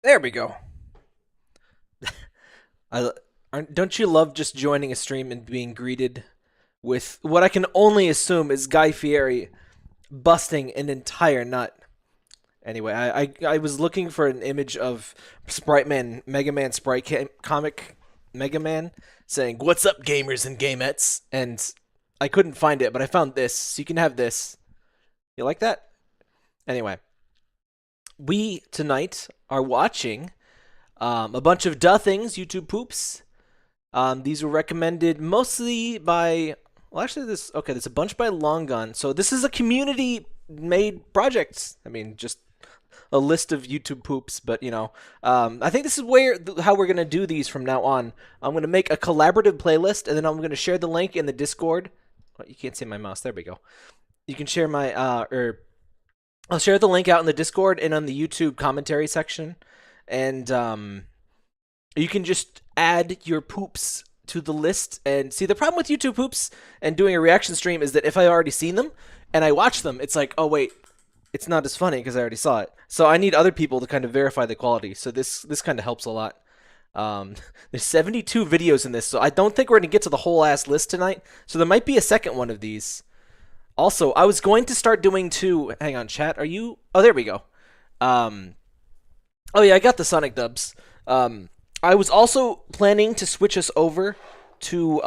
There we go. Don't you love just joining a stream and being greeted with what I can only assume is Guy Fieri busting an entire nut? Anyway, I was looking for an image of Sprite Man, Mega Man Sprite comic Mega Man saying, "What's up, gamers and gamettes?" And I couldn't find it, but I found this, so you can have this. You like that? Anyway, we tonight are watching a bunch of DaThings YouTube poops. These were recommended mostly by, well, actually, there's a bunch by Long Gun. So this is a community-made project. I mean, just a list of YouTube poops, but you know, I think this is how we're gonna do these from now on. I'm gonna make a collaborative playlist, and then I'm gonna share the link in the Discord. Oh, you can't see my mouse. There we go. You can share my I'll share the link out in the Discord and on the YouTube commentary section, and you can just add your poops to the list. And see, the problem with YouTube poops and doing a reaction stream is that if I've already seen them and I watch them, it's like, oh wait, it's not as funny because I already saw it. So I need other people to kind of verify the quality. So this kind of helps a lot. There's 72 videos in this, so I don't think we're gonna get to the whole ass list tonight. So there might be a second one of these. Also, I was going to start doing two. Hang on, chat. Are you? Oh, there we go. Oh yeah, I got the Sonic dubs. I was also planning to switch us over to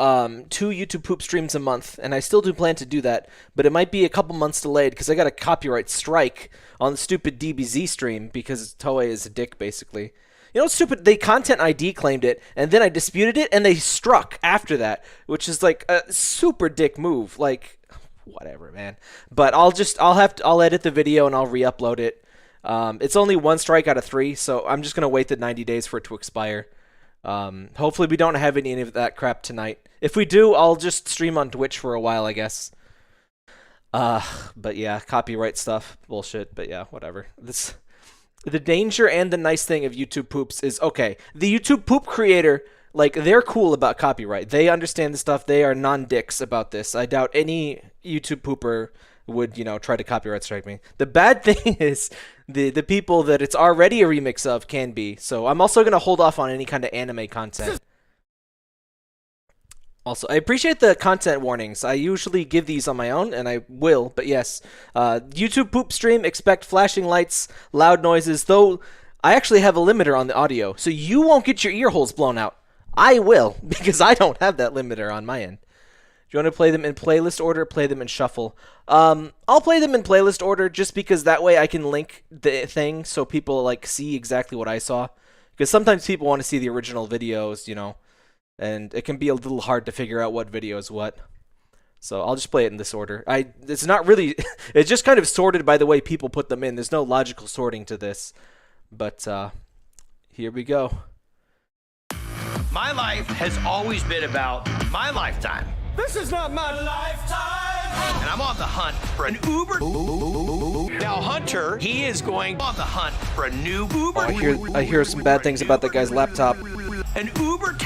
2 YouTube poop streams a month, and I still do plan to do that, but it might be a couple months delayed because I got a copyright strike on the stupid DBZ stream because Toei is a dick, basically. You know what's stupid? They content ID claimed it, and then I disputed it, and they struck after that, which is like a super dick move. Like, whatever, man. But I'll edit the video and I'll re-upload it. It's only 1 strike out of 3, so I'm just gonna wait the 90 days for it to expire. Hopefully we don't have any of that crap tonight. If we do, I'll just stream on Twitch for a while, I guess. But yeah, copyright stuff, bullshit. But yeah, whatever. The danger and the nice thing of YouTube poops is, okay, the YouTube poop creator, like, they're cool about copyright. They understand the stuff. They are non-dicks about this. I doubt any YouTube pooper would, you know, try to copyright strike me. The bad thing is the people that it's already a remix of can be. So I'm also going to hold off on any kind of anime content. Also, I appreciate the content warnings. I usually give these on my own, and I will, but yes. YouTube poop stream, expect flashing lights, loud noises, though I actually have a limiter on the audio, so you won't get your ear holes blown out. I will, because I don't have that limiter on my end. Do you want to play them in playlist order, play them in shuffle? I'll play them in playlist order just because that way I can link the thing so people like see exactly what I saw. Because sometimes people want to see the original videos, you know, and it can be a little hard to figure out what video is what. So I'll just play it in this order. It's not really, it's just kind of sorted by the way people put them in. There's no logical sorting to this. But here we go. My life has always been about my lifetime. This is not my lifetime! And I'm on the hunt for an Uber. Now, Hunter, he is going on the hunt for a new Uber. I hear some bad things about that guy's laptop. An Uber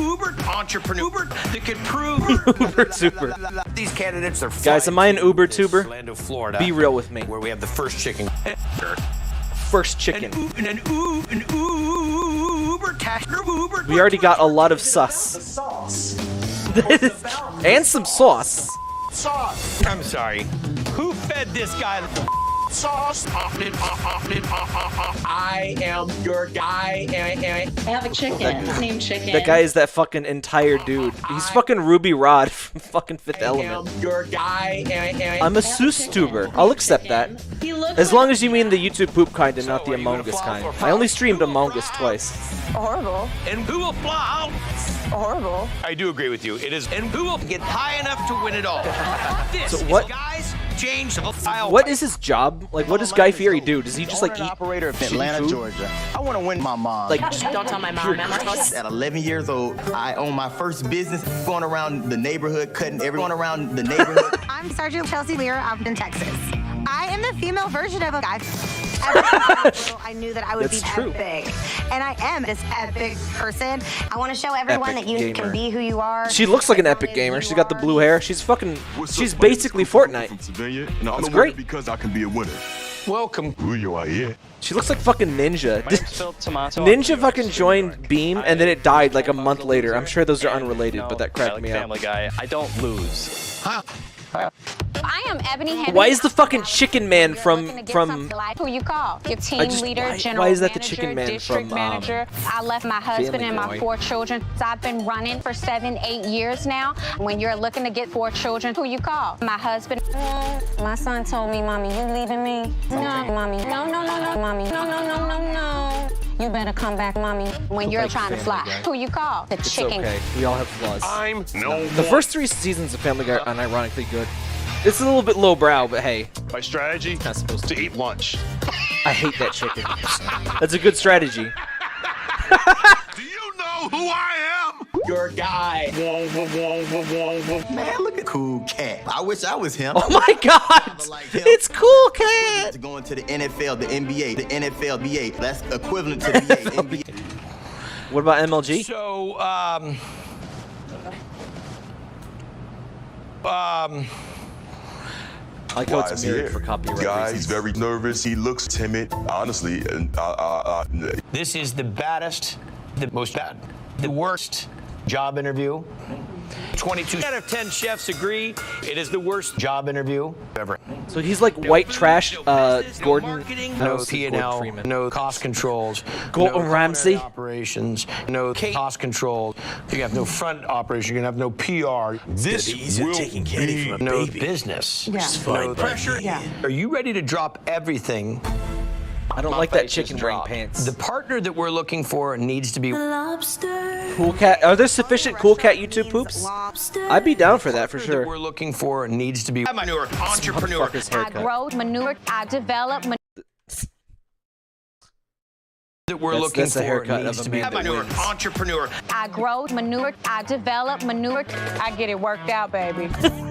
entrepreneur that could prove Uber tuber. These candidates are guys, am I an Uber tuber? Orlando, Florida. Be real with me. Where we have the first chicken. First chicken. An Uber tasker. We already got a lot of sus. And some sauce. I'm sorry. Who fed this guy sauce? I am your guy. I have a chicken named Chicken. That guy is that fucking entire dude. He's fucking Ruby Rod from fucking Fifth Element. Your guy. I'm a sus tuber. I'll accept that. As long as you mean the YouTube poop kind and not the Among Us kind. I only streamed Among Us twice. Horrible. And who will fly? Horrible. I do agree with you. It is. And who will get high enough to win it all? This So what? is guys change the style. What is his job? Like, what does Guy Fieri do? Does he just like eat operator of shitty Atlanta, food? Georgia. I want to win my mom. Like, Don't tell my mom. At 11 years old, I own my first business, going around the neighborhood, cutting everyone around the neighborhood. I'm Sergeant Chelsea Mira out in Texas. I am the female version of a guy. I knew that I would That's be true. epic. And I am this epic person. I want to show everyone Epic that you gamer. can be who you are. She looks like an epic gamer. She's got the blue hair. She's fucking. She's basically Fortnite. That's great. Because I can be a winner. Welcome. Who you are here? She looks like fucking Ninja. My name's Phil Tomato. Ninja fucking joined Beam and then it died like a month later. I'm sure those are unrelated, but that cracked me up. Family Guy. I don't lose. I am Ebony Henry. Why is the fucking chicken man from who you call your team leader, general why is that the manager, chicken man district from manager? I left my husband Family and my Guy? 4 children. I've been running for 7-8 years now. When you're looking to get 4 children, who you call? My husband. My son told me, "Mommy, you leaving me?" No, Mommy. No, no, no, no, Mommy. No, no, no, no, no. You better come back, Mommy. When you're trying to fly, who you call? The It's chicken. okay. We all have flaws. No. The first 3 seasons of Family Guy are unironically good. It's a little bit lowbrow, but hey. My strategy Not supposed to eat lunch. I hate that chicken. That's a good strategy. Do you know who I am? Your guy. Man, look at Cool Cat. I wish I was him. Oh my god! Like him. It's Cool Cat! To go into the NFL, the NBA, the NFL, BA. That's equivalent to the NBA. What about MLG? So, I like how Why it's is he mirrored here? for copyright Guy, he's reasons. very nervous. He looks timid. Honestly, this is the baddest, the most bad, the worst job interview. 22 out of 10 chefs agree it is the worst job interview ever. So he's like white trash Gordon. Marketing, I no was thinking Gordon P&L, Freeman. no cost controls, Gordon no Ramsay. culinary operations, no cost control. You have no front operation. You can have no PR. This will be no business. No pressure. Are you ready to drop everything? I don't like that chicken wearing pants. The partner that we're looking for needs to be Cool Cat. Are there sufficient Cool Cat YouTube poops? I'd be down for that for that sure. we're looking for needs to be manure entrepreneur. Motherfucker's I haircut. grow manure. I develop manure. That we're looking That's the for haircut needs of a to be man that manure wins. entrepreneur. I grow manure. I develop manure. I get it worked out, baby.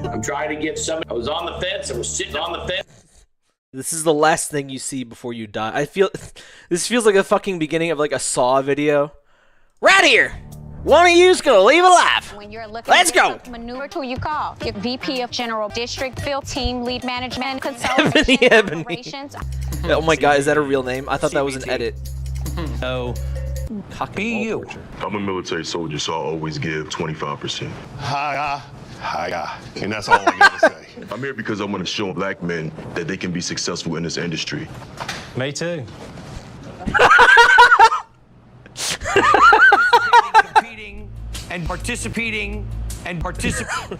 I'm trying to give some. I was on the fence. I was sitting on the fence. This is the last thing you see before you die. I feel this feels like a fucking beginning of like a Saw video. Right here. One of you's gonna leave alive. When you're looking Let's to go. cook manure, who you call? Your VP of General District, Field Team Lead Management, Consultation, Ebony. Operations. Oh my god, is that a real name? I thought that was an edit. So be you. I'm a military soldier, so I always give 25%. Hi, and that's all I gotta say. I'm here because I want to show black men that they can be successful in this industry. Me too. Competing and participating and participation.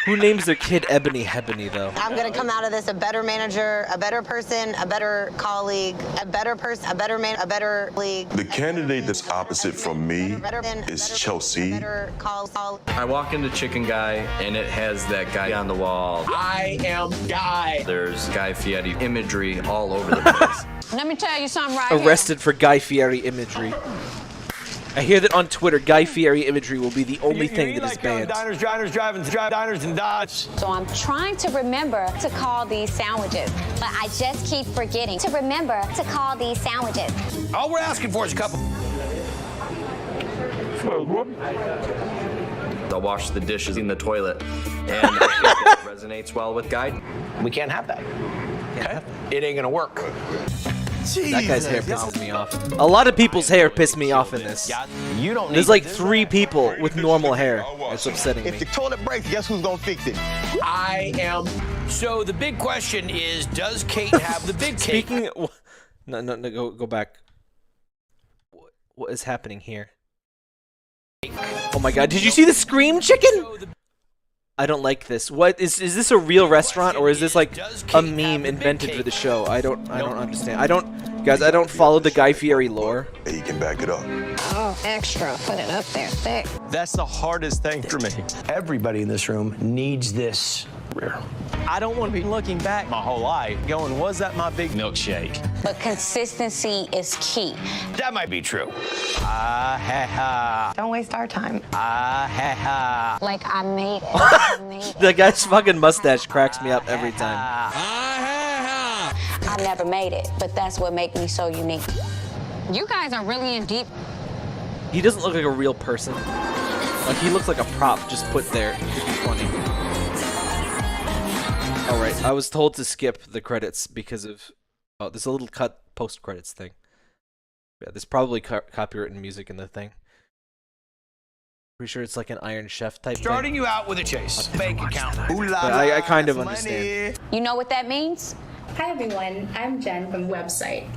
Who names their kid Ebony Hebony though? I'm gonna come out of this a better manager, a better person, a better colleague, a better person, a better man, a better league. The candidate that's opposite from me is Chelsea. I walk into Chicken Guy and it has that guy on the wall. I am Guy. There's Guy Fieri imagery all over the place. Let me tell you something right Arrested for Guy Fieri imagery. I hear that on Twitter, Guy Fieri imagery will be the only thing that is banned. Diners, diners, and Dodge. So I'm trying to remember to call these sandwiches, but I just keep forgetting to remember to call these sandwiches. All we're asking for is a couple. I'll wash the dishes in the toilet. And I think that resonates well with Guy. We can't have that. Okay? It ain't gonna work. That guy's hair pisses me off. A lot of people's hair piss me off in this. You don't. There's like 3 people with normal hair. It's upsetting If me. the toilet breaks, guess who's gonna fix it? I am. So the big question is, does Kate have the big cake? Speaking, no, go back. What is happening here? Oh my god, did you see the Scream chicken? I don't like this. What is this a real restaurant or is this like a meme invented for the show? I don't understand. I don't follow the Guy Fieri lore. And you can back it up. Oh, extra. Put it up there thick. That's the hardest thing for me. Everybody in this room needs this. I don't want to be looking back my whole life going, was that my big milkshake? But consistency is key. That might be true. Don't waste our time. Like I made it. I made it. The guy's fucking mustache cracks me up every time. I never made it, but that's what makes me so unique. You guys are really in deep. He doesn't look like a real person. Like he looks like a prop just put there to be funny. All right, I was told to skip the credits because of there's a little cut post credits thing. Yeah, there's probably copyrighted music in the thing. Pretty sure it's like an Iron Chef type Starting thing. you out with a chase. Bank account. But I kind of understand. You know what that means? Hi everyone, I'm Jen from Website.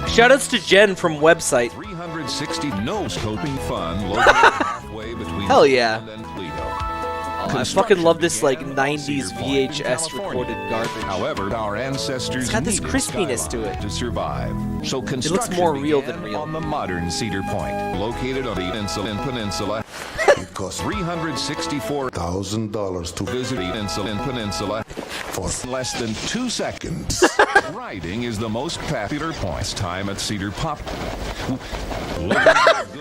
Shoutouts to Jen from Website. 360 no-scoping fun located halfway between Hell yeah. Portland and Toledo. I fucking love this like 90s VHS recorded garbage. However, our ancestors It's got this needed crispiness to it. to survive. So construction looks more real began than real. on the modern Cedar Point, located on the Insulin Peninsula. It costs $364,000 to visit the Insulin Peninsula for less than 2 seconds. Riding is the most popular points time at Cedar Pop.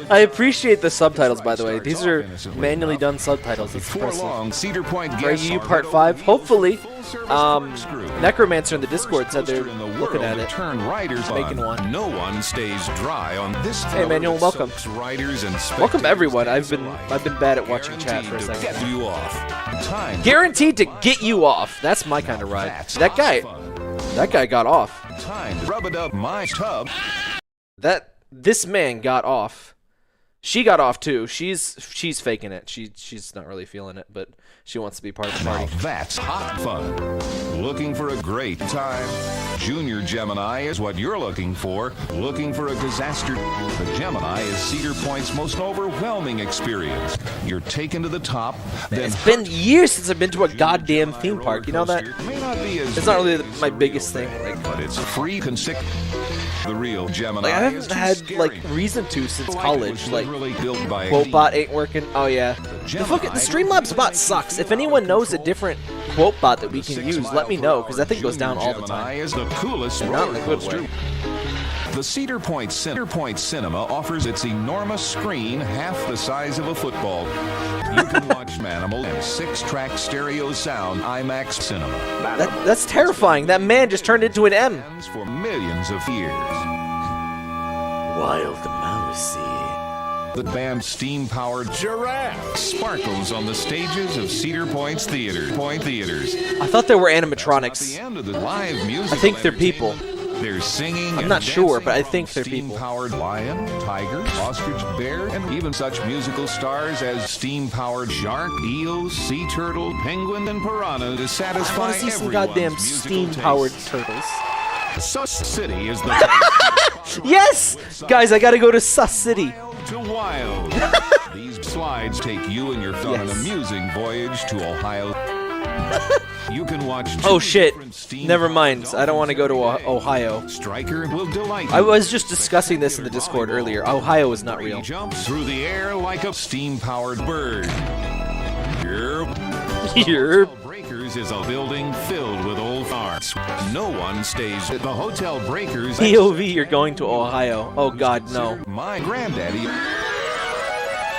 I appreciate the subtitles, by the way. These are manually done subtitles. It's Before impressive. long, Cedar Point Are guests you are part 5? Hopefully. Necromancer in the Discord said they're looking at it. Turn riders Making on. one. No one stays dry on this. Hey, Manuel, welcome. Riders and Welcome everyone. I've been bad at watching chat for a Guaranteed to second. get you off. Time. Guaranteed to get you off. That's my kind of ride. That guy got off. Time to rub it up my tub. This man got off. She got off too. She's faking it. She's not really feeling it, but she wants to be part of the Now party. that's hot fun. Looking for a great time? Junior Gemini is what you're looking for. Looking for a disaster? The Gemini is Cedar Point's most overwhelming experience. You're taken to the top, then It's been years since I've been to a goddamn theme park. You know that? May not be as It's not really my biggest thing. Like, but it's free The real Gemini I is haven't too had scary. reason to since It college. was Like, literally built by quote bot ain't working. Oh yeah. The Streamlabs bot sucks. If anyone knows a different quote bot that we can use, let me know, because that thing goes down all the Gemini time. is the coolest And not in a roller good coaster. way. The Cedar Point Cinema offers its enormous screen half the size of a football. You can watch Manimal and 6-track stereo sound IMAX cinema. That's terrifying. That man just turned into an M. For millions of years. Wild mousey. The band steam-powered Giraffe sparkles on the stages of Cedar Point's theaters. I thought there were At animatronics. the end of the live music, I think they're people. They're singing. I'm and not sure, dancing but I around think they're people. Steam-powered lion, tiger, ostrich, bear, and even such musical stars as steam-powered shark, eel, sea turtle, penguin, and piranha to satisfy I want to see some everyone's goddamn musical steam-powered tastes. turtles. Sus City is the Yes! Guys, I gotta go to Sus City. to Wile. These slides take you and your on an amusing voyage to Ohio. You can watch. Oh shit. Never mind. I don't want to go to Ohio. Striker will delight I you. was just discussing this in the Discord earlier. Ohio is not real. He jumps through the air like a steam-powered bird. Here. Breakers is a building filled with old farms. No one stays at the Hotel Breakers. POV, you're going to Ohio. Oh god, no. My granddaddy.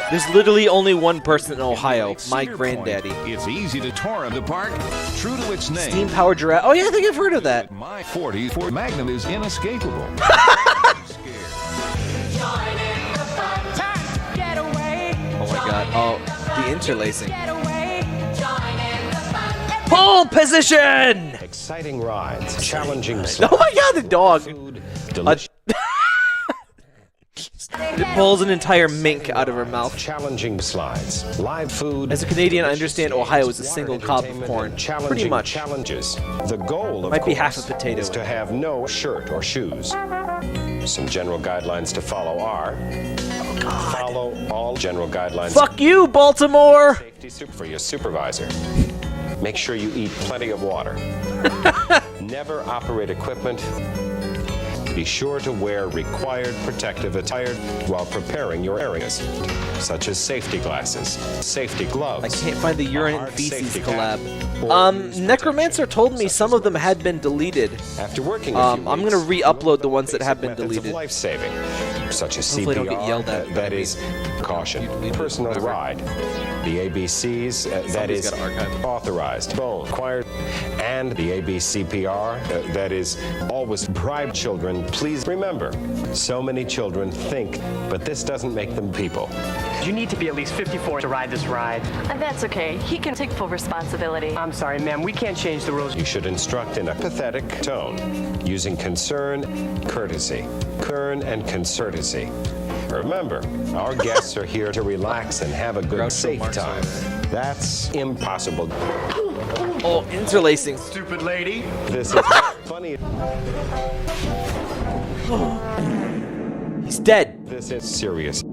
There's literally only one person in Ohio. My granddaddy. It's easy to tour the park. True to its name. Steam-powered giraffe. Oh yeah, I think I've heard of that. My 40 Ford Magnum is inescapable. Oh my god. Oh, the interlacing. Pole position! Exciting rides, challenging Oh my god, the dog. It pulls an entire mink out of her mouth. Challenging slides, live food. As a Canadian, I understand Ohio is a single cob of corn. Pretty much. Challenges. The goal, of Might be course, half a potato is in to it. have no shirt or shoes. Some general guidelines to follow are: follow all general guidelines. Fuck you, Baltimore! Safety for your supervisor. Make sure you eat plenty of water. Never operate equipment. Be sure to wear required protective attire while preparing your areas, such as safety glasses, safety gloves. I can't find the urine and feces safety collab. or Necromancer told me some of them had been deleted. After working I'm gonna re-upload the ones that have been methods of deleted. life-saving, such as Hopefully I CPR, don't get yelled at. that is caution, personal ride, the ABCs, that is gotta archive. authorized, bone, required, and the ABCPR, that is always bribe children. Please remember, so many children think, but this doesn't make them people. You need to be at least 54 to ride this ride. That's okay. He can take full responsibility. I'm sorry, ma'am. We can't change the rules. You should instruct in a pathetic tone, using concern, courtesy. Concern and courtesy. Remember, our guests are here to relax and have a good, safe time. That's impossible. Oh, interlacing. Stupid lady. This is funny. He's dead. This is serious.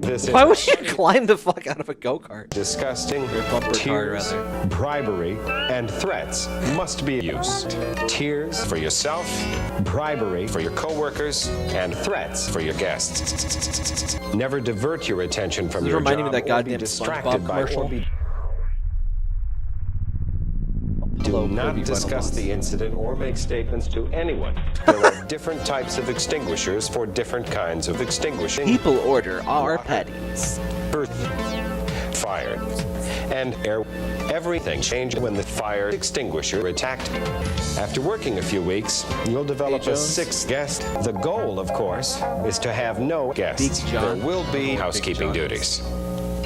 This Why would is you climb the fuck out of a go-kart? disgusting. Bumper car, Tears, rather. bribery, and threats must be used. Tears for yourself, bribery for your coworkers, and threats for your guests. Never divert your attention from your reminding me job of that or be goddamn distracted SpongeBob by or commercial. be Hello, Do not Kirby discuss Reynolds. the incident or make statements to anyone. There are different types of extinguishers for different kinds of extinguishing. People order our patties. Fired. And everything changed when the fire extinguisher attacked. After working a few weeks, you'll develop a sixth guest. The goal, of course, is to have no guests. Big John. There will be housekeeping duties.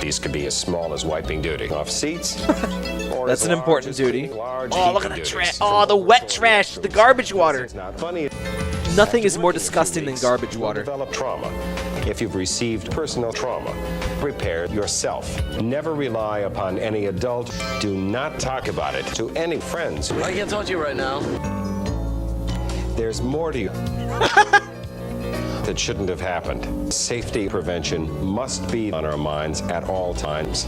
These could be as small as wiping duty off seats. Or That's as an large important as duty. cleaning large Oh, look heaping at the duties. trash. Oh, the wet trash. The garbage water. It's not funny. Nothing is more disgusting than garbage You'll water. develop trauma. If you've received personal trauma, prepare yourself. Never rely upon any adult. Do not talk about it to any friends. I can't talk to you right now. There's more to you that shouldn't have happened. Safety prevention must be on our minds at all times.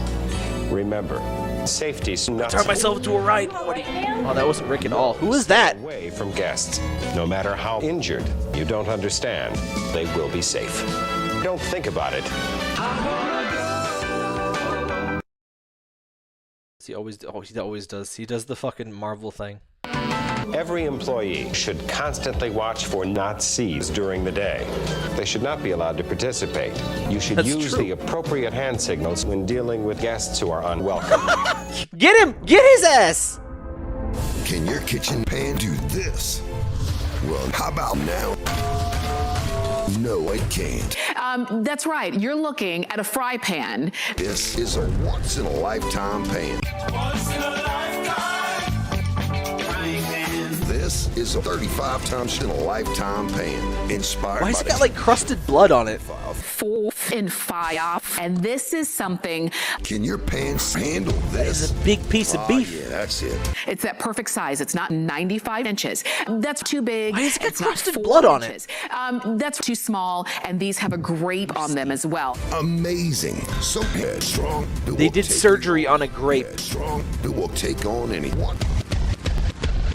Remember, safety's not Turn myself into a right. Oh, that wasn't Rick at all. Who is that? away from guests. No matter how injured you don't understand, they will be safe. Don't think about it. He always does. He does the fucking Marvel thing. Every employee should constantly watch for not sees during the day. They should not be allowed to participate. You should That's use true. the appropriate hand signals when dealing with guests who are unwelcome. Get him! Get his ass! Can your kitchen pan do this? Well, how about now? No, it can't. That's right. You're looking at a fry pan. This is a once-in-a-lifetime pan. This is a 35 times in a lifetime pan. Inspired Why has by it got like crusted blood on it? 4 and 5, and this is something. Can your pants handle this? It's a big piece of beef. Yeah, that's it. It's that perfect size. It's not 95 inches. That's too big. Why has it got It's not crusted 4 blood on it? inches. That's too small, and these have a grape on them as well. Amazing. So headstrong. They did surgery on a grape. Strong. It will take on anyone.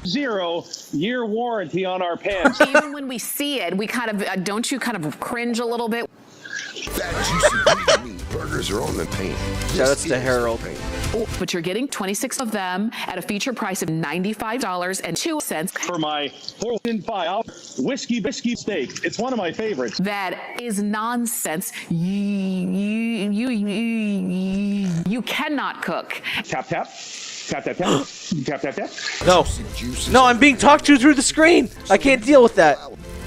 0-year warranty on our pants. Even when we see it, we kind of don't you kind of cringe a little bit? That juicy green meat burgers are on the pan. Shoutouts to Harold. But you're getting 26 of them at a feature price of $95.02 For my 4-5 whiskey steak. It's one of my favorites. That is nonsense. You cannot cook. Tap, tap. Tap, tap, tap. Tap, tap, tap. No. No, I'm being talked to through the screen. I can't deal with that.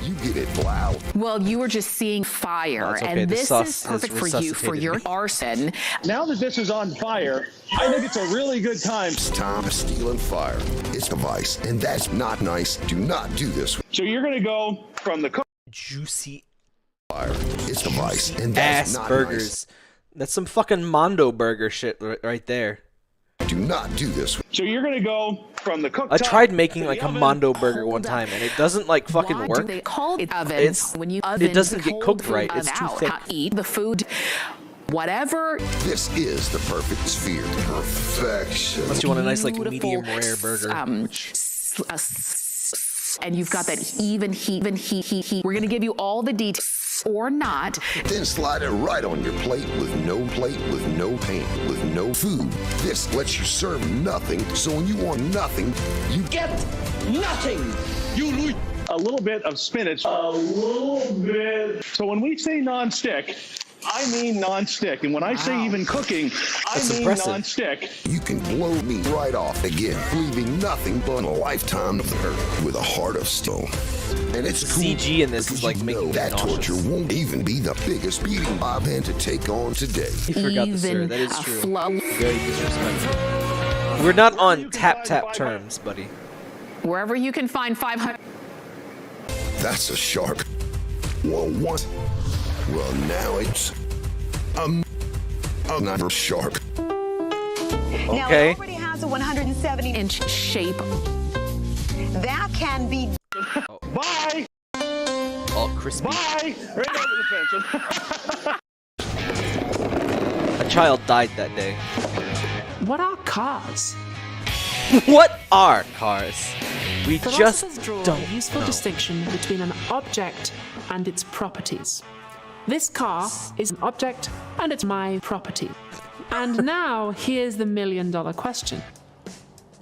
You get it, wow. Well, you were just seeing fire, Oh, it's okay. and The this sauce is has perfect for you for resuscitated your me. arson. Now that this is on fire, I think it's a really good time. It's time to steal and fire. It's a vice, and that's not nice. Do not do this. So you're going to go from the cook. Juicy Fire. It's a vice, and that's ass not burgers. That's some fucking Mondo burger shit right there. nice. Do not do this. So you're going to go from the cooktop. I tried making to like the a oven. Mondo burger one time, and it doesn't like fucking Why work. do they call it ovens It's- when you it doesn't get cold cooked food right. It's too out? thick. Not eat the food, whatever. This is the perfect sphere. Perfection. Unless you want a nice like Beautiful, medium rare burger. And you've got that even heat. We're gonna give you all the details or not. Then slide it right on your plate, with no pan, with no food. This lets you serve nothing, so when you want nothing, you Get nothing. You lose. A little bit of spinach. A little bit. So when we say non-stick, I mean non-stick. And when I say even cooking, That's I mean impressive. non-stick. You can blow me right off again, leaving nothing but a lifetime of hurt with a heart of stone. And it's cool CG in this is like making that nauseous. torture won't even be the biggest beating Bob had to take on today. He forgot the sir. That is a true. flub. Very disrespectful. We're not on tap terms, buddy. Wherever you can find 500. That's a shark. Well, what? Well, now it's another shark. Now, Okay. it already has a 170-inch shape. That can be. Bye. All crispy. Bye. Right over the fence. A child died that day. What are cars? What are cars? We Philosophers just draw don't a useful know. distinction between an object and its properties. This car is an object and it's my property. And now here's the million-dollar question.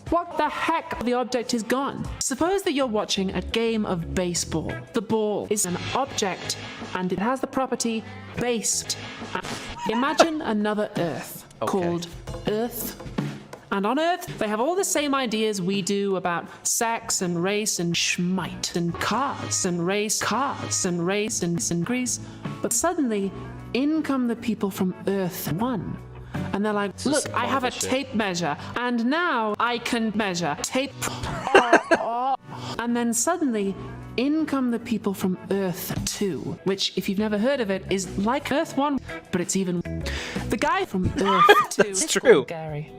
What the heck? The object is gone. Suppose that you're watching a game of baseball. The ball is an object and it has the property based. Imagine another Earth called Earth. And on Earth, they have all the same ideas we do about sex and race and schmite and cars and race and Greece. But suddenly, in come the people from Earth 1. And they're like, look, I have a tape measure, and now I can measure tape. And then suddenly, in come the people from Earth 2, which, if you've never heard of it, is like Earth 1, but it's even. The guy from Earth 2. That's true. Gary.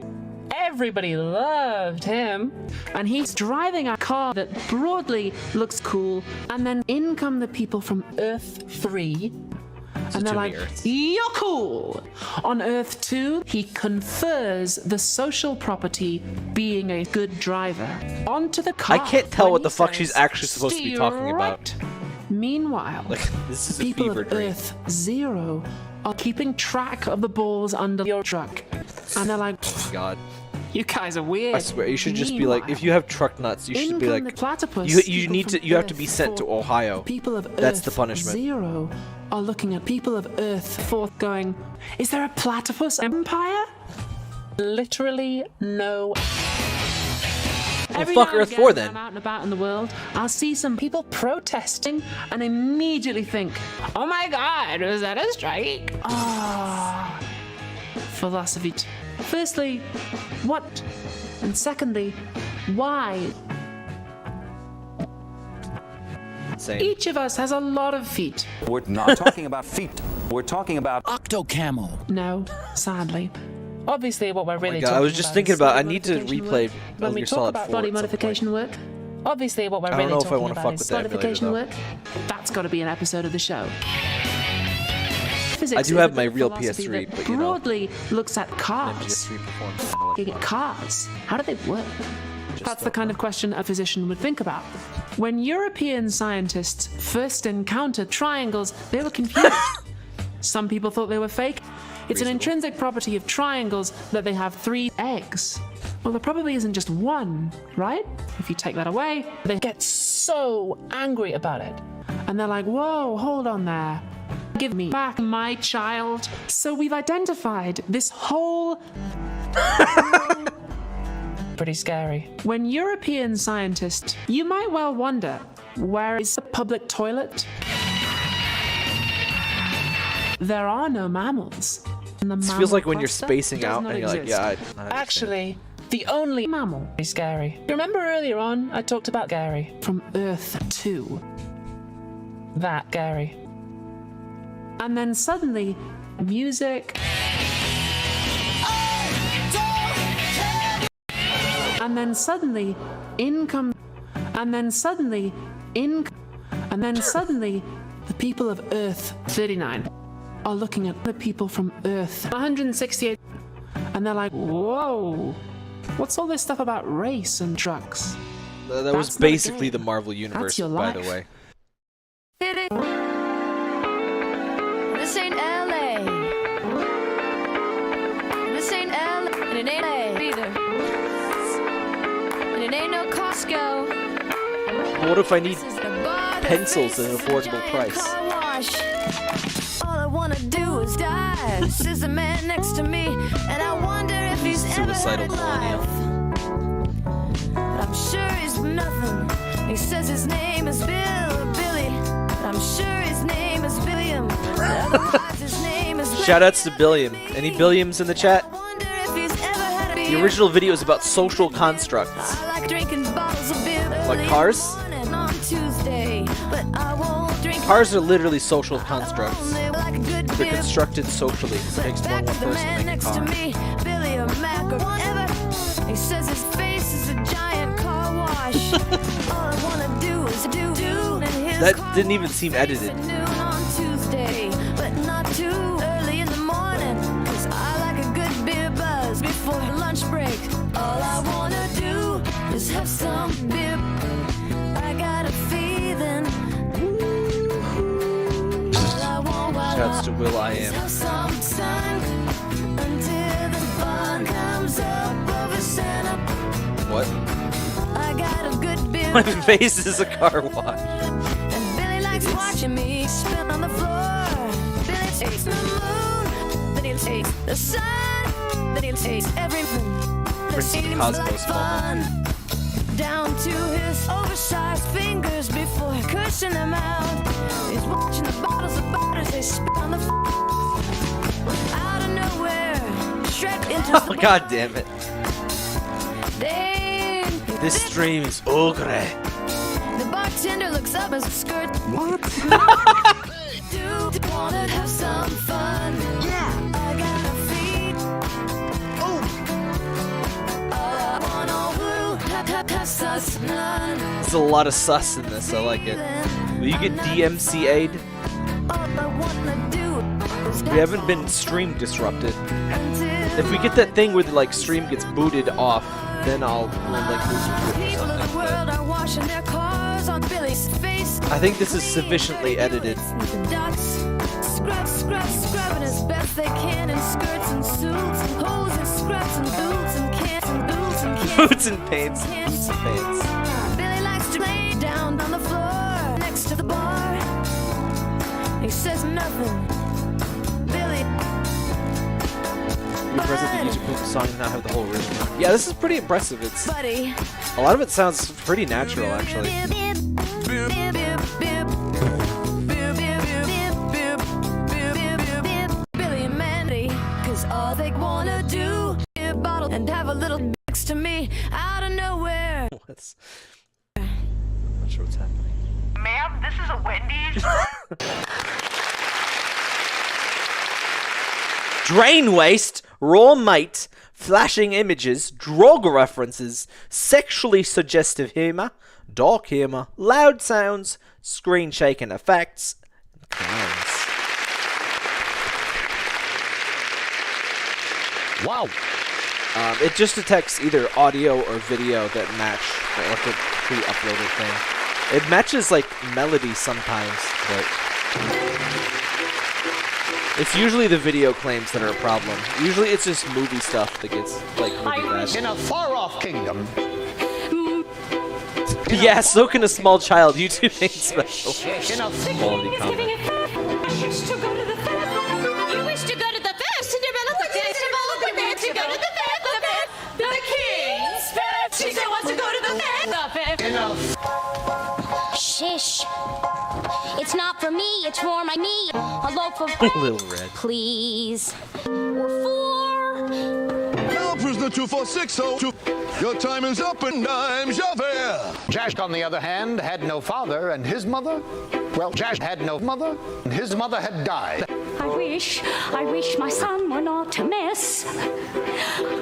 Everybody loved him. And he's driving a car that broadly looks cool, and then in come the people from Earth 3. And they're like, you're cool. On Earth 2, he confers the social property being a good driver onto the car. I can't tell when what the he fuck says, she's actually supposed to be talking about. Meanwhile, Like, this is a people fever of dream. Earth 0 are keeping track of the balls under your truck. And they're like, Oh my god. you guys are weird. I swear, you should just be like, if you have truck nuts, you should be in like, come the platypus, you need to, people you have to from be Earth sent to 4. Ohio. People of That's Earth the punishment. 0 are looking at people of Earth 4 going, is there a platypus empire? Literally no. Every fuck now and Earth again 4 when then. I'm out and about in the world, I'll see some people protesting and immediately think, oh my god, was that a strike? Ah, philosophy. Firstly, what? And secondly, why? Same. Each of us has a lot of feet. We're not talking about feet. We're talking about octocamel. No, sadly. Obviously, what we're really God, talking I was just about thinking is about. I body need to modification replay work. When we Metal Gear talk Solid about 4 body at some modification work, obviously what we're I don't really know if I talking wanna about fuck is with that emulator, modification though. work. That's got to be an episode of the show. Physics I do is have a my bit of real philosophy PS3, that but you know. broadly looks at cars. PS3 performs kind of Looking at cars. How do they work? That's the kind of question a physician would think about. When European scientists first encountered triangles, they were confused. Some people thought they were fake. It's an intrinsic property of triangles that they have 3 eggs. Well, there probably isn't just one, right? If you take that away, they get so angry about it. And they're like, whoa, hold on there. Give me back my child. So we've identified this whole... Pretty scary. When European scientists, you might well wonder, where is the public toilet? There are no mammals. And the This mammal feels like when you're cluster spacing does out not and you're like, exist. yeah, I understand. Actually, the only mammal is Gary. Remember earlier on, I talked about Gary from Earth 2. That Gary. And then suddenly, music. And then suddenly, income. And then suddenly, And then suddenly, the people of Earth 39 are looking at the people from Earth 168. And they're like, whoa, what's all this stuff about race and drugs? That was basically the Marvel Universe, your by the life. way. This ain't LA. This ain't LA. And it ain't LA either. And it ain't no Costco. What if I need pencils at an affordable price? All I wanna do is die. This is a man next to me, and I wonder if he's ever had Suicidal a millennial. life. But I'm sure he's nothing He says his name is Bill or Billy, but I'm sure his name is Billiam. Otherwise his name is Shoutouts to Billiam. Any Billiams in the chat? The original video is about social constructs. I like drinking bottles of beer. Like cars? On Tuesday, but I won't drink. Cars are literally social constructs. They're constructed socially. It takes more than one person to make a car. Billy or Mac or whatever. He says his face is a giant car wash. All I wanna do is do. That didn't even seem edited. On Tuesday, but not too early in the morning. 'Cause I like a good beer buzz before lunch break. All I wanna do is have some beer. I got a feeling. Shouts to Will I Am. Have some sun until the fun comes up over Santa. What? I got a good beer. My face is a car wash. And Billy likes watching me spin on the floor. Billy takes the moon, then he'll take the sun, then he'll take everything. That seems like fun. Down to his oversized fingers before cushing them out. He's watching the bottles of butters they spit on the out of nowhere. Shrek into Oh god damn it. This stream is ogre. The bartender looks up as a skirt. What? Do wanna have some fun? Yeah. I got a feed. Oh. All I wanna have sus none. There's a lot of sus in this. I like it. Will you get DMCA'd? We haven't been stream disrupted. If we get that thing where the like stream gets booted off, then we'll like lose it or something. But I think this is sufficiently edited. Scrubbing as best they can in skirts and suits and hose and scrubs and boots and cans and boots and cans. Boots and pants. Boots and pants. Billy likes to lay down on the floor next to the bar. He says nothing. Billy. You present the YouTube song and not have the whole original. Yeah, this is pretty impressive. It's Buddy. a lot of it sounds pretty natural actually. Billy and Mandy, 'cause all they wanna do is bottle and have a little next to me out of nowhere. What's I'm not sure what's happening. Ma'am, this is a Wendy's. Drain waste, raw mate, flashing images, drug references, sexually suggestive humor, dark humor, loud sounds, screen shaking effects, and clowns. Wow. It just detects either audio or video that match like a pre-uploaded thing. It matches like melody sometimes, but it's usually the video claims that are a problem. Usually it's just movie stuff that gets like movie bad. In a far-off kingdom. Yeah, so can a small child. YouTube ain't special. Quality comment. You wish to go to the fair. Cinderella, the festival of the fair. To go to the fair. The king's fair. She said wants to go to the fair. Shish. It's not for me, it's for my knee. A loaf of Little Red. please. Or four. Now, prisoner 2460, your time is up and I'm Javert. Jash, on the other hand, had no father, and his mother? Well, Jash had no mother, and his mother had died. I wish my son were not a mess.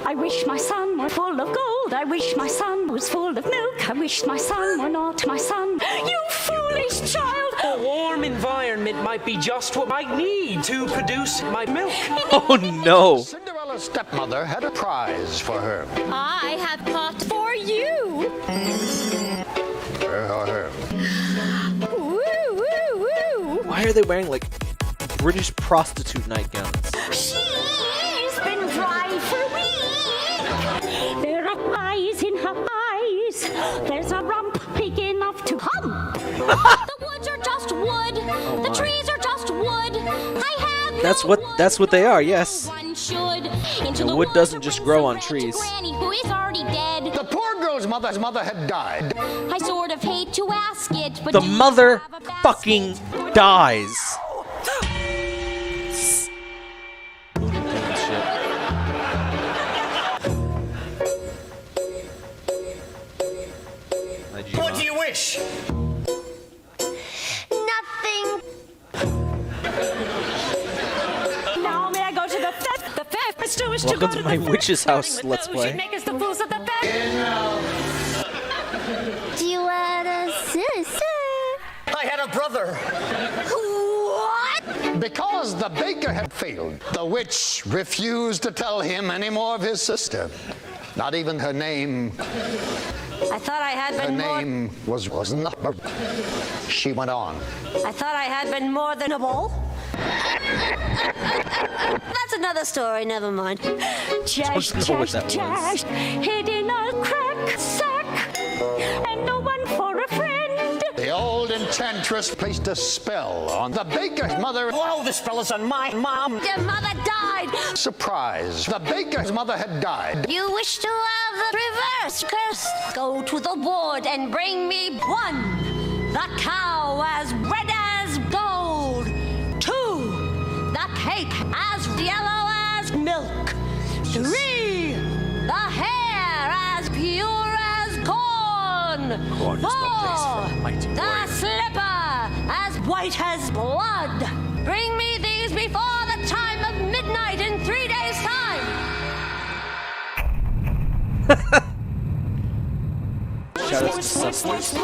I wish my son were full of gold. I wish my son was full of milk. I wish my son were not my son. You foolish child! A warm environment might be just what I need to produce my milk. Oh no! Cinderella's stepmother had a prize for her. I have caught for you. Woo, woo, woo. Why are they wearing like British prostitute nightgowns? She's been dry for weeks. There are eyes in her eyes. There's a rump big enough to hump. The woods are just wood. The trees are just wood. I have That's what they are. Yes. one should. Into wood doesn't just grow on trees. Granny, who is already dead. The poor girl's mother had died. I sort of hate to ask it, but The do you mother have a basket? fucking dies. What do you wish? Nothing. Now may I go to the fifth? The fifth is to Welcome go to to my the witch's house let's She'd play. make us the fools of the fifth. Do you want a sister? I had a brother. What? Because the baker had failed, the witch refused to tell him any more of his sister. Not even her name. I thought I had Her been more. name was not. She went on. I thought I had been more than a ball. That's another story. Never mind. Jash, hid in a crack sack, and no one for a friend. The old enchantress placed a spell on the baker's mother. Whoa, the spell is on my mom. Your mother died. Surprise! The baker's mother had died. You wish to have the reverse curse? Go to the board and bring me 1. The cow as red as gold. 2. The cake as yellow as milk. 3. The hair as pure as corn. 4. The slipper as white as blood. Bring me these before the time of midnight in 3 days' time. Shout out to Stepsaz.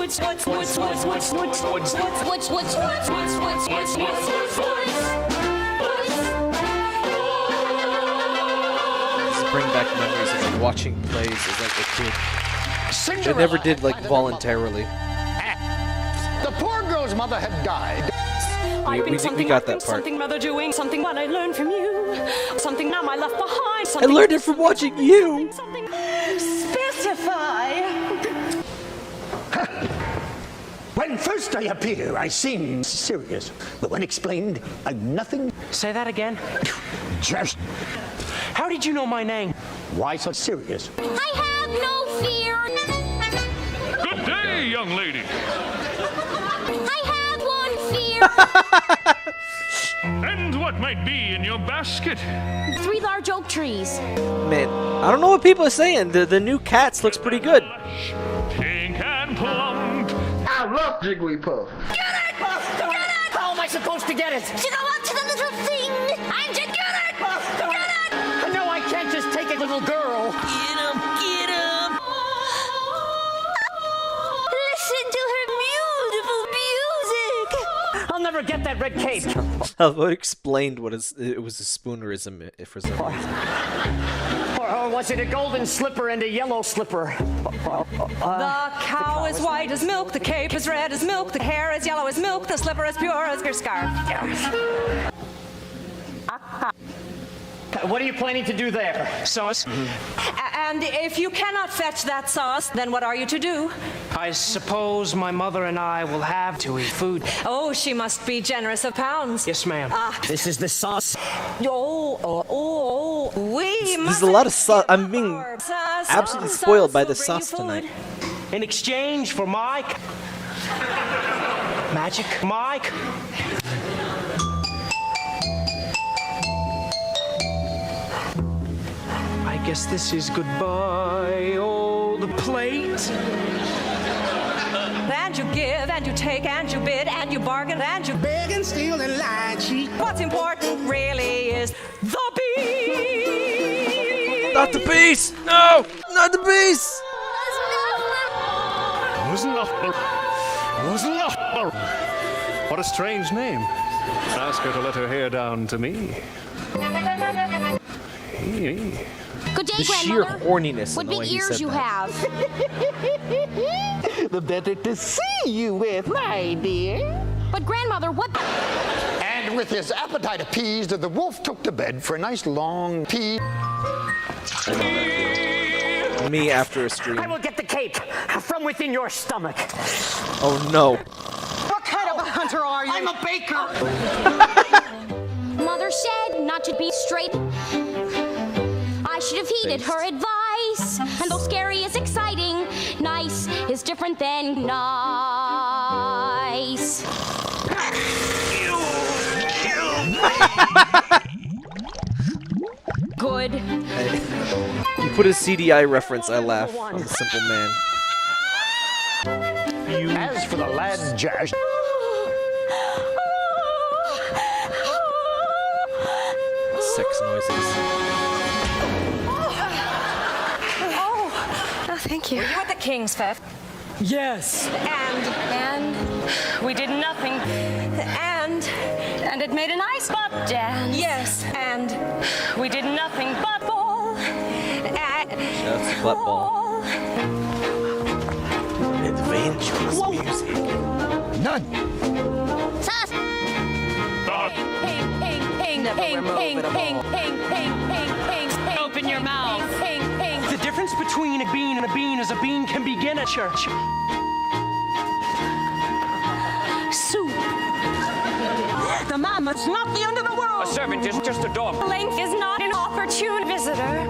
Bring back memories of like, watching plays as like a kid. Which I never did like voluntarily. The poor girl's mother had died. We got that part. Something mother doing, something what I learned from you, something now I left behind. I Something learned it from watching you. Something specify. When first I appear, I seem serious. But when explained, I'm nothing. Say that again. Just. How did you know my name? Why so serious? I have no fear. Good day, young lady. I have one fear. And what might be in your basket? 3 large oak trees. Man, I don't know what people are saying. The new Cats looks pretty good. Pink and plump. I love Jigglypuff. Get it! Get it! How am I supposed to get it? To go up to the little thing and to get it! Get it! No, I can't just take a little girl. Get him! Get him! Listen to her beautiful music! I'll never get that red cape. I've explained what it was a spoonerism for some reason. Or was it a golden slipper and a yellow slipper? The cow is white as milk, the cape is red as milk, the hair is yellow as milk, the slipper is pure as your scarf. What are you planning to do there? Sauce? And if you cannot fetch that sauce, then what are you to do? I suppose my mother and I will have to eat food. Oh, she must be generous of pounds. Yes, ma'am. This is the sauce. There's a lot of sauce. I'm being absolutely spoiled by the sauce tonight. In exchange for Mike. Magic Mike. I guess this is goodbye, old plate. And you give, and you take, and you bid, and you bargain, and you beg and steal and lie, cheat. What's important really is the beast. Not the beast! No! Not the beast! What a strange name. Ask her to let her hair down to me. Good day, The sheer grandmother. horniness What in the way big he ears said you that. have. The better to see you with, my dear. But grandmother, what? And with his appetite appeased, the wolf took to bed for a nice long pee. Me after a stream. I will get the cape from within your stomach. Oh no. What kind of a hunter are you? I'm a baker. Mother said not to be straight. should have heeded her advice. And though scary is exciting, nice is different than nice. Good. You put a CDI reference, I laugh. I'm a simple man. As for the lad Josh. Sex noises. Oh, thank you. Were you at the King's Fest? Yes. And we did nothing. And it made a nice butt dance. Yes, and we did nothing but ball. That's butt ball. Adventurous music. None. Sus! Open your mouth. The difference between a bean and a bean is a bean can begin at church. Soup. The mammoth's not the end of the world. A servant is just a dog. Length is not an opportune visitor.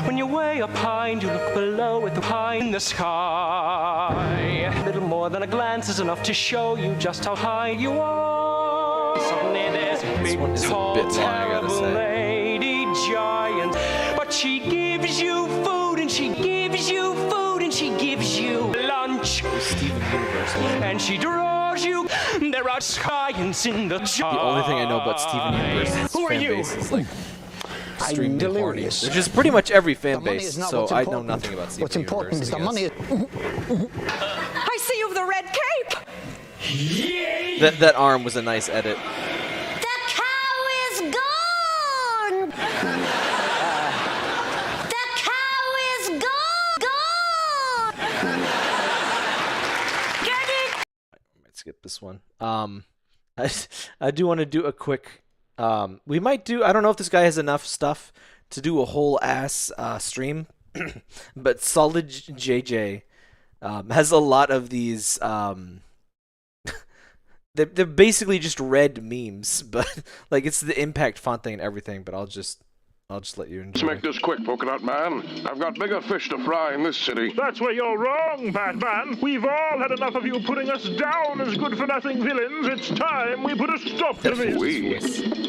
When you're way up high and you look below at the high in the sky, a little more than a glance is enough to show you just how high you are. Suddenly there's a big, tall, terrible lady giant, but she gives you food and she gives you food and she gives you lunch, and she draws you. There are science in the jar. The only thing I know about Steven Universe's fan base is like extremely horny, delirious. which is pretty much every fan money base. is not So what's I know important. nothing about Steven What's important is the money. I see you've the red cape. That arm was a nice edit. The cow is gone! The cow is gone! Get it? Let's skip this one. I do want to do a quick. We might do. I don't know if this guy has enough stuff to do a whole ass stream, but Solid JJ has a lot of these. They're basically just red memes, but like it's the impact font thing and everything. But I'll just let you enjoy. Let's make this quick, Polka Dot Man. I've got bigger fish to fry in this city. That's where you're wrong, Batman. We've all had enough of you putting us down as good-for-nothing villains. It's time we put a stop to this. We?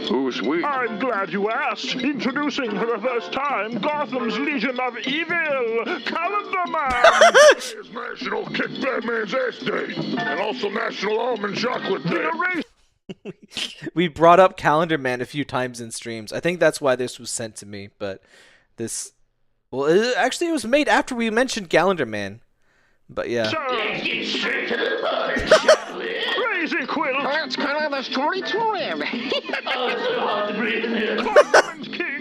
Who's we? I'm glad you asked. Introducing for the first time Gotham's Legion of Evil, Calendar Man. It's National Kick Batman's Ass Day, and also National Almond Chocolate Day. We brought up Calendar Man a few times in streams. I think that's why this was sent to me. But this, well, actually, it was made after we mentioned Calendar Man. But yeah. Let's get straight to the point, shall we? Crazy Quill. Let's cut the story to him. Oh, it's so hard to breathe in here.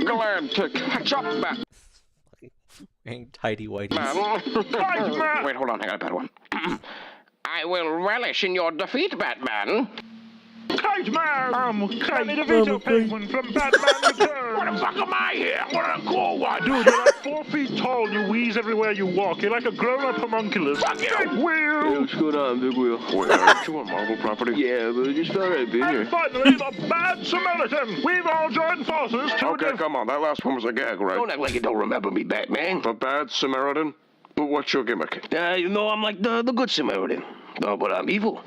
Galactic. Chop back. Tidy whitey. Wait, hold on. I got a bad one. I will relish in your defeat, Batman. Kite Man! Danny DeVito Penguin from Batman Returns! What the fuck am I here? What a cool one! Dude, you're like 4 feet tall, you wheeze everywhere you walk. You're like a grown-up homunculus. Fuck you! Big Wheel! What's going on, Big Wheel? Wait, aren't you on Marvel property? Yeah, but it just felt right being here. And finally, the Bad Samaritan! We've all joined forces to... Okay, come on. That last one was a gag, right? Don't act like you don't remember me, Batman. The Bad Samaritan? What's your gimmick? You know, I'm like the good Samaritan. No, but I'm evil.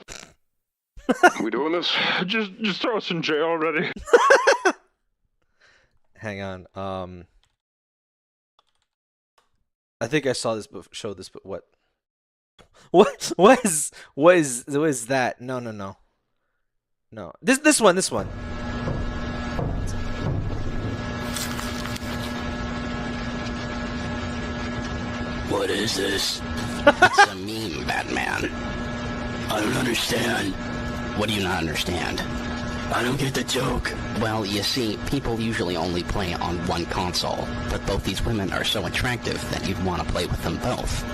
We doing this? Just throw us in jail already. Hang on. I think I saw this, showed this, but what? What is that? No. This one. What is this? It's a meme, Batman. I don't understand. What do you not understand? I don't get the joke. Well, you see, people usually only play on one console, but both these women are so attractive that you'd want to play with them both.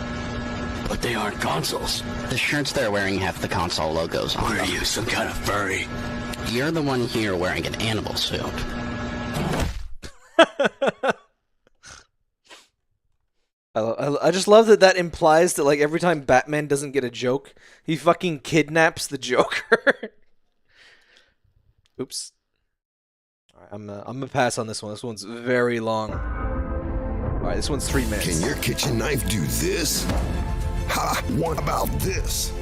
But they aren't consoles. The shirts they're wearing have the console logos on them. What are you, some kind of furry? You're the one here wearing an animal suit. I just love that implies that like every time Batman doesn't get a joke, he fucking kidnaps the Joker. Oops. All right, I'm gonna pass on this one. This one's very long. All right, this one's 3 minutes. Can your kitchen knife do this? Ha! What about this?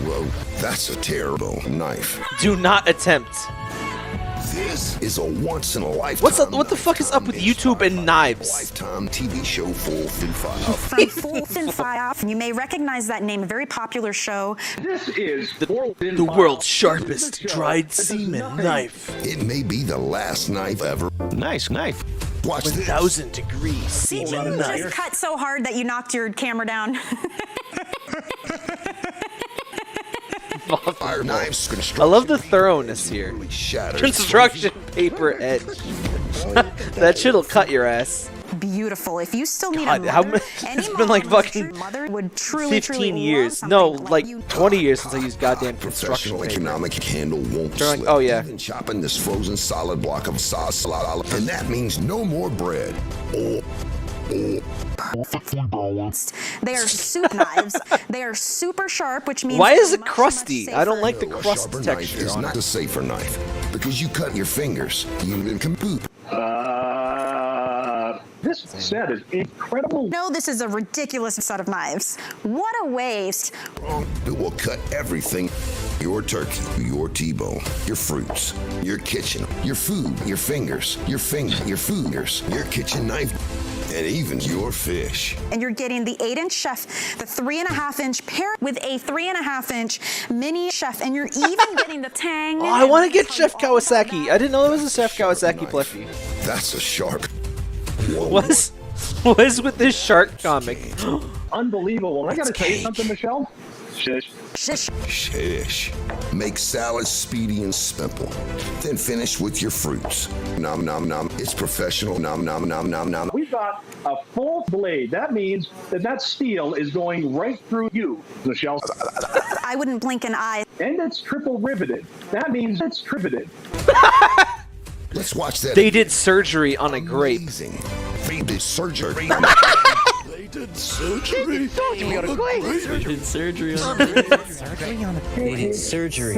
Well, that's a terrible knife. Do not attempt. This is a once-in-a-lifetime. What the fuck is up with YouTube and knives? Lifetime TV show full file. From Full Fin File. You may recognize that name, a very popular show. This is the world's sharpest dried semen knife. It may be the last knife ever. Nice knife. Watch this. 1,000-degree Did semen you knife. just cut so hard that you knocked your camera down? Knives, I love the thoroughness here. Construction paper edge. That shit'll cut your ass. Beautiful. If you still need God, a how mother, it's been like fucking mother would truly 15 years. No, like 20 years since I used goddamn construction paper. Economic handle won't Like, slip. oh yeah. Even chopping this frozen solid block of sauce, and that means no more bread. They are soup knives. They are super sharp, which means Why is it much, crusty? much I don't like A the crust sharper texture knife is on not it. a safer knife because you cut your fingers. You can poop. This set is incredible. No, this is a ridiculous set of knives. What a waste. It will cut everything. Your turkey, your T-bone, your fruits, your kitchen, your food, your fingers, your fingers, your kitchen knife, and even your fish. And you're getting the 8-inch chef, the 3.5-inch paired with a 3.5-inch mini chef, and you're even getting the tang. Oh, I want to get Chef Kawasaki. I didn't know there was a Chef Kawasaki plushie. That's a sharp. What is with this shark comic? Unbelievable. And I got to tell you something, Michelle. Shush. Shish. Make salad speedy and simple. Then finish with your fruits. Nom nom nom. It's professional. Nom nom nom nom nom. We've got a full blade. That means that steel is going right through you, Michelle. I wouldn't blink an eye. And it's triple riveted. That means it's riveted. Let's watch that. They did surgery on a grape. They did surgery. They did surgery on a grape. They did surgery on a grape. They did surgery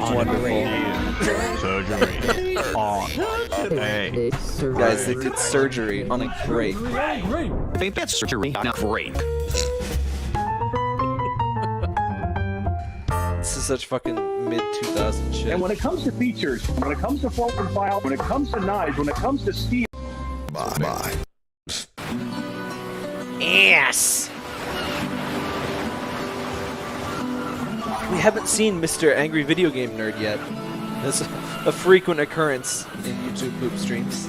on a grape. Surgery on a Guys, they did surgery on a grape. They did surgery on a grape. This is such fucking mid-2000 shit. And when it comes to features, when it comes to forward file, when it comes to knives, when it comes to steel. Bye. Yes. We haven't seen Mr. Angry Video Game Nerd yet. That's a frequent occurrence in YouTube poop streams.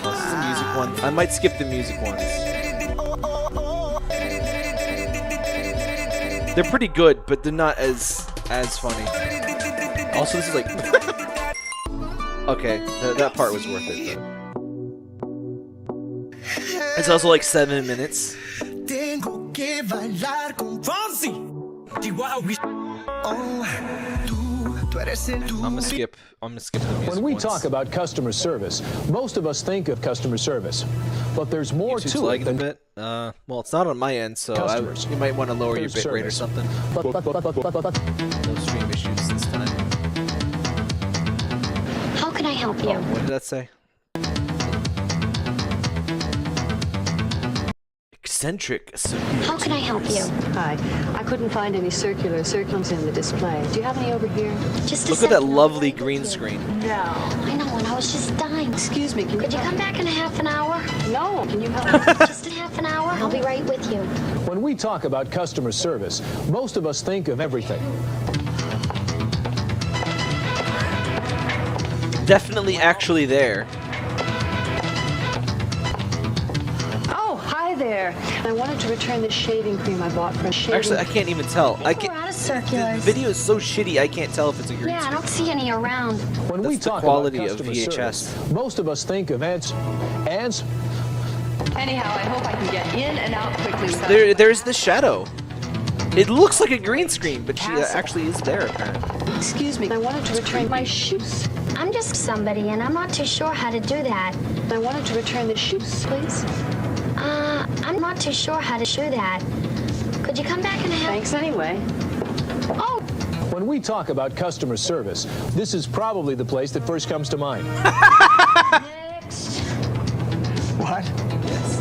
Oh, this is a music one. I might skip the music ones. They're pretty good, but they're not as funny. Also, this is like... Okay, that part was worth it, though. It's also like 7 minutes. Tengo que bailar con Fonzie. I'm gonna skip the music When we ones. talk about customer service, most of us think of customer service, but there's more YouTube's to it lagging than a bit. Well, it's not on my end, so you might want to lower your bitrate or something. No stream issues this time. How can I help you? What did that say? Eccentric. How can I help you? Hi. I couldn't find any circulars in the display. Do you have any over here? Just a Look at that second. lovely green screen. No. I know, and I was just dying. Excuse me, Could you come back in a half an hour? No. Can you help? Just in half an hour? I'll be right with you. when we talk about customer service, most of us think of everything. Definitely actually there. Oh, hi there. I wanted to return the shaving cream I bought from shaving. Actually, I can't even tell. We're out of circulars. The video is so shitty, I can't tell if it's a green Yeah, I screen. don't see any around. When we That's the talk quality about of customer VHS. service, most of us think of ads. Anyhow, I hope I can get in and out quickly. without- There's the shadow. It looks like a green screen, but she actually is there, apparently. Excuse me, I wanted to return my shoes. I'm just somebody, and I'm not too sure how to do that. I wanted to return the shoes, please. I'm not too sure how to do that. Could you come back in a half? Thanks anyway. Oh! When we talk about customer service, this is probably the place that first comes to mind. Next. What? Yes.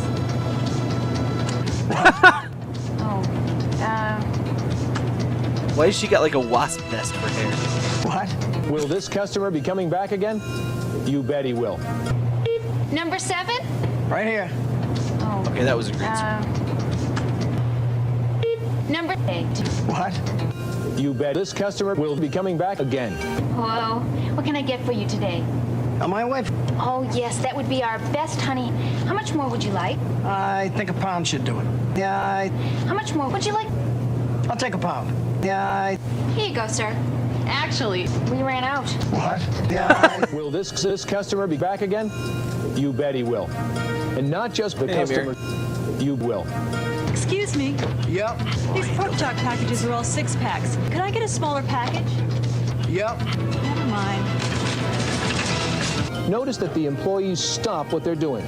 Why does she got like a wasp nest for hair? What? Will this customer be coming back again? You bet he will. Number 7? Right here. Okay, that was a green screen. Number 8. What? You bet this customer will be coming back again. Hello. What can I get for you today? My wife. Oh, yes, that would be our best, honey. How much more would you like? I think a pound should do it. Yeah, How much more would you like? I'll take a pound. Yeah, Here you go, sir. Actually, we ran out. What? Yeah. Will this customer be back again? You bet he will. And not just the customer, you will. Excuse me. Yep. These pork chop packages are all 6-packs. Could I get a smaller package? Yep. Never mind. Notice that the employees stop what they're doing.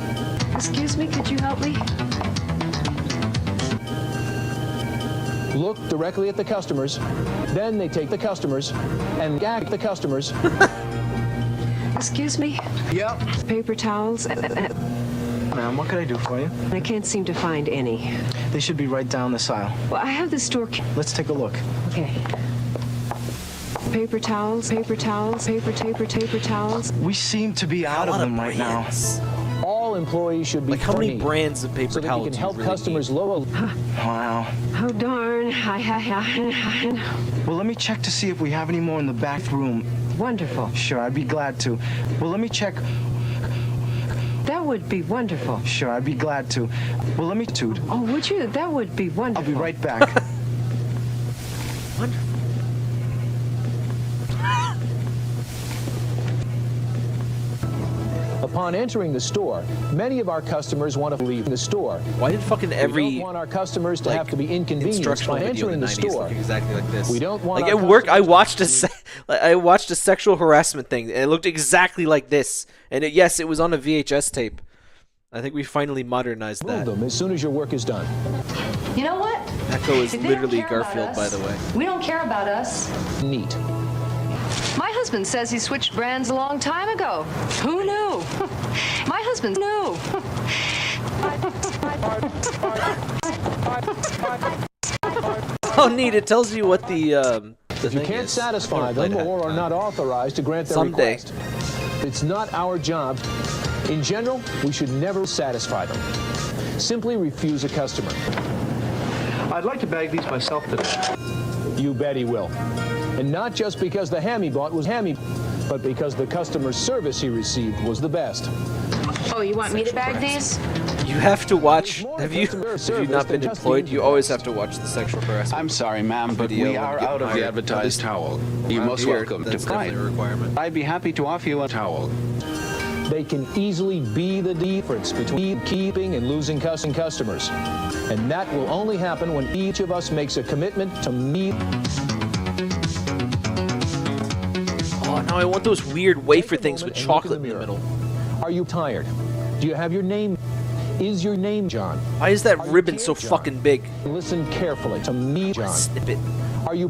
Excuse me, could you help me? Look directly at the customers, then they take the customers and gag the customers. Excuse me? Yep. Paper towels? Ma'am, what can I do for you? I can't seem to find any. They should be right down this aisle. Well, I have the store. Let's take a look. Okay. Paper towels, paper towels, paper towels. We seem to be out of them right now. All employees should be Like, how many trained brands of paper so that towels you can do you help really customers need? lower. Wow. Oh, darn. Well, let me check to see if we have any more in the back room. Wonderful. Sure, I'd be glad to. Well, let me check. That would be wonderful. Sure, I'd be glad to. Well, let me toot. Oh, would you? That would be wonderful. I'll be right back. Wonderful. Upon entering the store, many of our customers want to leave the store. Why did fucking every We don't want our customers to like, have to be inconvenienced instructional by video entering in the the 90s store. look exactly like this? We don't want like our at work. I customers watched a sexual harassment thing, and it looked exactly like this. And yes, it was on a VHS tape. I think we finally modernized that. Move them as soon as your work is done. You know what? Echo is If they don't literally care about Garfield, us, by the way. We don't care about us. Neat. My husband says he switched brands a long time ago. Who knew? My husband knew. Oh, neat! It tells you what the If you thing can't is. satisfy Never played them it. or are not authorized to grant their Someday. request, it's not our job. In general, we should never satisfy them. Simply refuse a customer. I'd like to bag these myself today. You bet he will. And not just because the ham he bought was hammy, but because the customer service he received was the best. Oh, you want me to bag these? You have to watch. Have you service not been than just employed? being You always have to watch the sexual harassment. I'm sorry, ma'am, but video we when are you get out of the hired. advertised towel. You're Around most here, welcome to that's definitely Pride. a requirement. I'd be happy to offer you a towel. They can easily be the difference between keeping and losing customers. And that will only happen when each of us makes a commitment to meet. Oh, now I want those weird wafer things with chocolate in the middle. Are you tired? Do you have your name? Is your name John? Why is that ribbon so John? fucking big? Listen carefully to me, John. Snip it. Are you?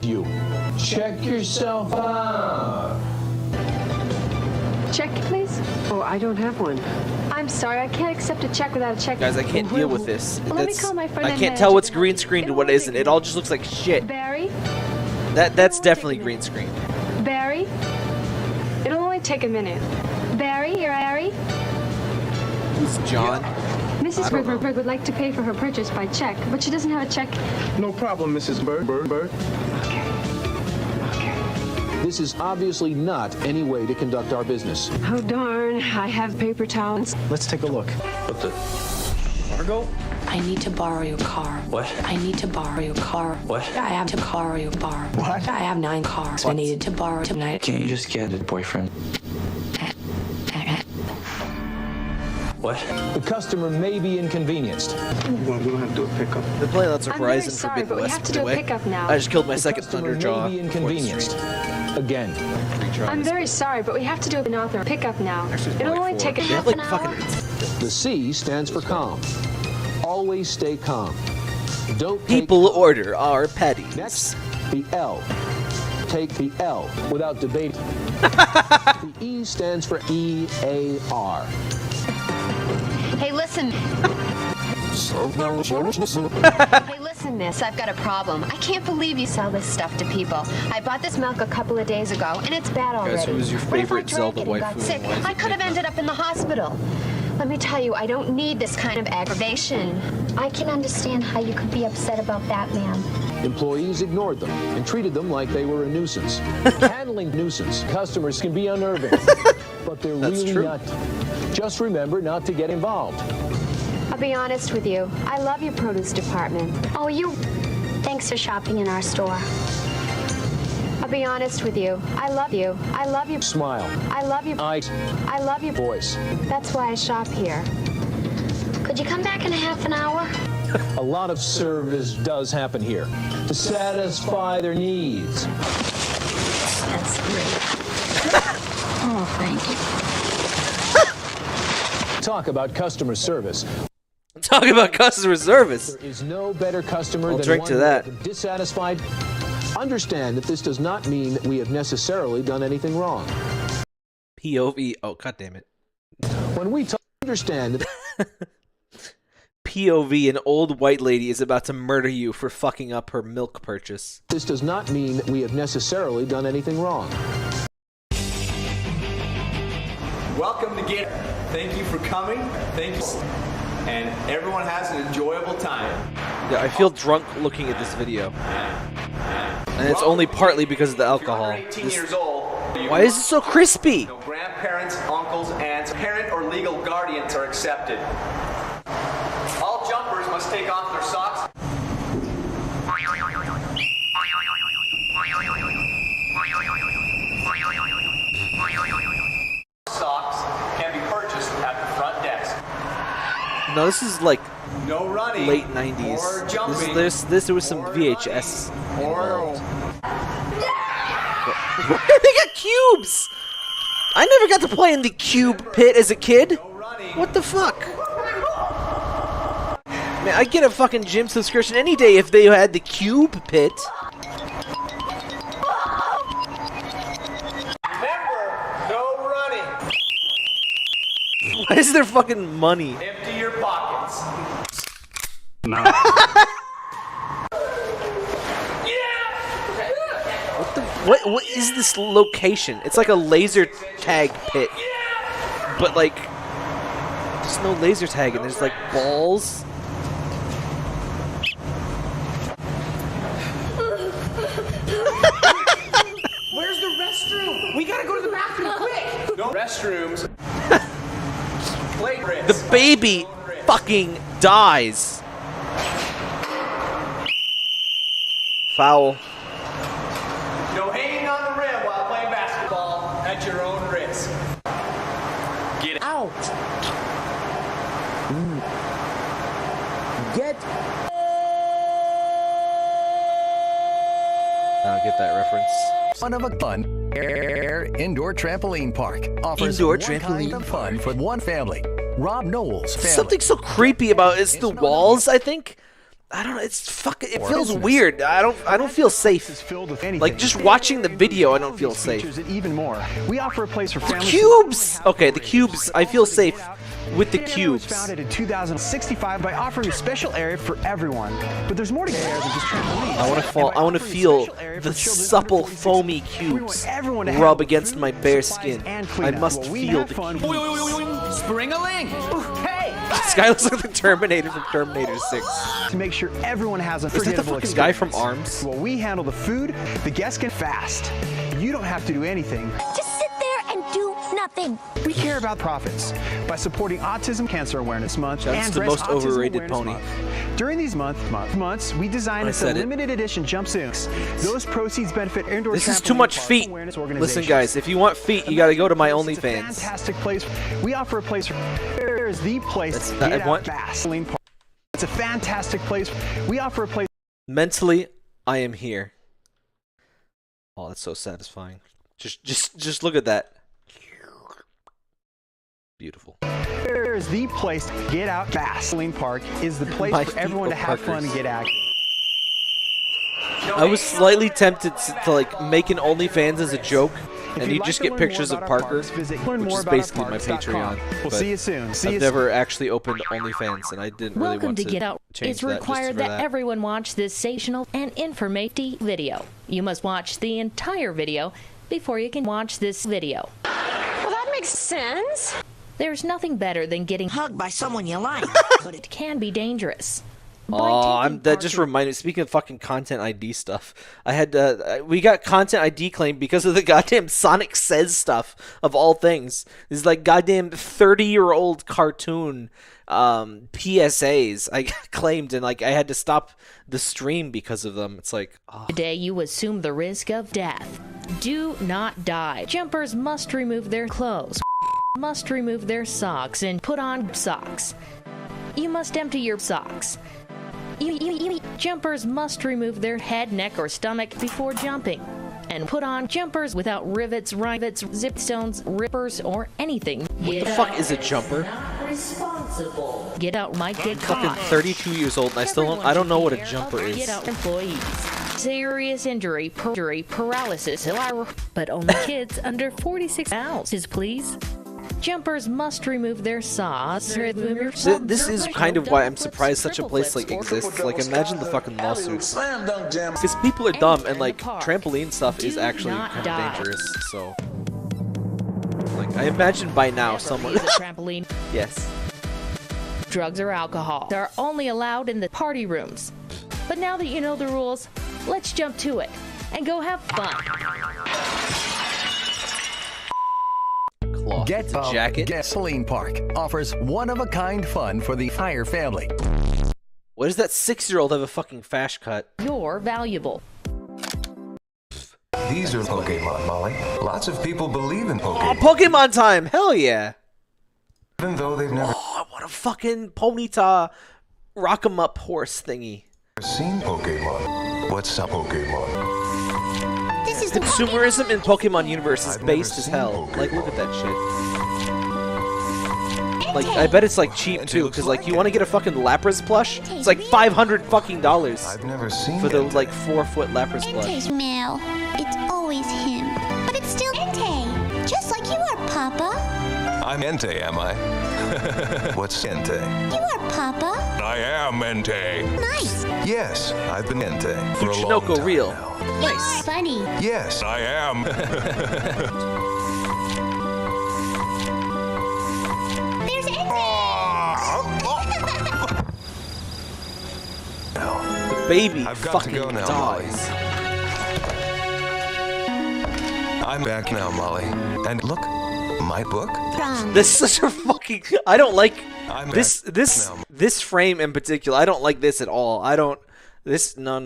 Check yourself out. Check, please. Oh, I don't have one. I'm sorry, I can't accept a check without a check. Guys, I can't deal with this. Well, let me That's- call my friend I and can't manager tell what's to help green you. screened and It'll what only isn't. take It all just looks like shit. Barry? That's definitely green screen. Barry? It'll only take a minute. Barry, you're Barry? Who's John? Mrs. Riverberg would like to pay for her purchase by check, but she doesn't have a check. No problem, Mrs. Bird. This is obviously not any way to conduct our business. Oh, darn. I have paper towels. Let's take a look. What the? Margot? I need to borrow your car. What? I need to borrow your car. What? I have to borrow your car. What? I have 9 cars. What? I needed to borrow tonight. Can't you just get a boyfriend? What? The customer may be inconvenienced. We're going to have to do a pickup. They're playing lots of I'm very Horizon sorry, Forbidden but we West, have to by do the a way. pickup now. I just killed my The second customer Thunderjaw. may be before the inconvenienced. stream. Again. I'm very sorry, but we have to do an author pickup now. Actually, it's It'll more only like take a 4. They half have an like hour. fucking The C stands for calm. Always stay calm. Don't take people order our patties. Next, the L. Take the L without debate. The E stands for EAR. Hey, listen. Hey, listen, miss, I've got a problem. I can't believe you sell this stuff to people. I bought this milk a couple of days ago, and it's bad already. Guys, who was your favorite Zelda What if I drank it and got sick? I could have ended up in the hospital. Let me tell you, I don't need this kind of aggravation. I can understand how you could be upset about that, ma'am. Employees ignored them and treated them like they were a nuisance. Handling nuisance customers can be unnerving, but they're really not. Just remember not to get involved. I'll be honest with you. I love your produce department. Oh, thanks for shopping in our store. I'll be honest with you. I love you. I love your smile. I love your eyes. I love your voice. That's why I shop here. Could you come back in a half an hour? A lot of service does happen here to satisfy their needs. That's great. Oh, thank you. Talk about customer service. Talk about customer service. There is no better customer I'll than drink one to that. Dissatisfied. Understand that this does not mean that we have necessarily done anything wrong. POV. Oh, god damn it. When we understand that POV, an old white lady is about to murder you for fucking up her milk purchase. This does not mean that we have necessarily done anything wrong. Welcome to Get. Thank you for coming. Thank you. And everyone has an enjoyable time. Yeah, I feel drunk looking at this video. And it's only partly because of the alcohol. 18 years old. Why is it so crispy? No grandparents, uncles, aunts, parent or legal guardians are accepted. All jumpers must take off their socks. Socks can be purchased at the front desk. No, this is like no running, late 90s. Or jumping, This was some VHS involved. They got cubes! I never got to play in the cube pit as a kid. What the fuck? Man, I'd get a fucking gym subscription any day if they had the cube pit. Remember, no running. Why is there fucking money? Empty your pockets. No. What is this location? It's like a laser tag pit. But like there's no laser tag and there's like balls. Where's the restroom? We gotta go to the bathroom quick. No restrooms. The baby fucking dies. Foul. No hanging on the rim while playing basketball at your own risk. Get out. Get. I don't get that reference. Fun of a fun air indoor trampoline park offers Indoor one trampoline kind of fun for one family. Rob Knowles' family. Something so creepy about it's the walls, I think. I don't know, it's fucking, it feels weird. I don't feel safe. Like just watching the video, I don't feel safe. Even more. We offer a place for families. Cubes! Okay, the cubes, I feel safe with the cubes. Was founded in 2065 by offering a special area for everyone. But there's more to air than just trampolines. I want to feel the supple, foamy cubes rub against my bare skin. I must feel the cubes. Spring-a-ling! Hey! This guy looks like the Terminator from Terminator 6. To make sure everyone has a Is that the fucking guy from ARMS? Well, we handle the food, the guests can fast. You don't have to do anything. Just sit there and do nothing. We care about profits by supporting Autism Cancer Awareness Month That's and the Breast most Autism overrated Awareness pony. Month. During these months, we designed a limited edition jumpsuits. Those proceeds benefit indoor. This is too much feet. Listen, guys, if you want feet, you got to go to my OnlyFans. Fantastic place. We offer a place. There is the place to get out fast. It's a fantastic place. We offer a place. Mentally, I am here. Oh, that's so satisfying. Just look at that. Beautiful. There is the place to get out fast. Park is the place for everyone to have fun and get active. I was slightly tempted to like make an OnlyFans as a joke, And you just get pictures of Parker, which is basically my Patreon. We'll see you soon. I've never actually opened OnlyFans, and I didn't really Welcome want to to Get Out. change It's that just required for that everyone watch this sensational and informative video. You must watch the entire video before you can watch this video. Well, that makes sense. There's nothing better than getting hugged by someone you like, but it can be dangerous. Oh, that just reminded me. Speaking of fucking content ID stuff, I had we got content ID claimed because of the goddamn Sonic Says stuff of all things. This is like goddamn 30-year-old cartoon PSAs I claimed, and like I had to stop the stream because of them. It's like Today you assume the risk of death. Do not die. Jumpers must remove their clothes, must remove their socks, and put on socks. You must empty your socks. Jumpers must remove their head, neck, or stomach before jumping, and put on jumpers without rivets, zip stones, rippers, or anything. What the fuck is a jumper? Responsible. Get Out might get Fucking caught. 32 years old, and I don't know what a jumper is. Get Out employees. Serious injury, paralysis, but only kids under 46 ounces, please. Jumpers must remove their saws. This is kind of why I'm surprised such a place like exists. Like, imagine the fucking lawsuits. Because people are dumb, and like trampoline stuff is actually kind of dangerous. So, like, I imagine by now someone. Trampoline. Yes. Drugs or alcohol. They're only allowed in the party rooms. But now that you know the rules, let's jump to it and go have fun. Get jacket. Gasoline Park offers one-of-a-kind fun for the entire family. What does that 6-year-old have a fucking fash cut? You're valuable. These are Pokemon, Molly. Lots of people believe in Pokemon. Oh, Pokemon time! Hell yeah! Even though they've never what a fucking Ponyta rock 'em up horse thingy. seen Pokemon. What's up, Pokemon? Consumerism in Pokemon universe is based as hell. Like, look at that shit. Like, I bet it's like cheap too, because like you want to get a fucking Lapras plush, it's like $500 fucking dollars. I've never seen for the like 4-foot Lapras plush. Ente's male. It's always him. But it's still Ente. Just like you are, Papa. I'm Entei, am I? What's Entei? You are, Papa. I am Entei. Nice. Yes, I've been Entei for a long Fuchinoko time real. now. Nice. Funny. Yes, I am. There's The baby I've got fucking to go now, dies. I'm back now, Molly. And look, my book. This is such a fucking. I don't like I'm this frame in particular. I don't like this at all. I don't. This no.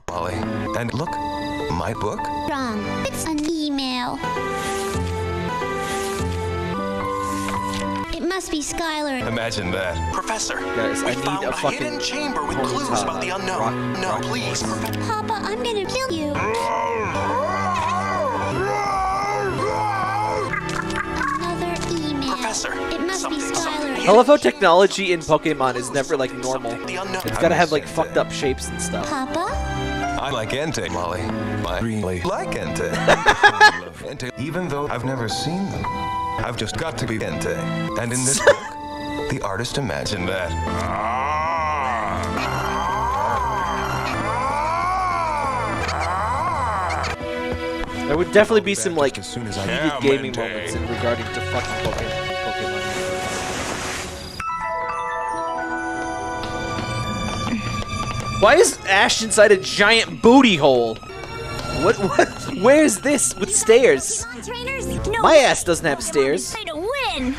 Molly. And look, my book. Wrong. It's an email. It must be Skylar. Imagine that. Professor, Guys, I need a fucking hidden chamber with Ponyta clues about the unknown. No, please. Papa, I'm gonna kill you. Another email. Professor, it must be Skylar. I love how technology in Pokemon is never like normal. It's gotta have like fucked up shapes and stuff. Papa? I like Entei, Molly. I really like Entei. Entei. Even though I've never seen them, I've just got to be Entei. And in this book, the artist imagined that. There would definitely be some like heated gaming moments in regarding to fucking Pokemon. Why is Ash inside a giant booty hole? What? Where is this with stairs? My ass doesn't have stairs. Try to win.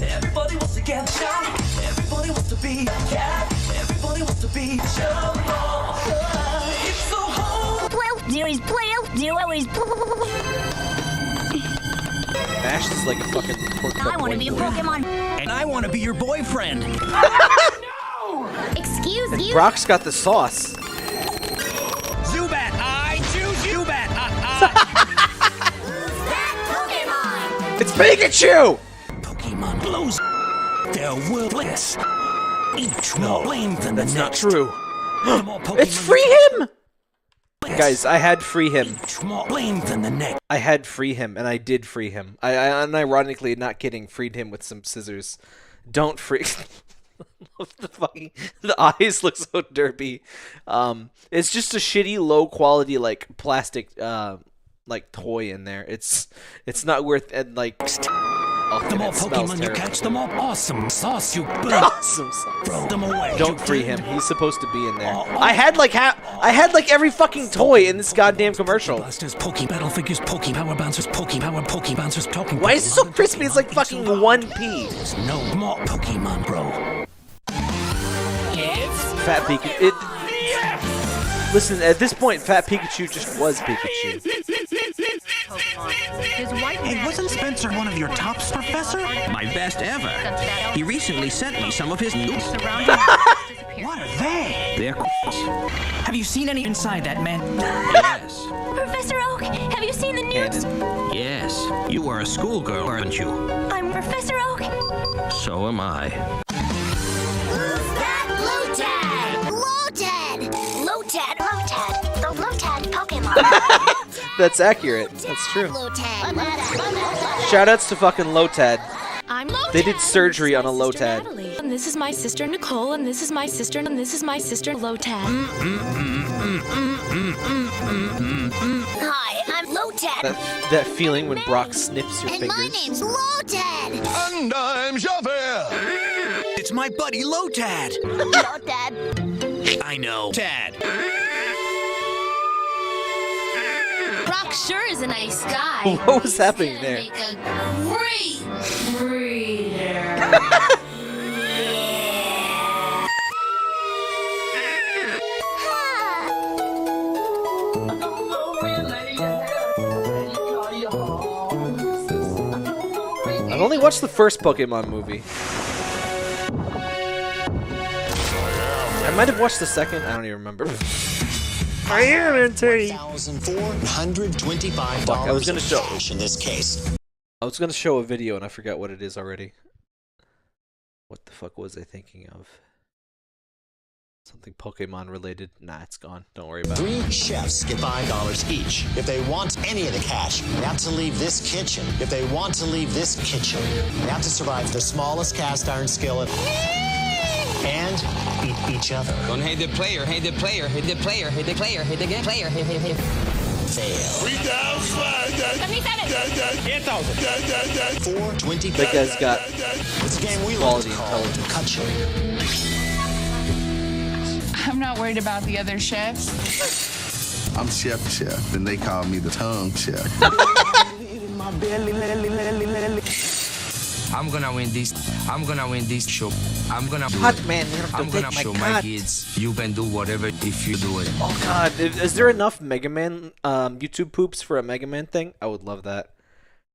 Everybody wants to get shot. Everybody wants to be cat. Everybody wants to be Jumbo. It's so hard. Ash is like a fucking pork I want to be a Pokemon. And I want to be your boyfriend. Excuse And you. Brock's got the sauce. Zubat, I choose Zubat. Pokemon. It's Pikachu! Pokemon blows their worthless. Each more lame than the That's next. not true. The more Pokemon It's free him! Guys, I had free him. I had free him, and I did free him. I unironically, not kidding, freed him with some scissors. Don't free. The eyes look so derpy. It's just a shitty, low quality like plastic like toy in there. It's not worth and like. Oh, the more Pokemon you catch, the more awesome sauce you build. Awesome sauce. Throw them away. Don't free him. He's supposed to be in there. I had like every fucking toy in this goddamn commercial. Blasters, Poke Battle Figures, Poke Power Bouncers, Poke Bouncers, talking. Why is it so crispy? It's like fucking 1p. There's no more Pokemon, bro. Fat Pikachu. Listen, at this point, Fat Pikachu just was Pikachu. Hey, wasn't Spencer one of your tops, Professor? My best ever. He recently sent me some of his notes. What are they? They're Have you seen any inside that man? Yes. Professor Oak, have you seen the news? Yes. You are a schoolgirl, aren't you? I'm Professor Oak. So am I. Who's that Lotad? Lotad, the Lotad Pokemon. That's accurate. That's true. Shoutouts to fucking Lotad. I'm Lotad. They did surgery on a Lotad. And this is my sister Nicole, and this is my sister, and this is my sister Lotad. Hi, I'm Lotad. That feeling when Brock snips your fingers. My name's Lotad. And I'm Zelda. It's my buddy Lotad. Lotad. I know. Tad. Brock sure is a nice guy. What was happening there? Make a great breeder. I've only watched the first Pokemon movie. I might have watched the second. I don't even remember. I am into $1,425 I was gonna show in this case. I was gonna show a video and I forgot what it is already. What the fuck was I thinking of? Something Pokemon related. Nah, it's gone. Don't worry about it. 3 chefs get $5 each. If they want any of the cash, they have to leave this kitchen. If they want to leave this kitchen, they have to survive the smallest cast iron skillet and eat each other. Don't hate the player, hate the player, hate the player, hate the player, hate the player, hate. Fail. 420. That guy's got It's a game we quality like to call intelligence. I'm not worried about the other chefs. I'm Chef, and they call me the tongue chef. I'm gonna win this. I'm gonna win this show. I'm gonna show my kids. You can do whatever if you do it. Oh god, is there enough Mega Man YouTube poops for a Mega Man thing? I would love that.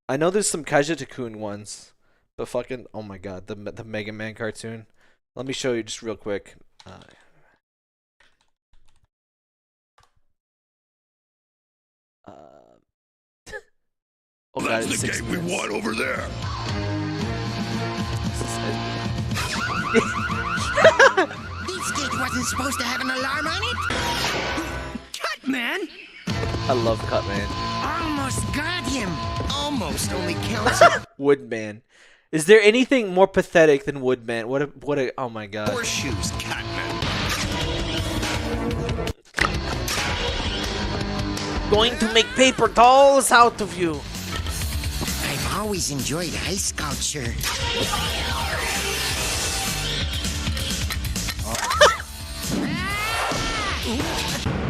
I know there's some Kaija-Takun ones, but fucking oh my god, the Mega Man cartoon. Let me show you just real quick. Oh god, That's the game we want over there. This gate wasn't supposed to have an alarm on it. Cut, man. I love Cutman. Almost got him. Almost only counts. Woodman. Is there anything more pathetic than Woodman? What a oh my god. Horseshoes, Cutman. Going to make paper dolls out of you. I've always enjoyed ice sculpture.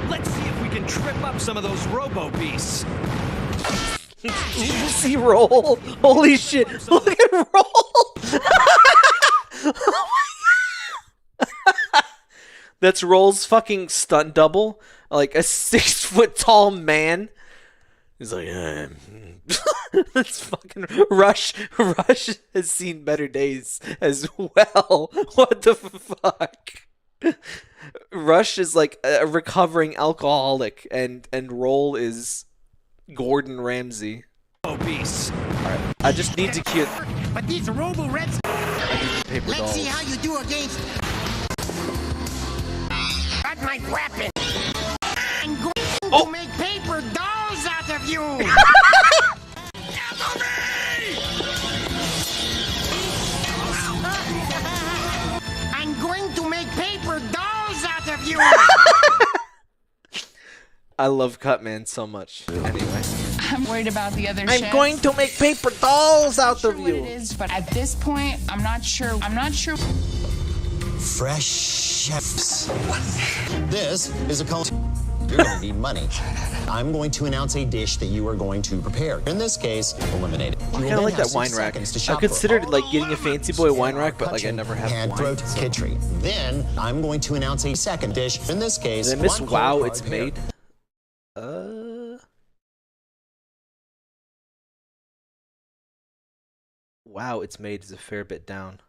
Let's see if we can trip up some of those robo-beasts. Did you see Roll? Holy shit. Look at Roll. That's Roll's fucking stunt double. Like a 6 foot tall man. He's like, that's fucking Rush. Rush has seen better days as well. What the fuck? Rush is like a recovering alcoholic, and Roll is Gordon Ramsay. Beasts. Alright, I just need to cue. But these Robo Reds. Paper Let's dolls. see how you do against. Got my weapon. Oh! you. I love Cutman so much. Anyway. I'm worried about the other I'm going to make paper dolls out of you. It is, but at this point, I'm not sure. Fresh chefs. This is a You're going to need money. I'm going to announce a dish that you are going to prepare. In this case, eliminate it. I kind of like that wine rack. I've considered like getting a fancy boy wine rack, but like I never have wine. Hand-throat kitchery. Then I'm going to announce a second dish. In this case, did I miss Wow, It's Made? Wow, It's Made is a fair bit down.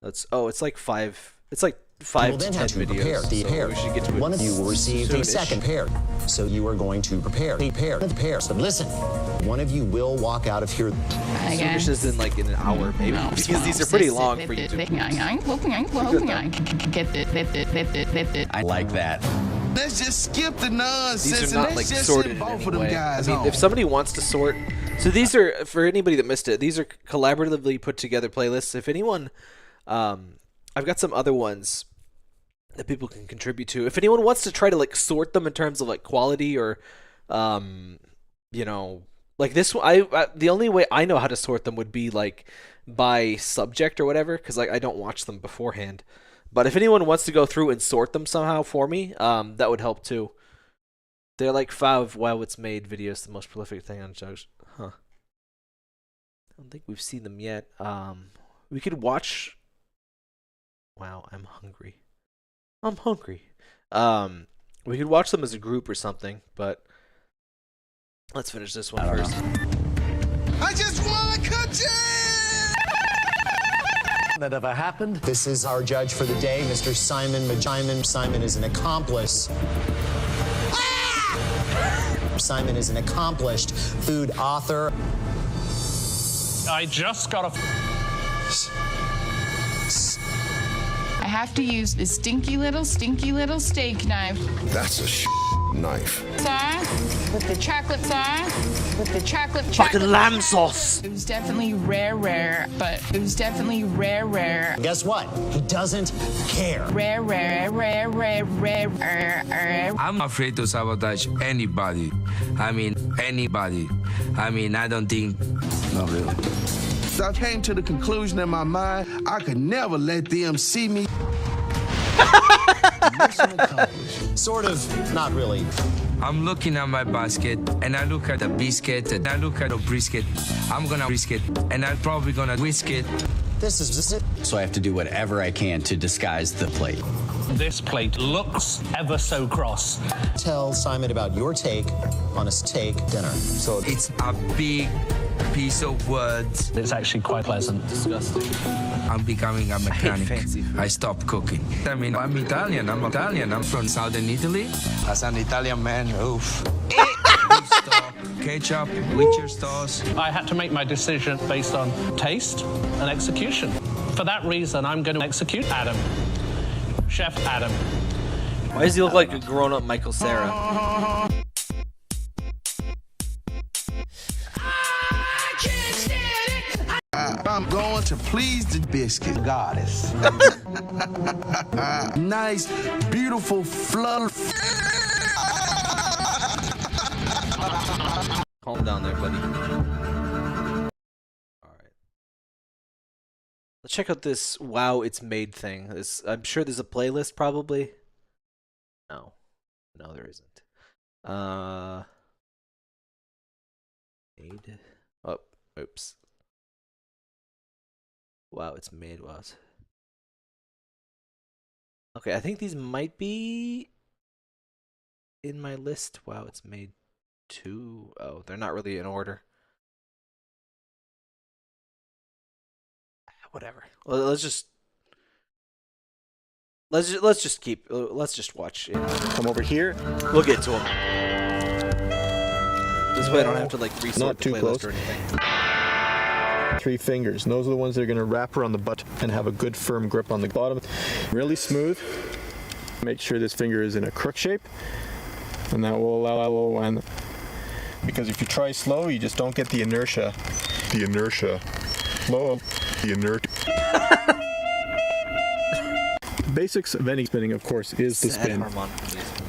It's like 5 to 10 videos. So we should get to it. One of you will receive a second pair. So you are going to prepare a pair of pairs. But listen, one of you will walk out of here. Soonish is in like an hour maybe, because these are pretty long for YouTube. I like that. Let's just skip the nonsense. These are not like sorted in any way. I mean, if somebody wants to sort, so these are, for anybody that missed it, these are collaboratively put together playlists. If anyone, I've got some other ones that people can contribute to. If anyone wants to try to like sort them in terms of like quality or, you know, like this one, the only way I know how to sort them would be like by subject or whatever, because like I don't watch them beforehand. But if anyone wants to go through and sort them somehow for me, that would help too. They're like 5 Wow It's Made videos, the most prolific thing on Jugs. Huh. I don't think we've seen them yet. We could watch. Wow, I'm hungry. I'm hungry. We could watch them as a group or something, but let's finish this one first. I just want cookie. That ever happened? This is our judge for the day, Mr. Simon Majiman. Simon is an accomplice. Simon is an accomplished food author. I just got a... I have to use this stinky little steak knife. That's a knife. Sauce with the chocolate sauce, with the chocolate lamb sauce. It was definitely rare, but it was definitely rare. Guess what? He doesn't care. Rare. I'm afraid to sabotage anybody. I mean, anybody. I mean, I don't think... Not really. I came to the conclusion in my mind, I could never let them see me. Sort of, not really. I'm looking at my basket, and I look at the biscuit, and I look at the brisket. I'm gonna brisket, and I'm probably gonna whisk it. This is it. So I have to do whatever I can to disguise the plate. This plate looks ever so cross. Tell Simon about your take on a steak dinner. So it's a big piece of words. It's actually quite pleasant. Disgusting. I'm becoming a mechanic. I stopped cooking. I mean, I'm Italian. I'm from southern Italy. As an Italian man, oof. Beef stock, ketchup, Witcher sauce. I had to make my decision based on taste and execution. For that reason, I'm going to execute Adam. Chef Adam. Why does he look like a grown-up Michael Cera? I'm going to please the biscuit goddess. Nice, beautiful fluff. Calm down there, buddy. Alright. Let's check out this Wow It's Made thing. I'm sure there's a playlist, probably. No, there isn't. Made. Oh, oops. Wow, It's Made was. Okay, I think these might be in my list. Wow, It's Made 2. Oh, they're not really in order. Whatever. Well, let's just watch it. Come over here. We'll get to them. This way I don't have to like resort the playlist or anything. 3 fingers. And those are the ones that are going to wrap around the butt and have a good firm grip on the bottom. Really smooth. Make sure this finger is in a crook shape, and that will allow and because if you try slow, you just don't get the inertia. Slow. The inertia. basics of any spinning, of course, is the spin.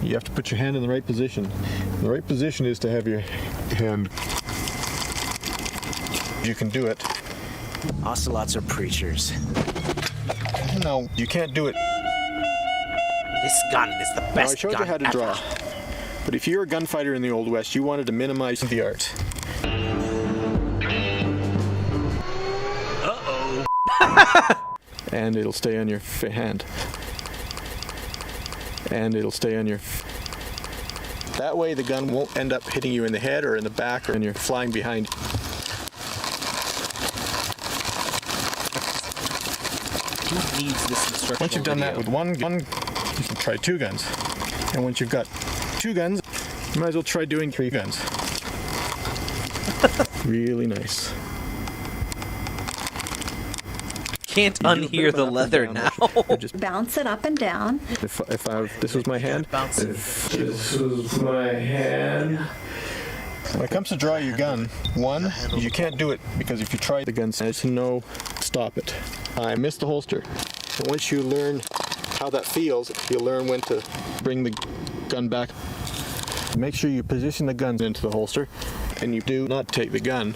You have to put your hand in the right position. The right position is to have your hand. You can do it. Ocelots are preachers. No, you can't do it. This gun is the best gun I showed you how to draw. But if you're a gunfighter in the Old West, you wanted to minimize the art. Uh-oh. And it'll stay on your hand. And it'll stay on your... That way the gun won't end up hitting you in the head or in the back or when you're flying behind. Who needs this instructional Once you've done video? that with one gun, you can try 2 guns. And once you've got 2 guns, you might as well try doing 3 guns. Really nice. Can't unhear the leather now. Bounce it up and down. If this was my hand. If this was my hand. When it comes to draw your gun, one, you can't do it because if you try the gun, there's no stop it. I missed the holster. And once you learn how that feels, you'll learn when to bring the gun back. Make sure you position the gun into the holster, and you do not take the gun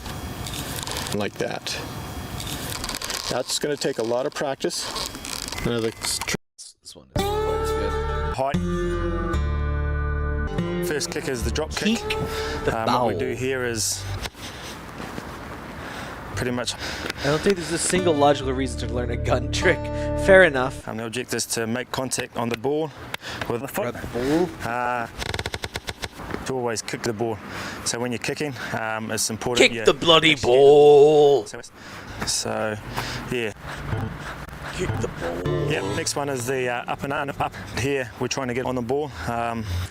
like that. That's going to take a lot of practice. This one is quite as good. Height. First kick is the drop kick. What we do here is pretty much... I don't think there's a single logical reason to learn a gun trick. Fair enough. The objective is to make contact on the ball with the foot. To always kick the ball. So when you're kicking, it's important. Kick the bloody ball! So, yeah. Kick the ball. Yep, next one is the up and up. Here, we're trying to get on the ball.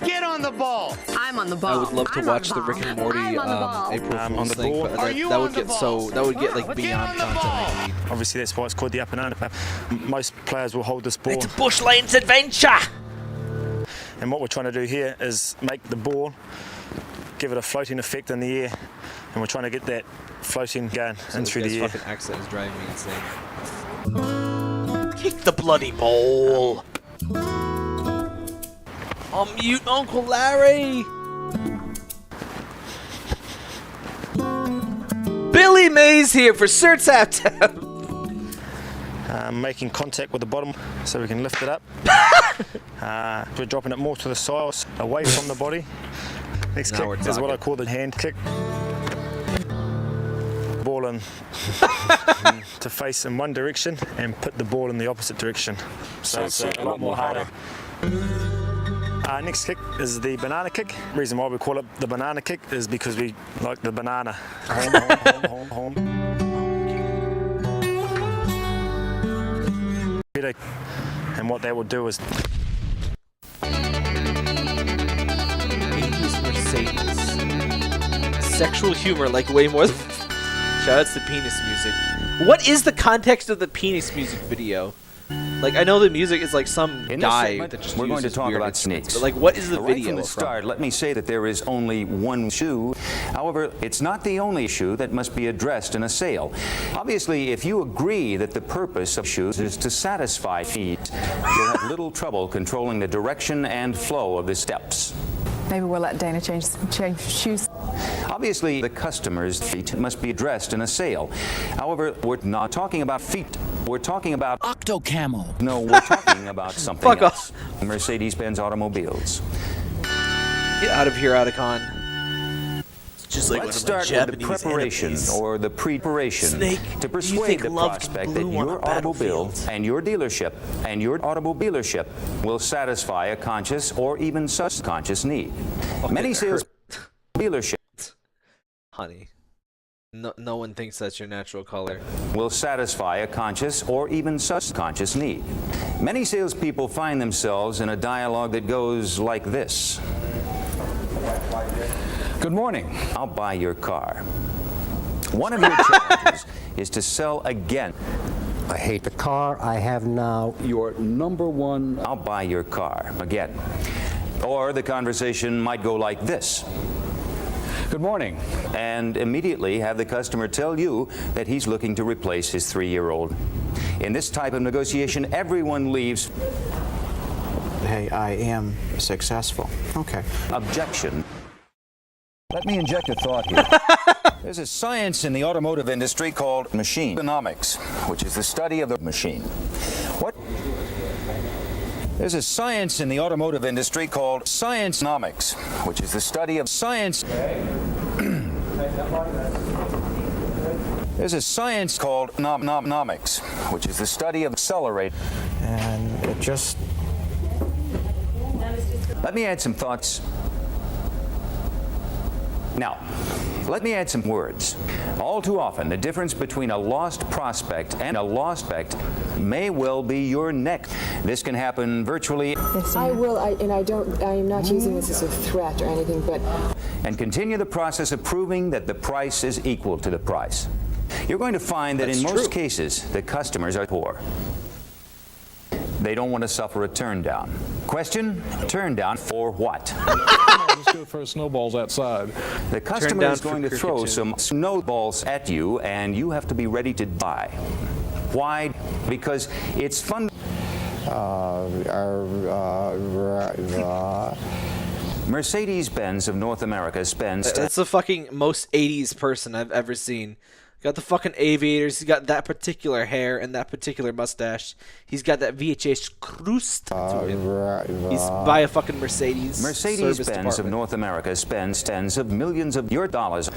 Get on the ball! I'm on the ball. I would love to watch the Rick and Morty April Fool's thing, but that would get like beyond content. Obviously, that's why it's called the up and up. Most players will hold this ball. It's a Bushlands adventure! And what we're trying to do here is make the ball, give it a floating effect in the air, and we're trying to get that floating going in through the air. Fucking accent is driving me insane. Kick the bloody ball! I'll mute Uncle Larry! Billy Mays here for Surtsap. Making contact with the bottom so we can lift it up. We're dropping it more to the sides, away from the body. Next kick is what I call the hand kick. Ball in to face in one direction and put the ball in the opposite direction. So it's a lot more harder. Next kick is the banana kick. The reason why we call it the banana kick is because we like the banana. And what that will do is Mercedes. Sexual humor, like way more than... Shoutouts to penis music. What is the context of the penis music video? Like, I know the music is like some guy that just we're going to uses talk weird about instruments, snakes. but like, what is the Right video from the from? start, let me say that there is only one shoe. However, it's not the only issue that must be addressed in a sale. Obviously, if you agree that the purpose of shoes is to satisfy feet, you'll have little trouble controlling the direction and flow of the steps. Maybe we'll let Dana change shoes. Obviously, the customer's feet must be addressed in a sale. However, we're not talking about feet. We're talking about Octo Camo. No, we're talking about something Fuck else. Mercedes-Benz automobiles. Get out of here, Otacon. It's just like Let's one of my start with the Japanese preparation enemies. or the pre-preparation Snake, to do you persuade think the love prospect can that bloom on your a automobile battlefield? and your dealership will satisfy a conscious or even subconscious need. Many sales dealerships, Honey, no one thinks that's your natural color. will satisfy a conscious or even subconscious need. Many salespeople find themselves in a dialogue that goes like this. Good morning. I'll buy your car. One of your challenges is to sell again. I hate the car I have now. Your number one. I'll buy your car again. Or the conversation might go like this. Good morning. And immediately have the customer tell you that he's looking to replace his 3-year-old. In this type of negotiation, everyone leaves. Hey, I am successful. Okay. Objection. Let me inject a thought here. There's a science in the automotive industry called machine economics, which is the study of the machine. What? There's a science in the automotive industry called science economics, which is the study of science. There's a science called economics, which is the study of accelerate. And it just... Let me add some thoughts. Now, let me add some words. All too often, the difference between a lost prospect and a lost prospect may well be your neck. This can happen virtually. I will, I am not using this as a threat or anything, but... And continue the process of proving that the price is equal to the price. You're going to find that in most cases, the customers are poor. They don't want to suffer a turn down. Question? Turn down for what? Let's go throw snowballs outside. The customer is going to throw some snowballs at you, and you have to be ready to die. Why? Because it's fun. Mercedes-Benz of North America spends... That's the fucking most 80s person I've ever seen. Got the fucking aviators. He's got that particular hair and that particular mustache. He's got that VHS Krust to him. He's by a fucking Mercedes. Mercedes-Benz of North America spends tens of millions of your dollars.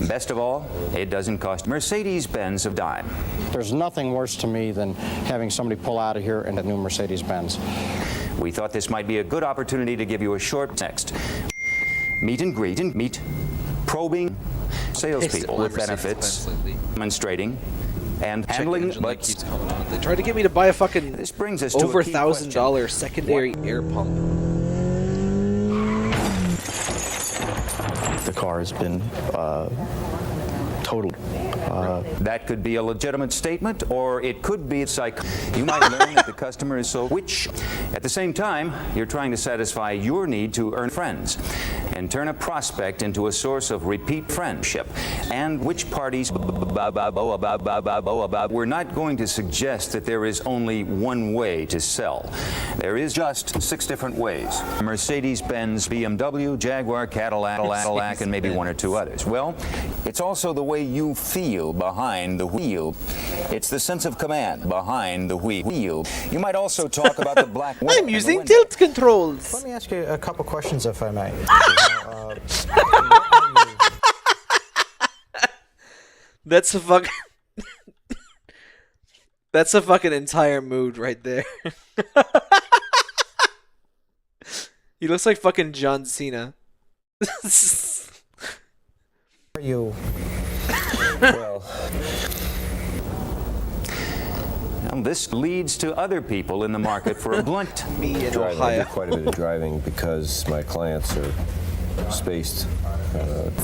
Best of all, it doesn't cost Mercedes-Benz a dime. There's nothing worse to me than having somebody pull out of here in a new Mercedes-Benz. We thought this might be a good opportunity to give you a short text. Meet and greet and meet. Probing. Salespeople with benefits, demonstrating, and handling. They tried to get me to buy a fucking this brings us over to $1,000 secondary air pump. The car has been totaled. That could be a legitimate statement, or it could be you might learn that the customer is so which. At the same time, you're trying to satisfy your need to earn friends and turn a prospect into a source of repeat friendship. And which parties... We're not going to suggest that there is only one way to sell. There is just 6 different ways. Mercedes-Benz, BMW, Jaguar, Cadillac, and maybe 1 or 2 others. Well, it's also the way you feel behind the wheel. It's the sense of command behind the wheel. You might also talk about the black window. I'm using tilt controls. Let me ask you a couple questions, if I may. That's a fucking... That's a fucking entire mood right there. He looks like fucking John Cena. You... Well, this leads to other people in the market for a blunt. Me in driving. Ohio. I do quite a bit of driving because my clients are spaced.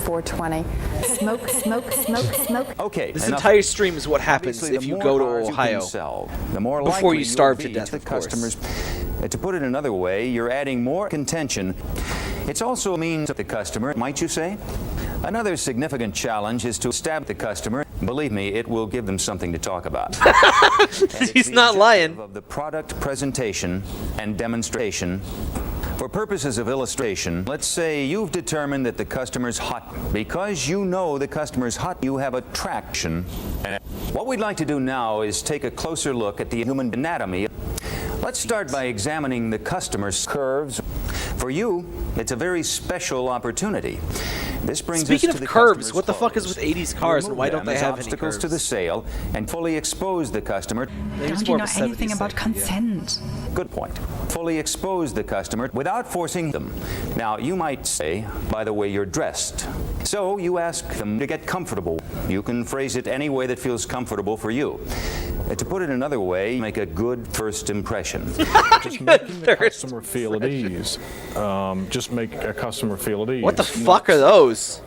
420. Smoke, smoke, smoke, smoke. Okay. This entire stream is what happens if you go to Ohio the more before you likely starve you'll to be death, the of course. customers. To put it another way, you're adding more contention. It's also a means of the customer, might you say? Another significant challenge is to stab the customer. Believe me, it will give them something to talk about. He's not lying. Of the product presentation and demonstration. For purposes of illustration, let's say you've determined that the customer's hot. Because you know the customer's hot, you have attraction. And what we'd like to do now is take a closer look at the human anatomy. Let's start by examining the customer's curves. For you, it's a very special opportunity. This brings Speaking us of to the curves, what the customer's fuck is with clothes. 80s cars and why don't they Remove have them as any obstacles curves? to the sale and fully expose the customer. Don't you know anything about consent? Good point. Fully expose the customer without forcing them. Now, you might say, by the way you're dressed. So you ask them to get comfortable. You can phrase it any way that feels comfortable for you. To put it another way, make a good first impression. Just making the customer feel at ease. Just make a customer feel at ease. What the fuck are those?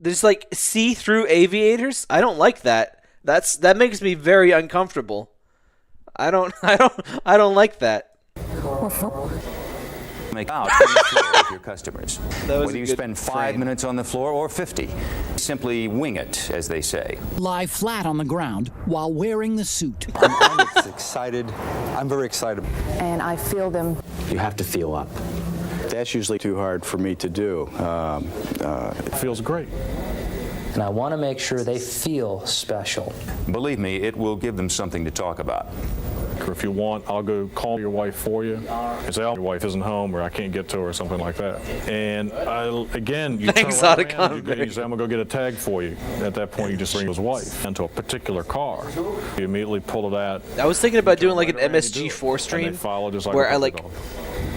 There's like see-through aviators? I don't like that. That makes me very uncomfortable. I don't like that. make out on the floor with your customers. Whether you spend 5 minutes on the floor or 50, simply wing it, as they say. Lie flat on the ground while wearing the suit. I'm excited. I'm very excited. And I feel them. You have to feel up. That's usually too hard for me to do. It feels great. And I want to make sure they feel special. Believe me, it will give them something to talk about. If you want, I'll go call your wife for you and say, oh, your wife isn't home or I can't get to her or something like that. And again, you turn around, you say, I'm going to go get a tag for you. At that point, you just bring his wife into a particular car. You immediately pull it out. I was thinking about doing like an MSG4 stream where I like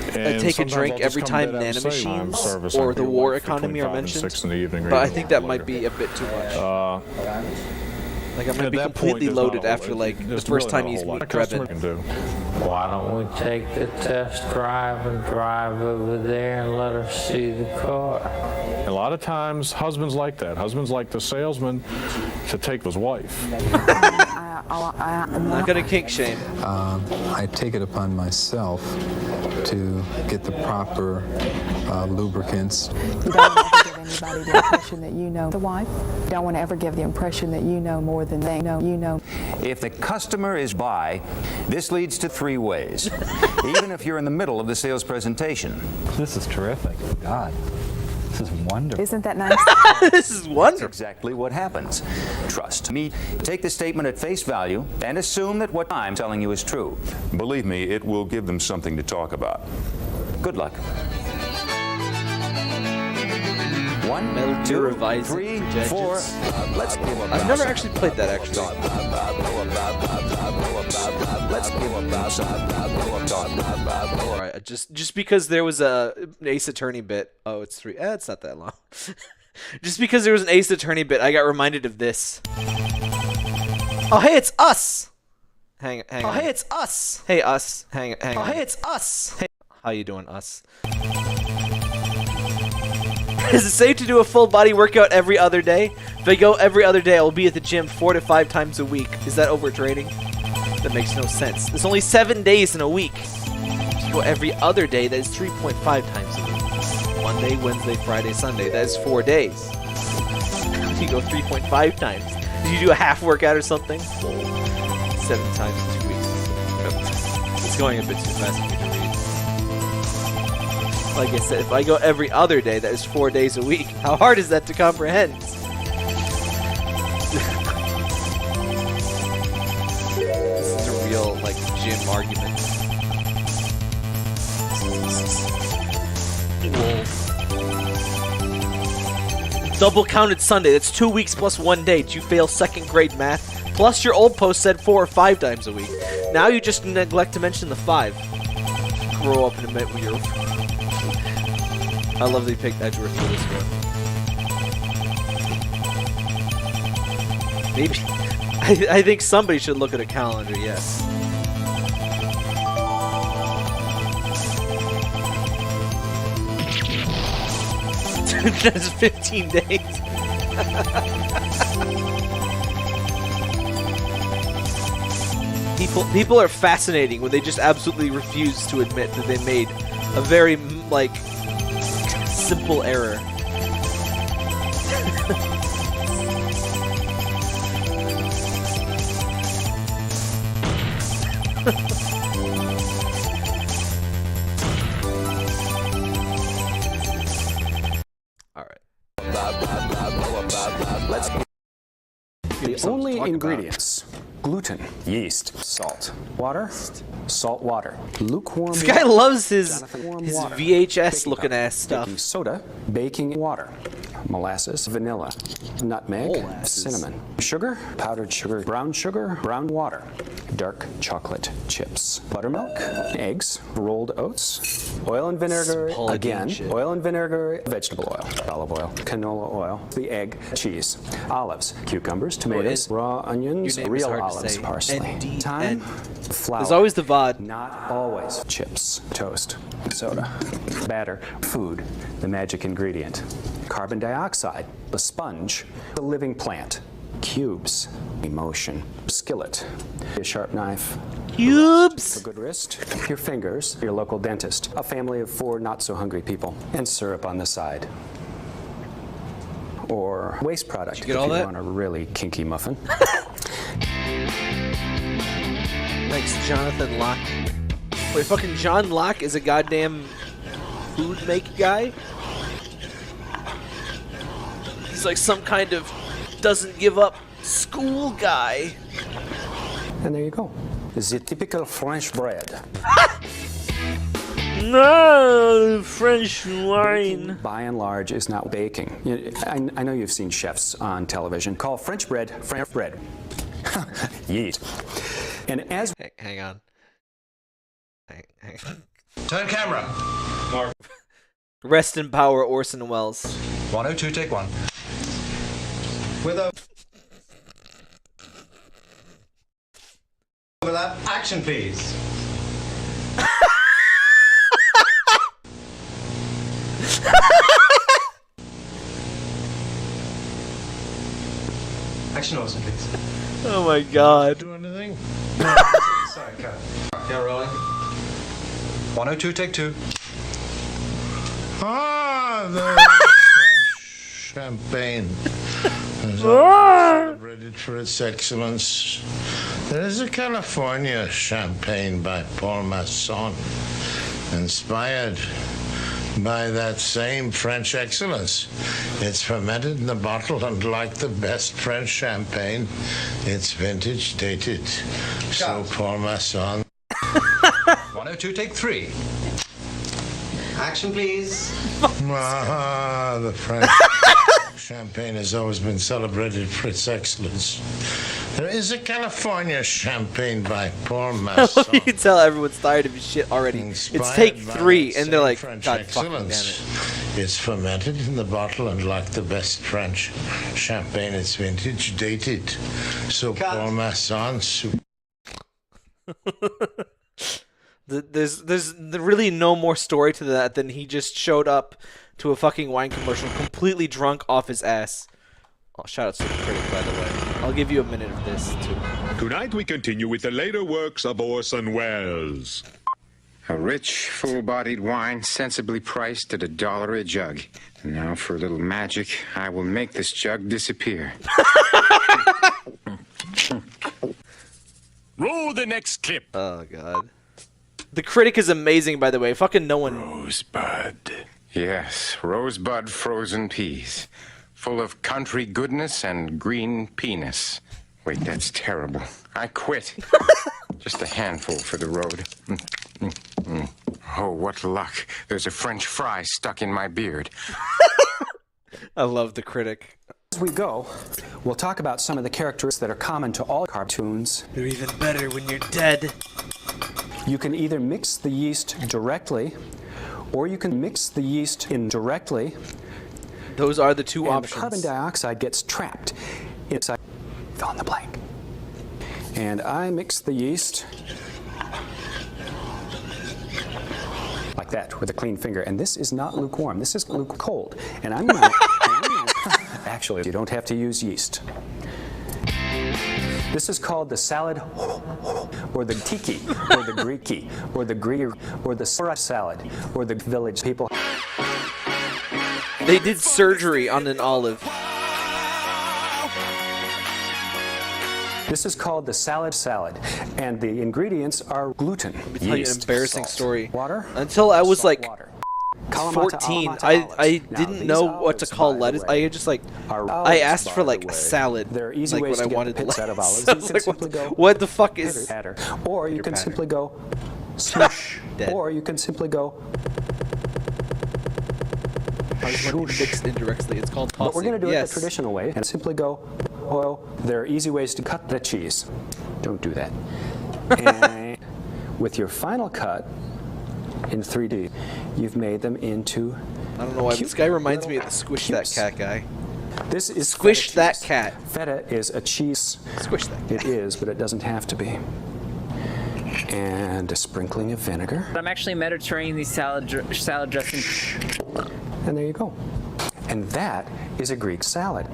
I take a drink every time Nana Machines or the War Economy are mentioned. But I think that might be a bit too much. Like I'm gonna be completely loaded after like the first time he's meet Drebin. Why don't we take the test drive and drive over there and let her see the car? A lot of times, husbands like that. Husbands like the salesman to take his wife. I'm not gonna kink shame. I take it upon myself to get the proper lubricants. You don't want to give anybody the impression that you know the wife. You don't want to ever give the impression that you know more than they know you know. If the customer is by, this leads to 3 ways, even if you're in the middle of the sales presentation. This is terrific. God. This is wonderful. Isn't that nice? This is wonderful. That's exactly what happens. Trust me. Take the statement at face value and assume that what I'm telling you is true. Believe me, it will give them something to talk about. Good luck. 1, 2, 3, 4. Let's give them. I've never actually played that actually. Let's give them. All right, just because there was a Ace Attorney bit. Oh, it's 3. It's not that long. Just because there was an Ace Attorney bit, I got reminded of this. Oh, hey, it's us. Hang on. Oh, hey, it's us. Hey, us. Hang on. Oh, hey, it's us. Hey, how you doing, us? Is it safe to do a full body workout every other day? If I go every other day, I will be at the gym 4 to 5 times a week. Is that overtraining? That makes no sense. There's only 7 days in a week. If you go every other day, that is 3.5 times a week. Monday, Wednesday, Friday, Sunday. That is 4 days. You go 3.5 times. Did you do a half workout or something? 7 times in 2 weeks. It's going a bit too fast for me to read. Like I said, if I go every other day, that is 4 days a week. How hard is that to comprehend? This is a real, like, gym argument. Double counted Sunday. That's 2 weeks plus 1 day. Did you fail 2nd grade math? Plus your old post said 4 or 5 times a week. Now you just neglect to mention the 5. Grow up and admit when you're... I love that you picked Edgeworth for this one. Maybe... I think somebody should look at a calendar, yes. That's 15 days. People are fascinating when they just absolutely refuse to admit that they made a very, like, simple error. The only ingredients: gluten, yeast, salt, water, salt water, lukewarm. This guy loves his water, VHS looking ass stuff. Baking soda, baking water, molasses, vanilla, nutmeg, cinnamon, sugar, powdered sugar, brown water, dark chocolate chips, buttermilk, eggs, rolled oats, oil and vinegar again, oil and vinegar, vegetable oil, olive oil, canola oil, the egg, cheese, olives, cucumbers, tomatoes, raw onions, real olives, parsley, thyme, flour. There's always the VOD. Not always. Chips, toast, soda, batter, food, the magic ingredient, carbon dioxide, the sponge, the living plant, cubes, emotion, skillet, a sharp knife, cubes, a good wrist, your fingers, your local dentist, a family of 4 not-so-hungry people, and syrup on the side. Or waste product if you want a really kinky muffin. Thanks, Jonathan Locke. Wait, fucking John Locke is a goddamn food make guy? He's like some kind of doesn't give up school guy. And there you go. The typical French bread. No, French wine. Baking, by and large, is not baking. I know you've seen chefs on television call French bread French bread. Yeet. And as hang on. Turn camera. Mark. Rest in power, Orson Welles. 102, take 1. With a overlap, action please. Action Orson, please. Oh my god. Do anything? Sorry, cut. Yeah, rolling. 102, take 2. Ah, the French champagne is celebrated for its excellence. There is a California champagne by Paul Masson, inspired by that same French excellence. It's fermented in the bottle, and like the best French champagne, it's vintage dated. So Paul Masson. 102, take 3. Action, please. Ah, the French champagne has always been celebrated for its excellence. There is a California champagne by Paul Masson. You can tell everyone's tired of his shit already. It's take 3, and they're like, God fucking damn it. It's fermented in the bottle, and like the best French champagne, it's vintage dated. So Paul Masson. There's really no more story to that than he just showed up to a fucking wine commercial completely drunk off his ass. Oh, shout out to the critic, by the way. I'll give you a minute of this, too. Tonight we continue with the later works of Orson Welles. A rich, full-bodied wine, sensibly priced at $1 a jug. And now for a little magic, I will make this jug disappear. Roll the next clip. Oh, God. The critic is amazing, by the way. Fucking no one... Rosebud. Yes, rosebud frozen peas. Full of country goodness and green penis. Wait, that's terrible. I quit. Just a handful for the road. Oh, what luck. There's a French fry stuck in my beard. I love the critic. As we go, we'll talk about some of the characteristics that are common to all cartoons. They're even better when you're dead. You can either mix the yeast directly, or you can mix the yeast indirectly. Those are the two options. The carbon dioxide gets trapped inside. Fill in the blank. And I mix the yeast like that with a clean finger. And this is not lukewarm. This is cold. And I'm not. Actually, you don't have to use yeast. This is called the salad, or the tiki, or the Greeky, or the Greer, or the Sura salad, or the village people. They did surgery on an olive. This is called the salad, and the ingredients are gluten, Let me tell you an embarrassing story. Water. Until I was like water. 14, I didn't know what to call lettuce. I just like I asked for like a salad. There are easy like ways when to I get wanted the pits out of lettuce. olives. I was like, what the fuck is? Patter. Or you can simply go swoosh. Or you can simply go. Mixed indirectly. It's called tossing. But we're going to do it the traditional way and simply go. Oh, there are easy ways to cut the cheese. Don't do that. And with your final cut in 3D, you've made them into. I don't know why this guy reminds me of the Squish That Cat guy. This is Squish That Cat. Feta is a cheese. Squish that cat. It is, but it doesn't have to be. And a sprinkling of vinegar. I'm actually Mediterranean these salad dressing. And there you go. And that is a Greek salad.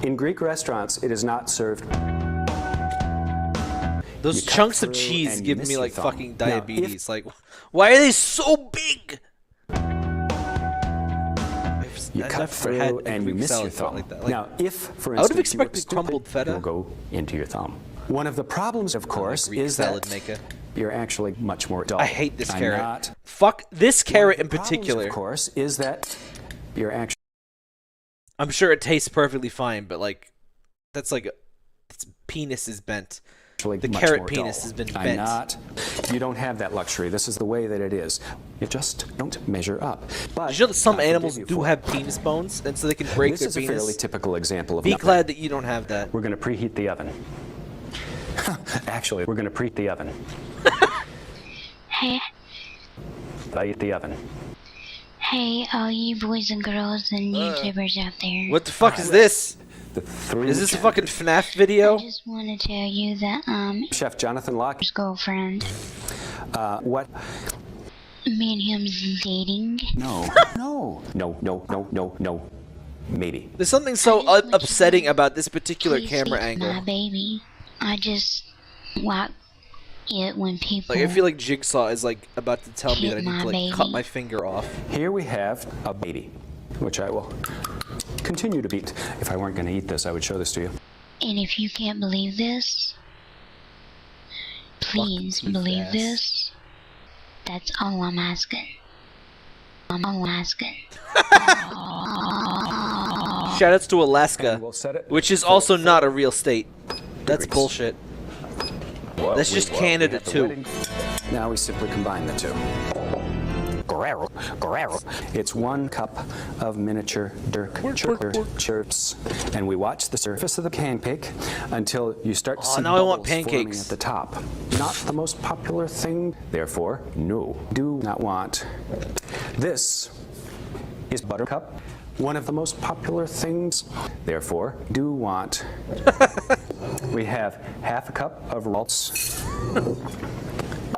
In Greek restaurants, it is not served. Those chunks of cheese give me like fucking diabetes. Like, why are they so big? You cut through and you miss your thumb. Like that. Like, now, if, for instance, I would have expected crumbled feta. It'll go into your thumb. One of the problems, of course, is that you're actually much more dull. I hate this carrot. Fuck this carrot in particular. Of course, is that you're actually. I'm sure it tastes perfectly fine, but like, that's like, its penis is bent. The carrot penis has been bent. You don't have that luxury. This is the way that it is. You just don't measure up. But did you know that some animals do have penis bones, and so they can break their penis? This is a fairly typical example of. Be glad that you don't have that. We're going to preheat the oven. Actually, we're going to preheat the oven. Hey. Preheat the oven. Hey, all you boys and girls and YouTubers out there. What the fuck is this? Is this a fucking FNAF video? I just want to tell you that Chef Jonathan Locke's girlfriend. What? Me and him's dating. No. No. Maybe. There's something so upsetting about this particular camera angle. My baby. I just like it when people. Like, I feel like Jigsaw is like about to tell me that I need to like cut my finger off. Here we have a baby, which I will continue to beat. If I weren't going to eat this, I would show this to you. And if you can't believe this, please believe this. That's all I'm asking. I'm asking. Shoutouts to Alaska, which is also not a real state. That's bullshit. That's just Canada too. Now we simply combine the two. It's 1 cup of miniature chirps, and we watch the surface of the pancake until you start to see now I want bubbles pancakes forming at the top. Not the most popular thing, therefore, no. Do not want. This is buttercup. One of the most popular things, therefore, do want. We have half a cup of Ralts.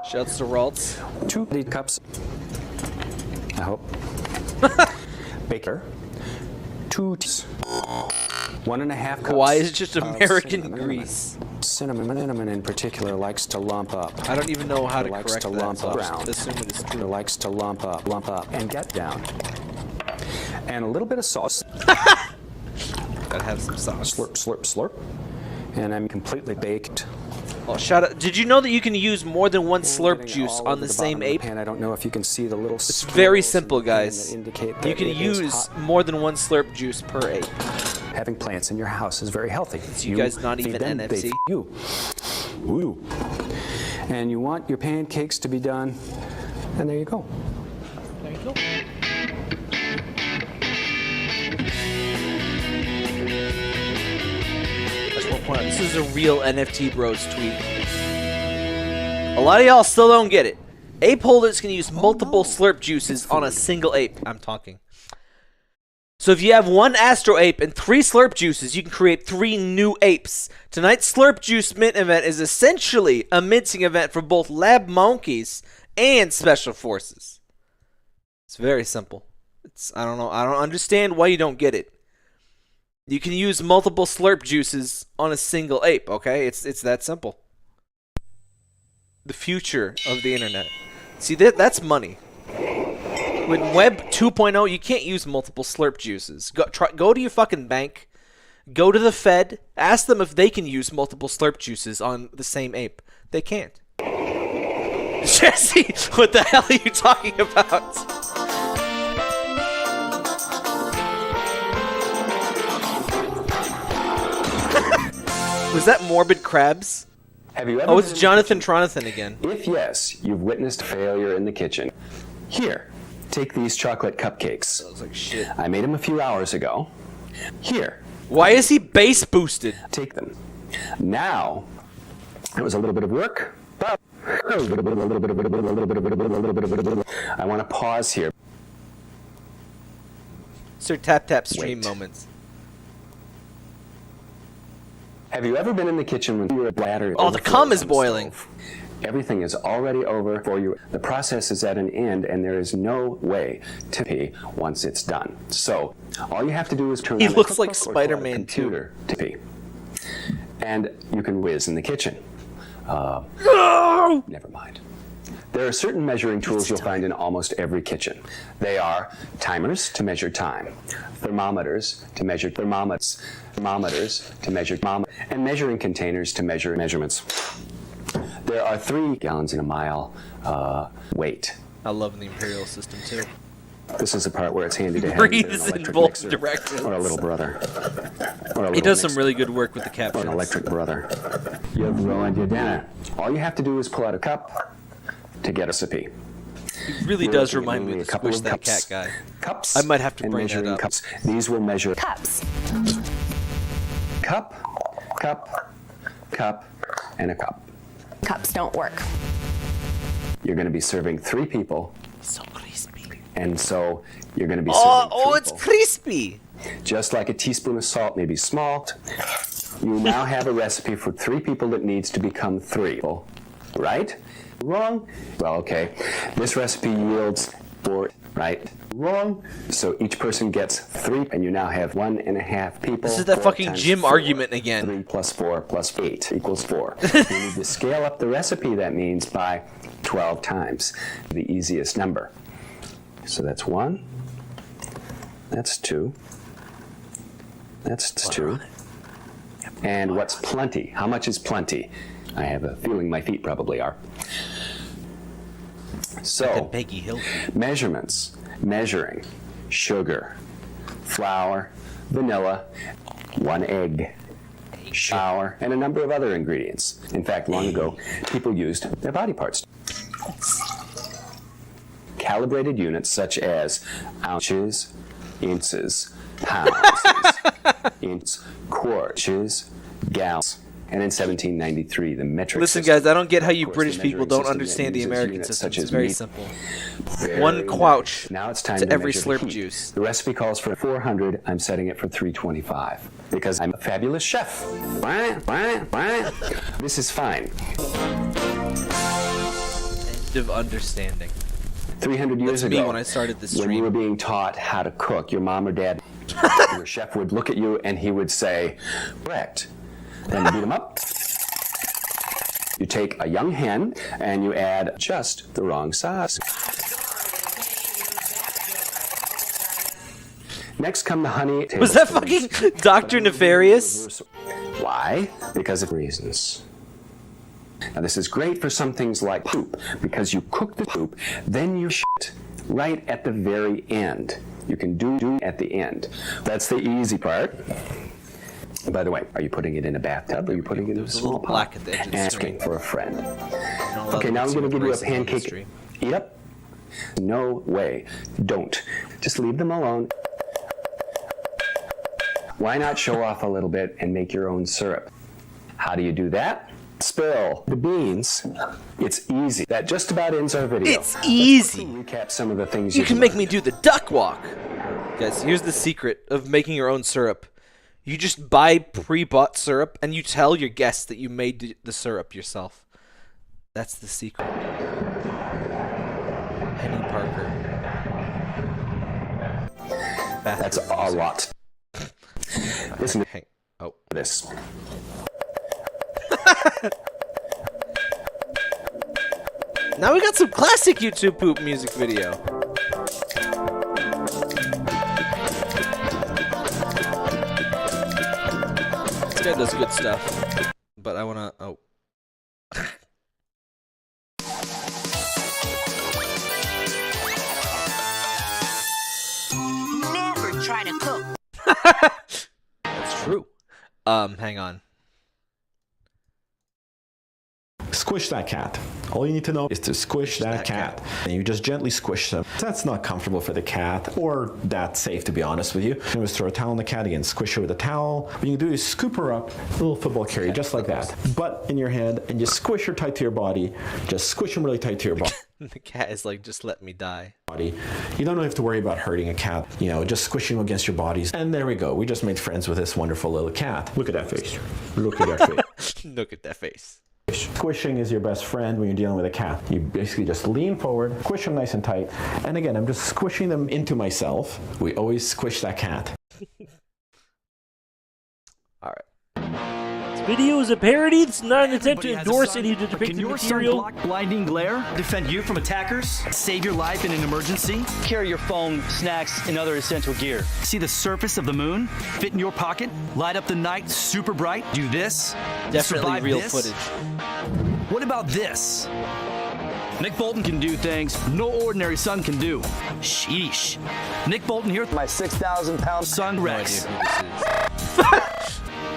Shouts to Ralts. 2 cups. I hope. Baker. 2 teaspoons. 1.5 cups. Why is it just American grease? Cinnamon in particular likes to lump up. I don't even know how to correct that. Lump up. So assume it is true. Likes to lump up, and get down. And a little bit of sauce. Gotta have some sauce. Slurp. And I'm completely baked. Oh, shout out. Did you know that you can use more than one slurp juice on the same ape? Pan. I don't know if you can see the little. It's very simple, guys. You can use more than one slurp juice per ape. Having plants in your house is very healthy. You guys not even NFC? Ooh. And you want your pancakes to be done, and there you go. There you go. This is a real NFT Bros tweet. A lot of y'all still don't get it. Ape holders can use multiple slurp juices on a single ape. I'm talking. So if you have 1 Astro Ape and 3 slurp juices, you can create 3 new apes. Tonight's slurp juice mint event is essentially a minting event for both lab monkeys and special forces. It's very simple. I don't know. I don't understand why you don't get it. You can use multiple slurp juices on a single ape, okay? It's that simple. The future of the internet. See, that's money. With Web 2.0, you can't use multiple slurp juices. Go to your fucking bank. Go to the Fed. Ask them if they can use multiple slurp juices on the same ape. They can't. Jesse, what the hell are you talking about? Was that Morbid Crabs? Have you ever Oh, it's Jonathan Tronathan again. If yes, you've witnessed failure in the kitchen. Here, take these chocolate cupcakes. That looks like shit. I made them a few hours ago. Here. Why is he bass boosted? Take them. Now, it was a little bit of work, but I want to pause here. Sir Tap Tap stream moments. Have you ever been in the kitchen when you're a bladder? Oh, the cum is boiling. Everything is already over for you. The process is at an end, and there is no way to pee once it's done. So all you have to do is turn on He looks a like Spider-Man computer to pee. And you can whiz in the kitchen. Never mind. There are certain measuring tools you'll find in almost every kitchen. They are timers to measure time, thermometers to measure thermometers, to measure and measuring containers to measure measurements. There are 3 gallons in a mile weight. I love the imperial system too. This is the part where it's handy to have Breathes an in electric both mixer directions. or a little brother. Or a He little does some mixer. really good work with the Or captions. an electric brother. You've ruined your dinner. All you have to do is pull out a cup to get a recipe. He really does remind me of the Squish That Cat guy. Cups. I might have to and bring that measuring up. cups. These will measure Cups. cup, and a cup. Cups don't work. You're going to be serving 3 people. So crispy. And so you're going to be serving 3 it's people. crispy. Just like a teaspoon of salt may be small, you now have a recipe for 3 people that needs to become 3 people. Right? Wrong? Well, okay. This recipe yields 4, right? Wrong. So each person gets 3, and you now have 1.5 people. This is that 4 fucking times gym 4. argument again. 3 plus 4 plus 8 equals 4. You need to scale up the recipe, that means, by 12 times. The easiest number. So that's 1. That's 2. That's 2. And what's plenty? How much is plenty? I have a feeling my feet probably are. So, measurements. Measuring. Sugar. Flour. Vanilla. 1 egg. Flour. And a number of other ingredients. In fact, long ago, people used their body parts. Calibrated units such as ounces, inches, pounds, inches, quarts, gallons. And in 1793, the metric Listen, system. guys, I don't get how you Of course, British the people measuring don't system that understand the uses American units system. such It's as very meat. simple. Very 1 quouch Now it's time to every measure the slurp heat. juice. The recipe calls for 400. I'm setting it for 325 because I'm a fabulous chef. This is fine. End of understanding. 300 years That's ago, me when I started this when stream. you were being taught how to cook, your mom or dad, your chef would look at you and he would say, correct. Then you beat him up. You take a young hen and you add just the wrong size. Next come the honey. Was that fucking Dr. Nefarious? Why? Because of reasons. Now this is great for some things like poop, because you cook the poop, then you shit right at the very end. You can do at the end. That's the easy part. By the way, are you putting it in a bathtub or are you putting it in a small pot? At the edge of the Asking for a friend. I'll Okay, let now I'm them going to see give you a racism on the pancake. stream. Eat up? No way. Don't. Just leave them alone. Why not show off a little bit and make your own syrup? How do you do that? Spill the beans. It's easy. That just about ends our video. It's easy. Let's recap some of the things You can make me do the duck walk. Guys, here's the secret of making your own syrup. You just buy pre-bought syrup and you tell your guests that you made the syrup yourself. That's the secret. Penny Parker. That's a lot. Listen to this. Now we got some classic YouTube poop music video. This guy does good stuff, but I wanna. Oh. Never try to cook. That's true. Hang on. Squish that cat. All you need to know is to squish that cat. And you just gently squish them. That's not comfortable for the cat, or that safe, to be honest with you. You just throw a towel on the cat again, squish her with a towel. What you can do is scoop her up, a little football carry, just like that. Butt in your hand, and just squish her tight to your body. Just squish them really tight to your body. The cat is like, just let me die. You don't have to worry about hurting a cat, you know, just squishing them against your bodies. And there we go. We just made friends with this wonderful little cat. Look at that face. Look at that face. Look at that face. Squishing is your best friend when you're dealing with a cat. You basically just lean forward, squish them nice and tight, and again, I'm just squishing them into myself. We always squish that cat. This video is a parody. It's not an attempt to endorse any depicted material. Block blinding glare, defend you from attackers, save your life in an emergency, carry your phone, snacks, and other essential gear. See the surface of the moon? Fit in your pocket? Light up the night super bright? Do this? Definitely Survive real this? footage. What about this? Nick Bolton can do things no ordinary son can do. Sheesh. Nick Bolton here with my 6,000-pound son Rex.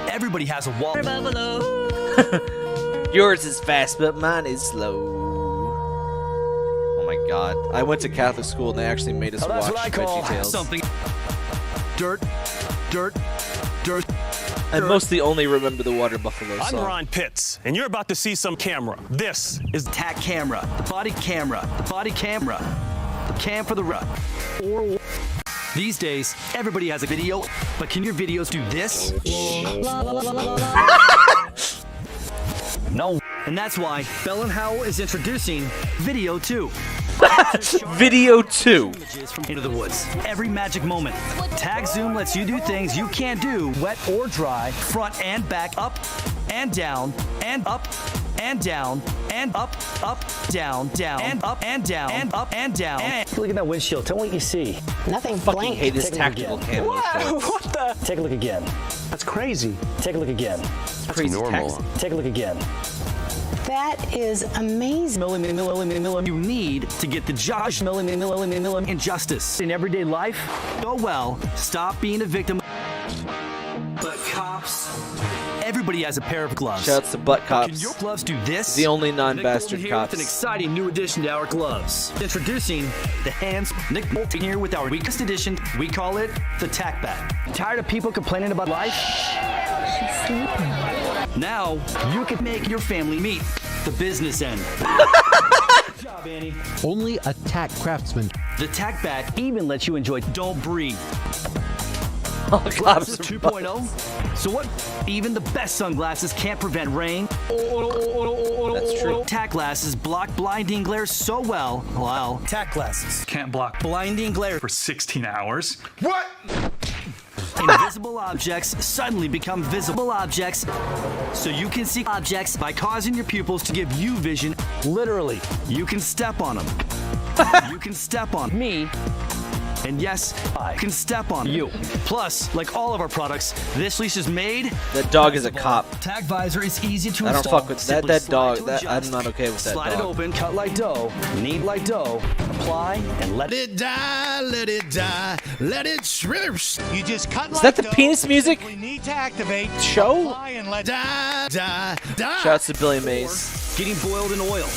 Everybody has a wall. Yours is fast, but mine is slow. Oh my god. I went to Catholic school and they actually made us watch VeggieTales. Something. Dirt. I mostly only remember the Water Buffalo I'm song. Ron Pitts, and you're about to see some camera. This is Tack camera, body camera, cam for the rut. Or these days, everybody has a video, but can your videos do this? No. And that's why Bell and Howell is introducing Video 2. Video 2. Images from Into the Woods. Every magic moment. Tag Zoom lets you do things you can't do, wet or dry, front and back, up and down, and up and down, and up, down, and up and down, and up and down. Look at that windshield. Tell me what you see. Nothing. Fucking hate his tactical camera. What the? Take a look again. That's crazy. Take a look again. That's crazy. Normal. Take a look again. That is amazing. You need to get the Josh injustice in everyday life. Go well. Stop being a victim. But cops. Everybody has a pair of gloves. Shouts to butt cops. Can your gloves do this? The only non-bastard Nick Bolton here cops. with an exciting new addition to our gloves. Introducing the hands. Nick Bolton here with our weakest edition. We call it the Tack Bat. Tired of people complaining about life? She's sleeping. Now you can make your family meet the business end. Good job, Annie. Only a Tack Craftsman. The Tack Bat even lets you enjoy Don't Breathe. Glasses 2.0. So what? Even the best sunglasses can't prevent rain. That's true. Tack glasses block blinding glare so well. Wow. Tack glasses. Can't block Blinding glare. for 16 hours. What? Invisible objects suddenly become visible objects, so you can see objects by causing your pupils to give you vision. Literally, you can step on them. You can step on me. And yes, I can step on you. Plus, like all of our products, this leash is made. That dog is a cop. Tag visor is easy to I don't install. fuck with that. Simply That slide dog. to That I'm adjust. not okay with that Slide dog. it open, cut like dough, knead like dough, apply, and let it die, let it die, let it shrivel. You just cut Is that the penis music We need to activate. show? Apply and let die. Shouts to Billy Mays. Getting boiled in oil.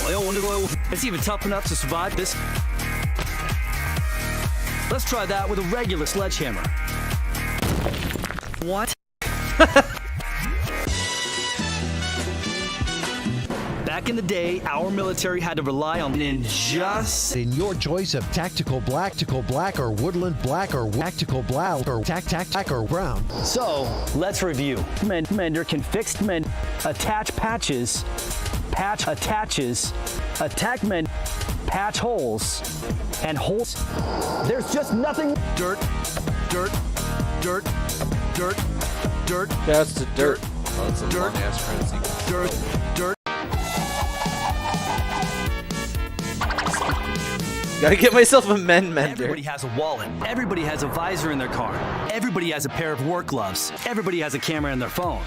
Oil. It's even tough enough to survive this. Let's try that with a regular sledgehammer. What? Back in the day, our military had to rely on ninjas. In your choice of tactical black, or woodland black, or tactical black, or tack, or brown. So, let's review. Mender can fix attach patches, patch attaches, attack mend, patch holes, and holes. There's just nothing. Dirt. Shouts to Dirt. Oh, that's a long-ass friend sequence. Dirt. Gotta get myself a mender. Everybody has a wallet. Everybody has a visor in their car. Everybody has a pair of work gloves. Everybody has a camera in their phone.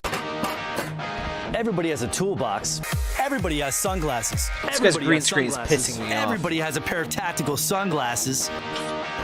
Everybody has a toolbox. Everybody has sunglasses. This guy's green screen is pissing me off. Everybody has a pair of tactical sunglasses.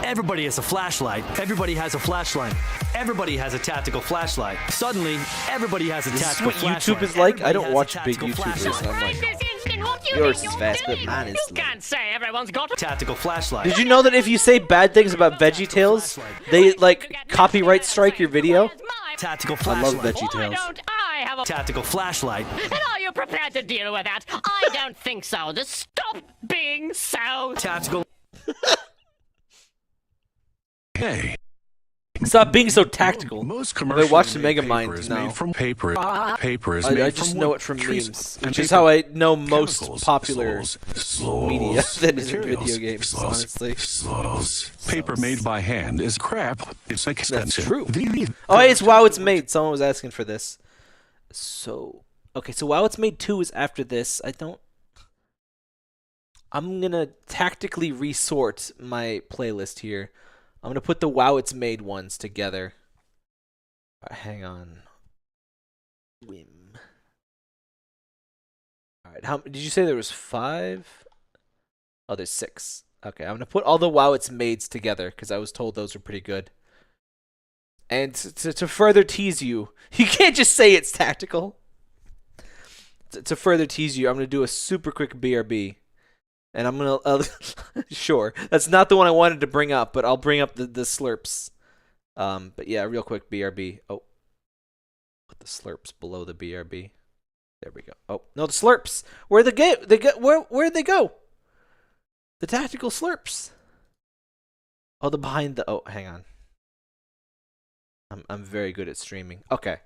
Everybody has a flashlight. Everybody has a flashlight. Everybody has a tactical flashlight. Suddenly, everybody has a tactical flashlight. This is what YouTube is like? I don't Everybody watch has a big tactical YouTubers. flashlight. I'm like, yours is fast, but mine is slow. Can't say everyone's got a tactical flashlight. Did you know that if you say bad things about VeggieTales, they like copyright strike your video? Tactical I flashlight. love VeggieTales. I have a Tactical flashlight. And are you prepared to deal with that? I don't think so. Just stop being so Tactical. Hey, Stop being so tactical. Most Have I watched the commercially Megamind? paper is No. made from paper. Paper is I made just from know wood, it from trees, memes, and which is paper, how I know most chemicals, popular media that isn't materials, video games, honestly. Paper made by hand is crap. It's expensive. That's true. Oh, hey, it's Wow It's Made. Someone was asking for this. So, okay, so Wow It's Made 2 is after this. I'm gonna tactically resort my playlist here. I'm gonna put the Wow It's Made ones together. Hang on. Alright, how did you say there was 5? Oh, there's 6. Okay, I'm gonna put all the Wow It's Mades together because I was told those were pretty good. And to further tease you, you can't just say it's tactical. To further tease you, I'm gonna do a super quick BRB. And I'm gonna sure, that's not the one I wanted to bring up, but I'll bring up the slurps. But yeah, real quick BRB. Oh, put the slurps below the BRB. There we go. Oh no, the slurps. Where'd they go? Where'd they go? The tactical slurps. Oh, the behind the. Oh, hang on. I'm very good at streaming. Okay.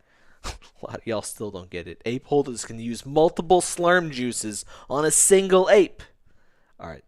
A lot of y'all still don't get it. Ape holders can use multiple slurm juices on a single ape. All right.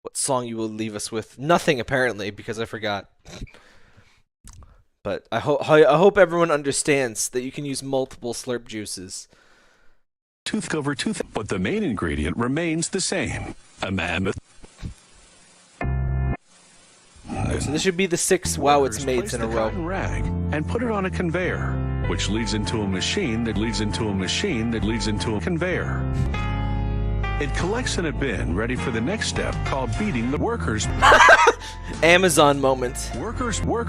What song you will leave us with? Nothing, apparently, because I forgot. But I hope everyone understands that you can use multiple slurp juices. Tooth over tooth, but the main ingredient remains the same. A mammoth. So this should be the 6 Wow It's Mades in a row. Rag and put it on a conveyor, which leads into a machine that leads into a machine that leads into a conveyor. It collects in a bin ready for the next step called beating the workers. Amazon moment. Workers work.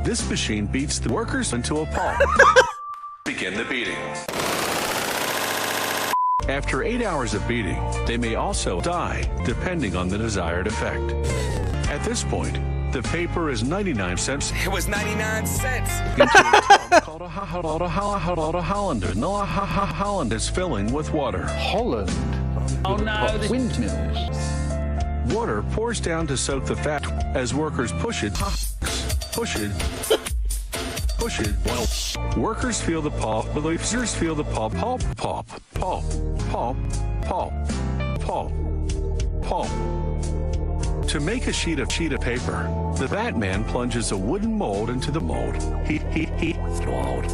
This machine beats the workers into a pulp. Begin the beating. After 8 hours of beating, they may also die, depending on the desired effect. At this point, the paper is 99 cents. It was 99 cents. Called a Hollander. No, Holland is filling with water. Holland. Oh no, the windmills. Water pours down to soak the fat as workers push it. Push it. Push it. Well, workers feel the pulp. Believers feel the pulp. Pulp. Pulp. Pulp. Pulp. Pulp. Pulp. Pulp. To make a sheet of paper, the Batman plunges a wooden mold into the mold. Mold.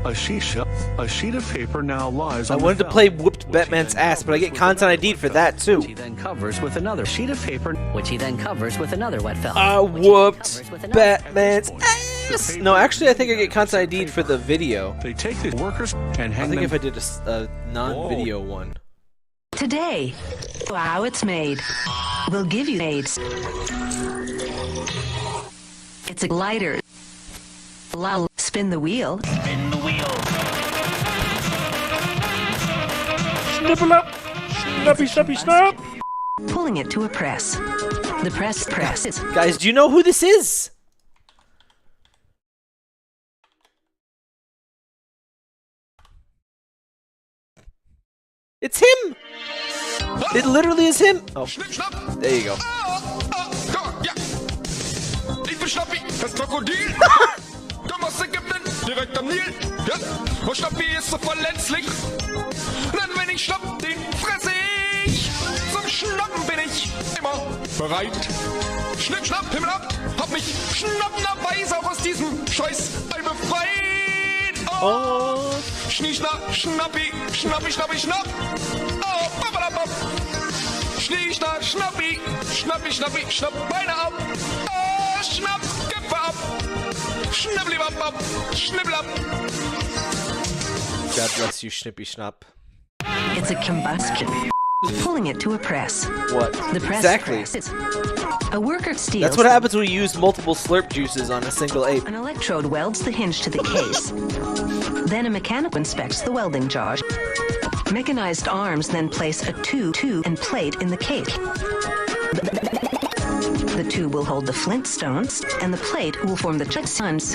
A sheet of paper now lies on I wanted to play Whooped Batman's ass, but I get content ID'd for that too. He then covers with another sheet of paper, which he then covers with another wet felt. I whooped Batman's ass. No, actually, I think I get content ID'd for the video. They take the workers and hang I think them. if I did a non-video one. Today, how it's made. We'll give you aids. It's a glider. Lol, spin the wheel. Spin the wheel. Snipple up. Snappy, snappy, snap. Pulling it to a press. The press presses. Guys, do you know who this is? It's him! It literally is him! Oh, there you go. Ich bin Schnappi, das Krokodil. Du musst sie gewinnen, direkt am Nil. Ja? Und Schnappi ist so verletzlich. Denn wenn ich schnapp, den fresse ich. Zum Schnappen bin ich immer bereit. Schnipp, schnapp, Himmel ab. Hab mich schnappenderweise auch aus diesem Scheiß Ei befreit. Oh. Schnie, schnapp, Schnappi, Schnappi, Schnappi, schnapp. Oh, babadabab. Schnie, schnapp, Schnappi, Schnappi, Schnappi, schnapp Beine ab. Oh, schnapp, Köpfe ab. Schnibbelibab, schnibbelab. God bless you, Schnippy Schnapp. It's a combustion. Pulling it to a press. What? The press Exactly. presses. A worker steals. That's what happens when you use multiple slurp juices on a single ape. An electrode welds the hinge to the case. Then a mechanic inspects the welding jar. Mechanized arms then place a tube and plate in the case. The tube will hold the flint stones, and the plate will form the suns.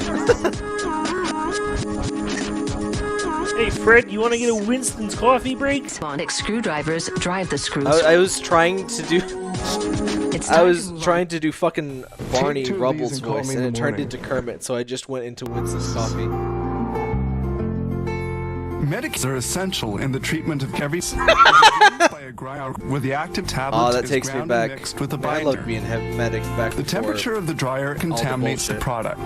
Hey, Fred, you want to get a Winston's coffee break? Sonic screwdrivers drive the screws. I was trying to do... I was trying to do fucking Barney Rubble's voice, and it turned into Kermit, so I just went into Winston's coffee. Medics are essential in the treatment of every by a grinder where the active tablet Oh, that is takes me ground back. and mixed with a Man, I binder. love being medic back The temperature of the dryer contaminates the product.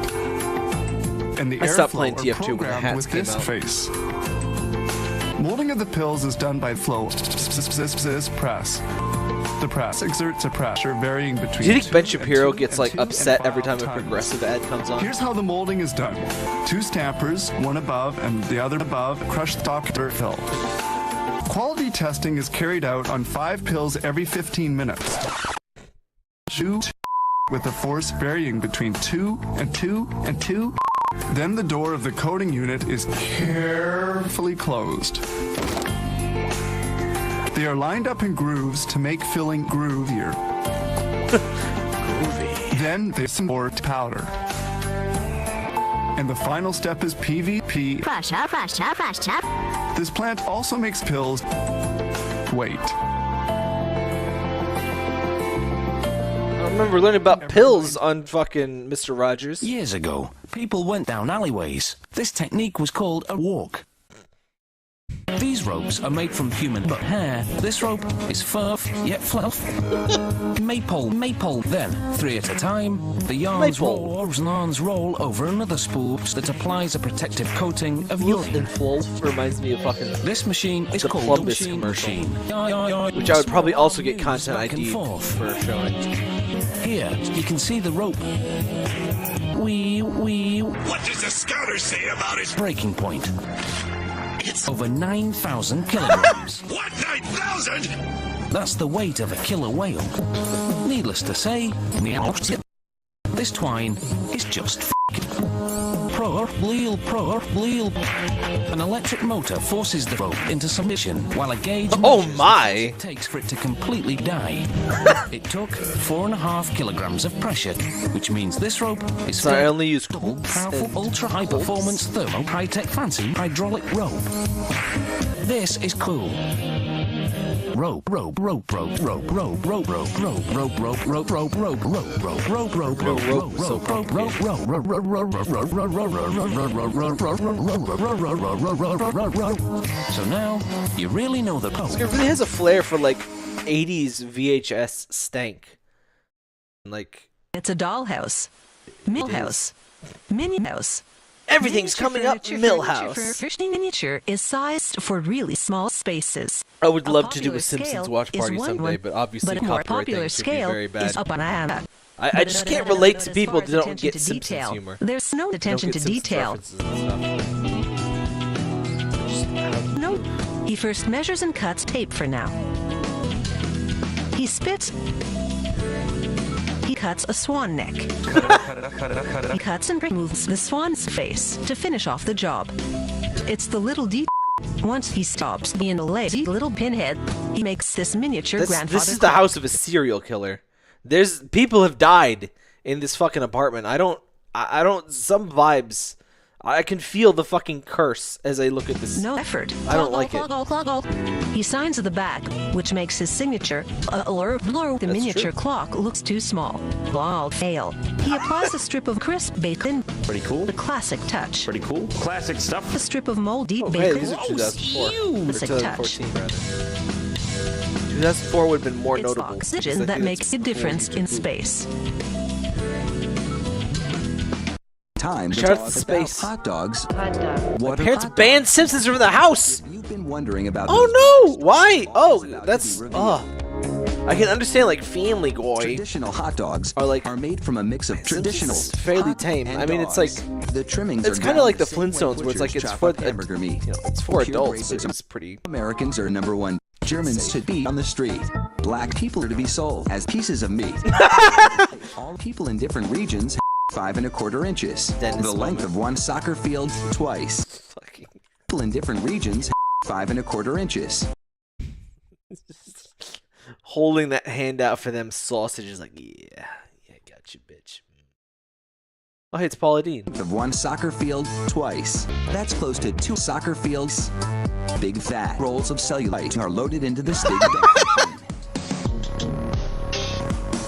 And the I stopped airflow playing are TF2 when the programmed hats with came this out. face. Molding of the pills is done by flow press. The press exerts a pressure varying between. Do you think 2 Ben and Shapiro 2 gets and like 2 and upset 5 every time a times. progressive ad comes on? Here's how the molding is done. 2 stampers, one above and the other above, crushed stock dirt fill. Quality testing is carried out on 5 pills every 15 minutes. Shoot with a force varying between 2 and 2 and 2. Then the door of the coating unit is carefully closed. They are lined up in grooves to make filling groovier. Then they support powder. And the final step is PVP. This plant also makes pills. Wait. I remember learning about pills on fucking Mr. Rogers. Years ago, people went down alleyways. This technique was called a walk. These ropes are made from human hair. This rope is fur, yet fluff. Maple. Then, 3 at a time, the yarns roll over another spool that applies a protective coating of urine. Reminds me of fucking... This machine is the called Plumbus the commercial. machine. Which I would probably also get content ID for showing. Here, you can see the rope. What does the scouter say about his Breaking point. It's over 9,000 kilograms. What, 9,000? That's the weight of a killer whale. Needless to say, this twine is just bleal. An electric motor forces the rope into submission while a gauge takes for it to completely die. It took 4.5 kilograms of pressure, which means this rope is I only use powerful, ultra-high performance thermo high-tech fancy hydraulic rope. This is cool. Rope. So now you really know the code. It really has a flair for like 80s VHS stank. Like It's a dollhouse. Millhouse. Mini house. Everything's coming up Millhouse. Miniature is sized for really small spaces. I would love to do a Simpsons watch party someday, but obviously but a more copyright popular things would be scale very bad. is a banana. I just can't relate to people that don't get Simpsons humor. There's no attention to detail. No. He first measures and cuts tape for now. He spits. He cuts a swan neck. He cuts and removes the swan's face to finish off the job. It's the little detail. Once he stops being a lazy little pinhead, he makes this miniature grandfather. This is the house of a serial killer. There's people have died in this fucking apartment. I don't. Some vibes. I can feel the fucking curse as I look at this. No effort. I don't like it. He signs at the back, which makes his signature. The miniature clock looks too small. Ball fail. He applies a strip of crisp bacon. Pretty cool. The classic touch. Pretty cool. Classic stuff. A strip of moldy Hey, bacon. these are 2004. Classic touch. 2014, rather. 2004 would have been more It's notable. oxygen that makes a difference in space. Time to Shout out talk to space. about hot dogs. My parents banned Simpsons from the house. You've been wondering about. Oh no! Why? Oh, that's I can understand like Family Guy. Traditional hot dogs are made from a mix of traditional, fairly tame. I mean, it's like the trimmings. It's kind of like the Flintstones, where it's like it's for hamburger meat. You know, it's for adults. But it's pretty. Americans are #1. Germans should be on the street. Black people are to be sold as pieces of meat. All people in different regions. 5 1/4 inches. The length of one soccer field twice. People in different regions. 5 1/4 inches. Holding that hand out for them sausages, like yeah, got you, bitch. Oh, hey, it's Paula Deen. Of one soccer field twice. That's close to 2 soccer fields. Big fat rolls of cellulite are loaded into this big vacuum machine.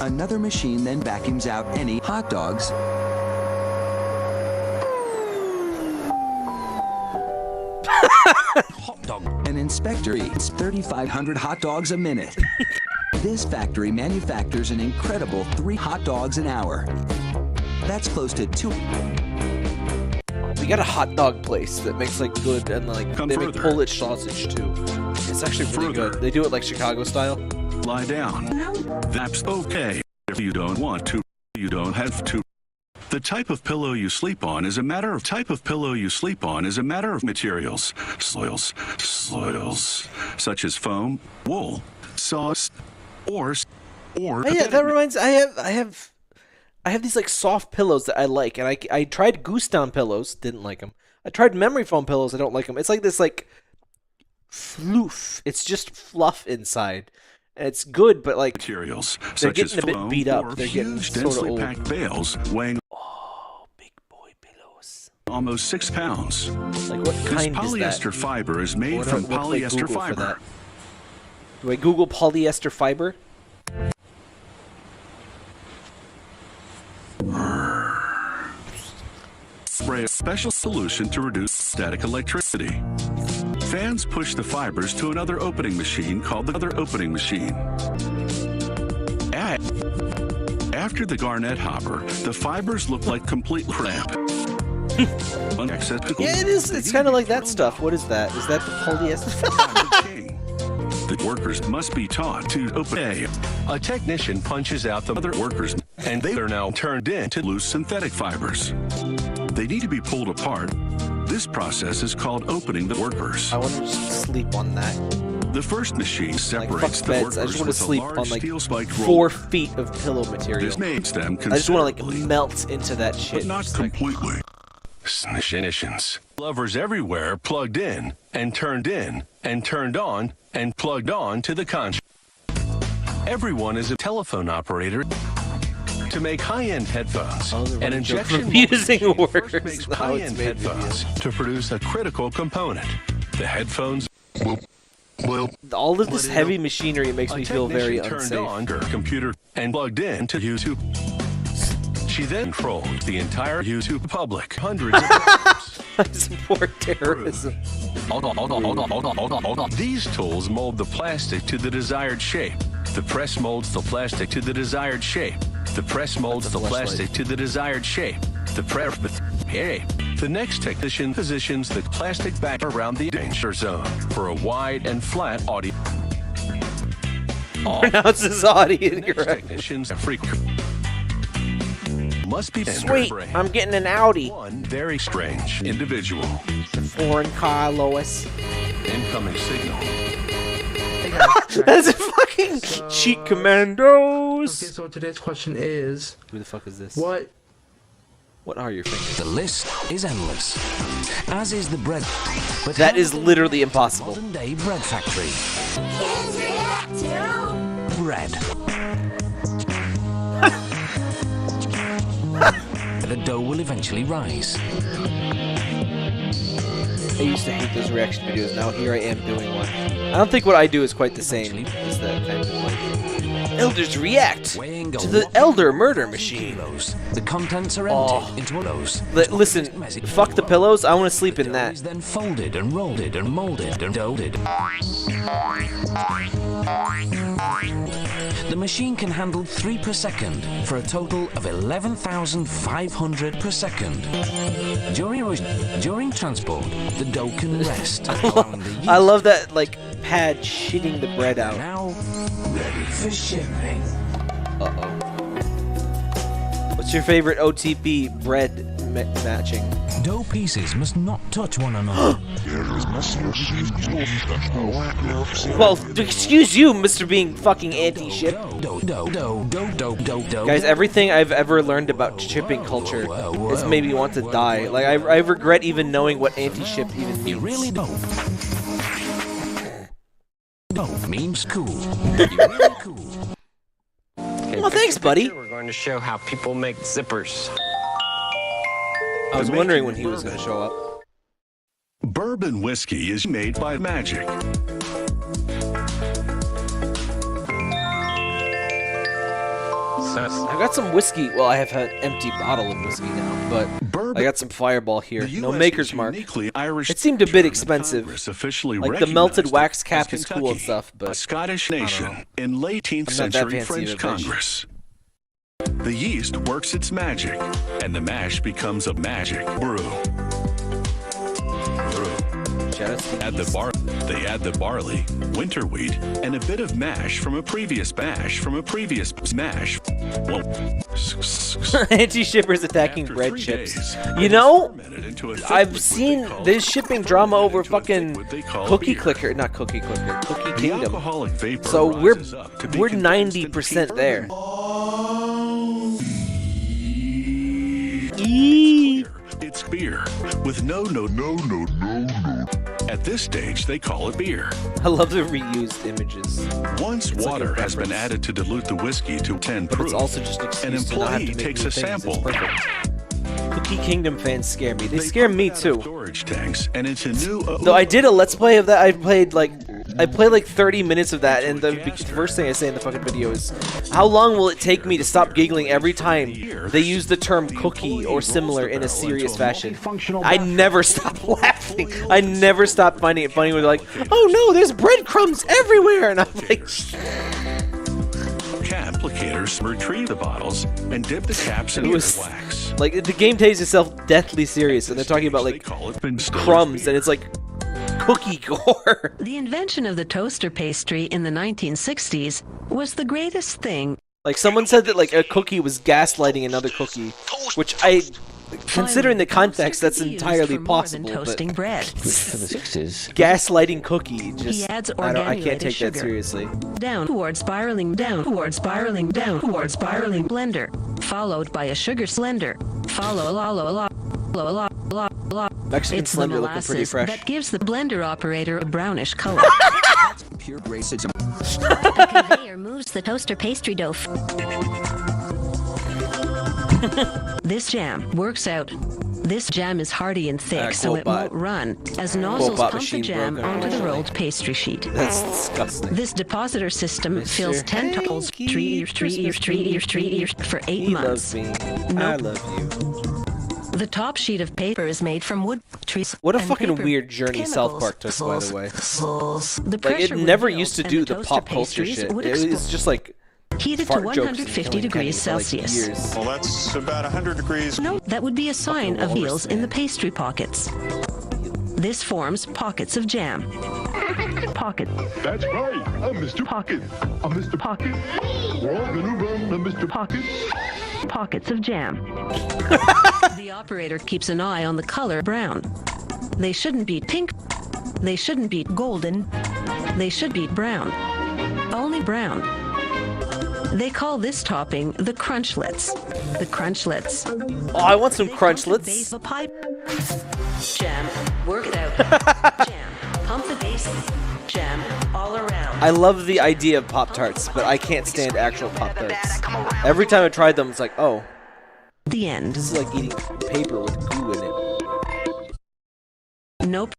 Another machine then vacuums out any hot dogs. Hot dog. An inspector eats 3,500 hot dogs a minute. This factory manufactures an incredible 3 hot dogs an hour. That's close to 2. We got a hot dog place that makes like good and like they make Polish sausage too. It's actually really good. They do it like Chicago style. Lie down. That's okay. If you don't want to, you don't have to. The type of pillow you sleep on is a matter of materials, soils, such as foam, wool, sauce, or. Oh, yeah, that reminds. I have these like soft pillows that I like, and I tried goose down pillows, didn't like them. I tried memory foam pillows, I don't like them. It's like this like floof. It's just fluff inside. And it's good, but like materials, they're getting a bit beat up. They're getting sort of old. Packed bales weighing big boy pillows. Almost 6 pounds. Like what kind this polyester fiber is made from polyester fiber. Do I Google polyester fiber? Spray a special solution to reduce static electricity. Fans push the fibers to another opening machine called the other opening machine. After the garnet hopper, the fibers look like complete crap. Yeah, it is. It's kind of like that stuff. What is that? Is that the polyester? The workers must be taught to open. A technician punches out the other workers, and they are now turned into loose synthetic fibers. They need to be pulled apart. This process is called opening the workers. I want to just sleep on that. The first machine separates like, the beds. workers I just want to sleep with a on large like steel-spiked 4 roller. feet of pillow material. This makes them I just want to like considerably, melt into that shit. but not completely. Ignitions. Lovers everywhere plugged in and turned on and plugged on to the conch. Everyone is a telephone operator to make high-end headphones. An injection confusing words. Makes high-end headphones to produce a critical component. The headphones will all of this heavy machinery makes me feel very unsafe. Turned on her computer and plugged in to YouTube. She then controlled the entire YouTube public. Hundreds of times. I support terrorism. Hold on. These tools mold the plastic to the desired shape. The press molds the plastic to the desired shape. The press molds the plastic to the desired shape. The next technician positions the plastic back around the danger zone for a wide and flat audio. Pronounces audio incorrect. Technicians must be Sweet, I'm getting an Audi. One very strange individual. Foreign car, Lois. Incoming signal. That's a fucking cheat commandos. Okay, so today's question is... Who the fuck is this? What are your fingers? The list is endless, as is the bread. But that is literally impossible. Modern day bread factory. Bread. The dough will eventually rise. I used to hate those reaction videos. Now here I am doing one. I don't think what I do is quite the same as that kind of like elders react to the elder murder machine. The contents are emptied into pillows. Listen, fuck the pillows. I want to sleep in that. Then folded and rolled and molded and doughed. The machine can handle 3 per second for a total of 11,500 per second. During transport, the dough can rest. I love that, like, pad shitting the bread out. Now, ready for shipping. Uh-oh. What's your favorite OTP bread matching? Dough pieces must not touch one another. Well, excuse you, Mr. Being fucking anti-ship. Guys, everything I've ever learned about shipping culture has made me want to die. Like, I regret even knowing what anti-ship even means. You really don't. Dough means cool. Really cool. Well, thanks, buddy. We're going to show how people make zippers. I was wondering when he was going to show up. Bourbon whiskey is made by magic. I got some whiskey. Well, I have an empty bottle of whiskey now, but I got some Fireball here. No Maker's Mark. It seemed a bit expensive. Like the melted wax cap is cool and stuff, but a Scottish nation in late 18th century French Congress. The yeast works its magic, and the mash becomes a magic brew. They add the barley, winter wheat, and a bit of mash from a previous mash. Well, anti-shippers attacking bread chips. You know, I've seen this shipping drama over fucking Cookie Clicker, not Cookie Clicker, Cookie Kingdom. So we're 90% there. It's beer with no. At this stage, they call it beer. I love the reused images. Once water has been added to dilute the whiskey to 10 proof, it's also just an employee takes a sample. Cookie Kingdom fans scare me. They scare me too. Storage tanks, and it's a new. Though I did a Let's Play of that. I played like 30 minutes of that, and the first thing I say in the fucking video is, how long will it take me to stop giggling every time they use the term cookie or similar in a serious fashion? I never stop laughing. I never stop finding it funny when they're like, oh no, there's breadcrumbs everywhere, and I'm like... Applicators retrieve the bottles and dip the caps in wax. Like, the game takes itself deathly serious, and they're talking about like crumbs, and it's like cookie gore. The invention of the toaster pastry in the 1960s was the greatest thing. Like, someone said that like a cookie was gaslighting another cookie, which considering the context, that's entirely possible. Toasting bread. For the 60s. Gaslighting cookie. Just, he adds I can't take sugar. that seriously. Down toward spiraling, down toward spiraling, down toward spiraling blender, followed by a sugar slender. Mexican It's the Slender looking pretty molasses fresh. that gives the blender operator a brownish color. Pure racism. The conveyor moves the toaster pastry dough. This jam works out. This jam is hardy and thick, so it Quotebot. won't run, as nozzles Quotebot pump the machine jam broken. onto the rolled pastry sheet. That's disgusting. This depositor system fills 10 holes for 8 He months. loves me. I Nope. love you. The top sheet of paper is made from wood trees. What a and fucking paper weird journey South chemicals. Park took, by the way. The Like, pressure it would never melt used to and do the the toaster pop culture pastries shit. would It was explode. just like Heated to fart jokes 150 killing degrees Kenny for, like, Celsius. years. Well, that's about 100 degrees. No, that would be a sign Fucking of wheels walrus, in the man. pastry pockets. This forms pockets of jam. Pocket. That's right. I'm Mr. Pocket. I'm Mr. Pocket. We're all gonna run. I'm Mr. Pocket. pockets of jam. The operator keeps an eye on the color brown. They shouldn't be pink. They shouldn't be golden. They should be brown. Only brown. They call this topping the crunchlets. The crunchlets. Oh, I want some crunchlets. Base of a pipe. Jam. Work it out. Jam. Pump the base. Jam. All around. I love the idea of Pop-Tarts, but I can't stand actual Pop-Tarts. Every time I tried them, it's like, oh. The end. This is like eating paper with glue in it. Nope.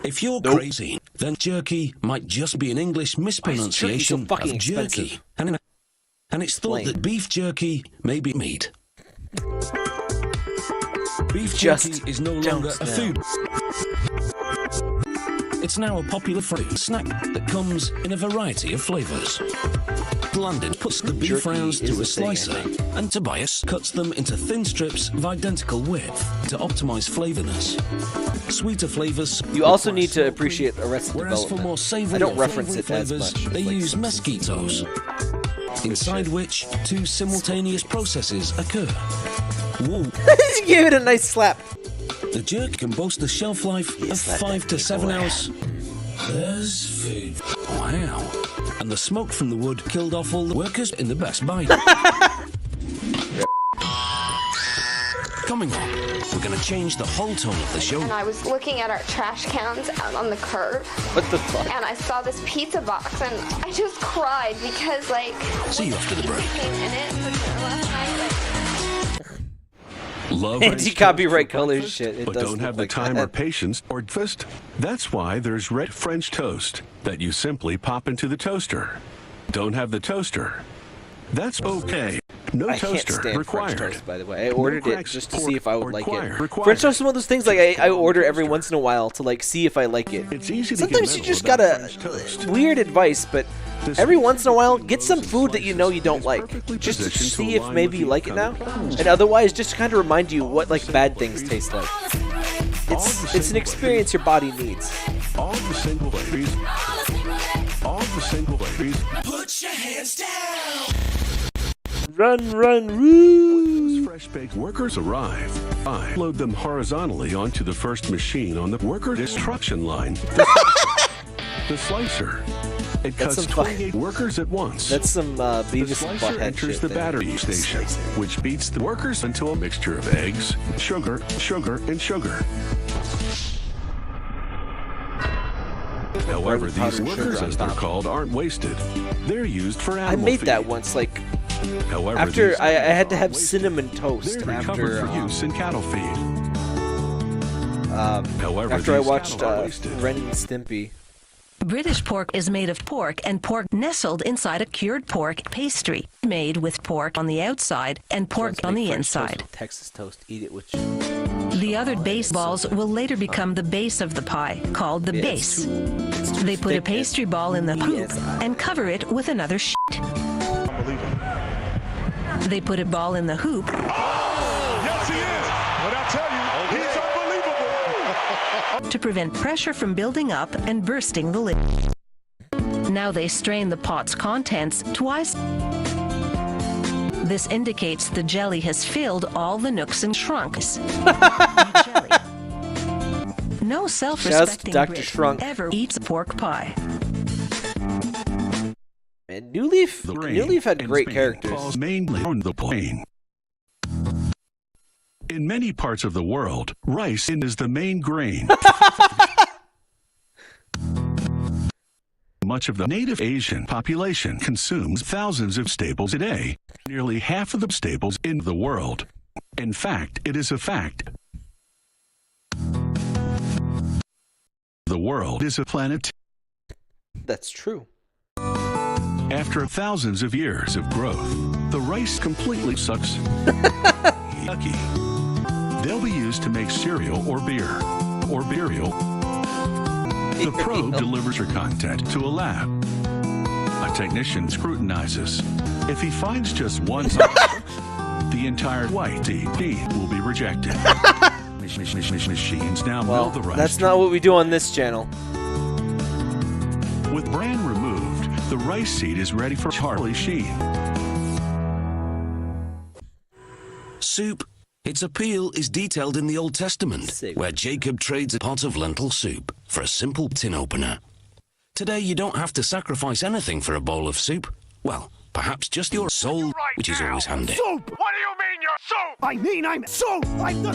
If you're crazy, then jerky might just be an English mispronunciation of jerky. And it's thought that beef jerky may be meat. Beef jerky is no longer a food. It's now a popular fruit snack that comes in a variety of flavors. Blanded puts the beef rounds to a slicer, and Tobias cuts them into thin strips of identical width to optimize flavorness. Sweeter flavors. You also need to appreciate Arrested Whereas for more Development. savory I don't or reference it flavory as flavors, much. they like use mesquitos, inside which two simultaneous processes occur. Whoa. He gave it a nice slap. The jerk can boast a shelf life of 5 to 7 hours. There's food. Wow. And the smoke from the wood killed off all the workers in the best bite. Coming up, we're going to change the whole tone of the show. And I was looking at our trash cans out on the curb. What the fuck? And I saw this pizza box and I just cried because, like, see you after the break. came in it for dinner last night. Like, Love anti-copyright colors shit. It but does don't look have the like time that. or patience or twist. That's why there's red French toast that you simply pop into the toaster. Don't have the toaster? That's okay. No I can't toaster stand required. French toast, by the way. I ordered it just to see if I would like it. required. French toast is one of those things like I order every once in a while to like see if I like it. It's easy to Sometimes get you just mental gotta weird advice, but every once in a while get some food that you know you don't like, just to see if maybe you like it now, and otherwise just to kind of remind you what like bad things taste like. It's an experience your body needs. All the single ladies. All the single ladies. Put your hands down. Run, woo! Fresh baked workers arrive. I load them horizontally onto the first machine on the worker instruction line. The slicer. It That's cuts some 28 workers at once. That's some The Beavis and slicer Butthead enters shit the there. battery station, which beats the workers into a mixture of eggs, sugar, and sugar. However, these workers, as they're called, aren't wasted. They're used for I animal made feed. that once, like However, after these I had to aren't have wasted. cinnamon toast They're after recovered for use in cattle feed. However, after I these watched cattle are wasted. Ren and Stimpy. British pork is made of pork and pork nestled inside a cured pork pastry, made with pork on the outside and pork on the inside. Texas toast, eat it with. The other base balls will later become the base of the pie, called the base. They put a pastry ball in the hoop and cover it with another shit. They put a ball in the hoop. Yes, he is. What I tell you, he's unbelievable. To prevent pressure from building up and bursting the lid. Now they strain the pot's contents twice. This indicates the jelly has filled all the nooks and shrunks. No self-respecting Dr. Brit Shrunk. ever eats pork pie. And New Leaf had great characters. Falls mainly on the plain. In many parts of the world, rice is the main grain. Much of the native Asian population consumes thousands of staples a day, nearly half of the staples in the world. In fact, it is a fact. The world is a planet. That's true. After thousands of years of growth, the rice completely sucks. Yucky. They'll be used to make cereal or beer, or burial. The probe delivers her content to a lab. A technician scrutinizes. If he finds just one, the entire YTP will be rejected. Machines now mill the rice. That's not what we do on this channel. With bran removed, the rice seed is ready for Charlie Sheen. Soup. Its appeal is detailed in the Old Testament, where Jacob trades a pot of lentil soup for a simple tin opener. Today, you don't have to sacrifice anything for a bowl of soup. Well, perhaps just your soul, which is always handy. Soup! What do you mean you're soup? I mean I'm soup! I'm the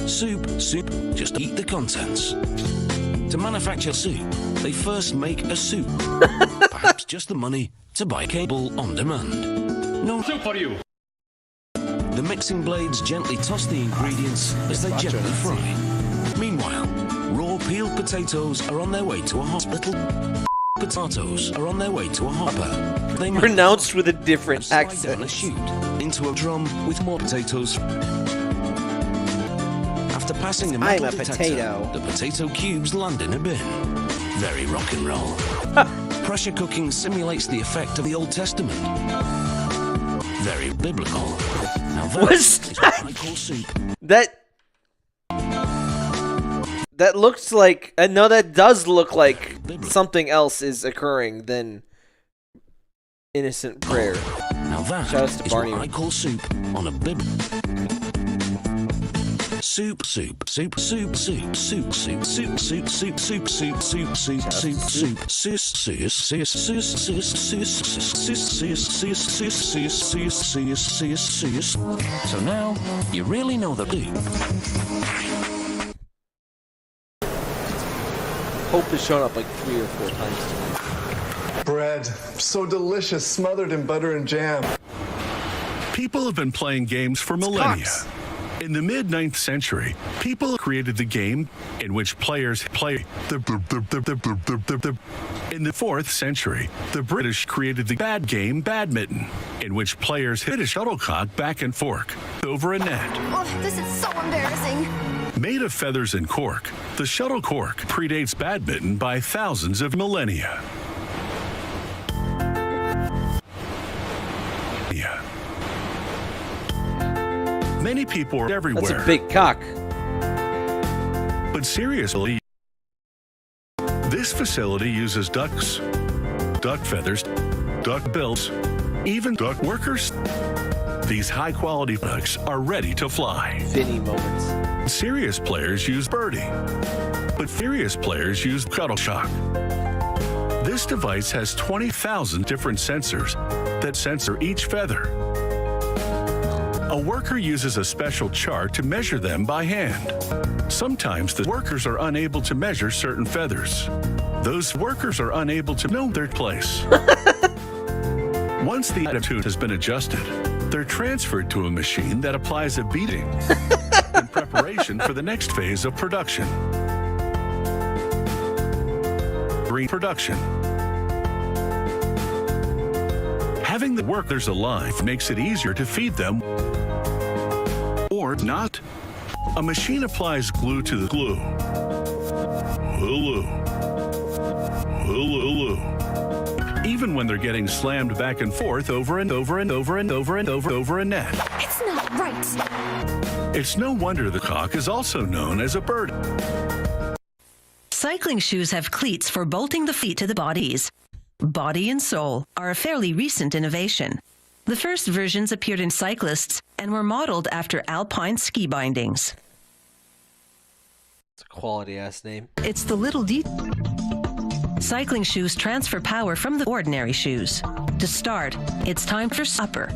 soup! Soup, just eat the contents. To manufacture soup, they first make a soup. Perhaps just the money to buy cable on demand. No soup for you. The mixing blades gently toss the ingredients as they gently fry. Meanwhile, raw peeled potatoes are on their way to a hospital. Potatoes are on their way to a hopper. They pronounced with a different accent. Down a chute into a drum with more potatoes. After passing a metal detector, the potato cubes land in a bin. Very rock and roll. Pressure cooking simulates the effect of the Old Testament. Very biblical. Now that is what I call soup. That looks like... no, that does look like something else is occurring than innocent prayer. Now that is what I call soup on a bib. Soup, soup, soup, soup, soup, soup, soup, soup, soup, soup, soup, soup, soup, soup, soup, soup, sis, sis, sis, sis, sis, sis, sis, sis, sis, sis, sis, sis, sis, sis. So now you really know the soup. Hope has shown up like 3 or 4 times tonight. Bread, so delicious, smothered in butter and jam. People have been playing games for millennia. In the mid-9th century, people created the game in which players play the. In the 4th century, the British created the bad game badminton, in which players hit a shuttlecock back and forth over a net. Oh, this is so embarrassing. Made of feathers and cork, the shuttlecock predates badminton by thousands of millennia. Many people are everywhere. That's a big cock. But seriously, this facility uses ducks, duck feathers, duck bills, even duck workers. These high-quality ducks are ready to fly. Finny moments. Serious players use birdie, but furious players use shuttleshock. This device has 20,000 different sensors that sensor each feather. A worker uses a special chart to measure them by hand. Sometimes the workers are unable to measure certain feathers. Those workers are unable to know their place. Once the attitude has been adjusted, they're transferred to a machine that applies a beating in preparation for the next phase of production. Production. Having the workers alive makes it easier to feed them. Or not. A machine applies glue to the glue. Glue. Glue. Even when they're getting slammed back and forth over and over and over and over and over a net. It's not right. It's no wonder the cock is also known as a bird. Cycling shoes have cleats for bolting the feet to the bodies. Body and sole are a fairly recent innovation. The first versions appeared in cyclists and were modeled after alpine ski bindings. It's a quality-ass name. It's the little Cycling shoes transfer power from the ordinary shoes. To start, it's time for supper.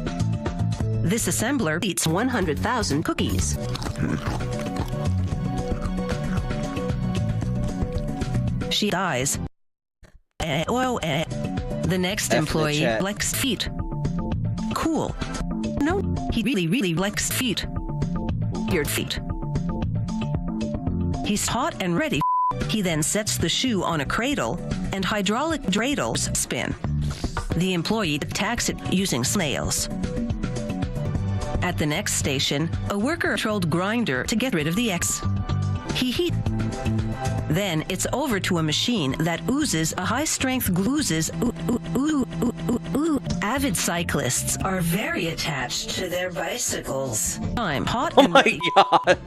This assembler eats 100,000 cookies. She dies. The next employee licks feet. Cool. No, he really licks feet. Your feet. He's hot and ready. He then sets the shoe on a cradle, and hydraulic dreidels spin. The employee attacks it using snails. At the next station, a worker controlled grinder to get rid of the X. He heat. Then it's over to a machine that oozes a high-strength glues. Avid cyclists are very attached to their bicycles. I'm hot and ready. God.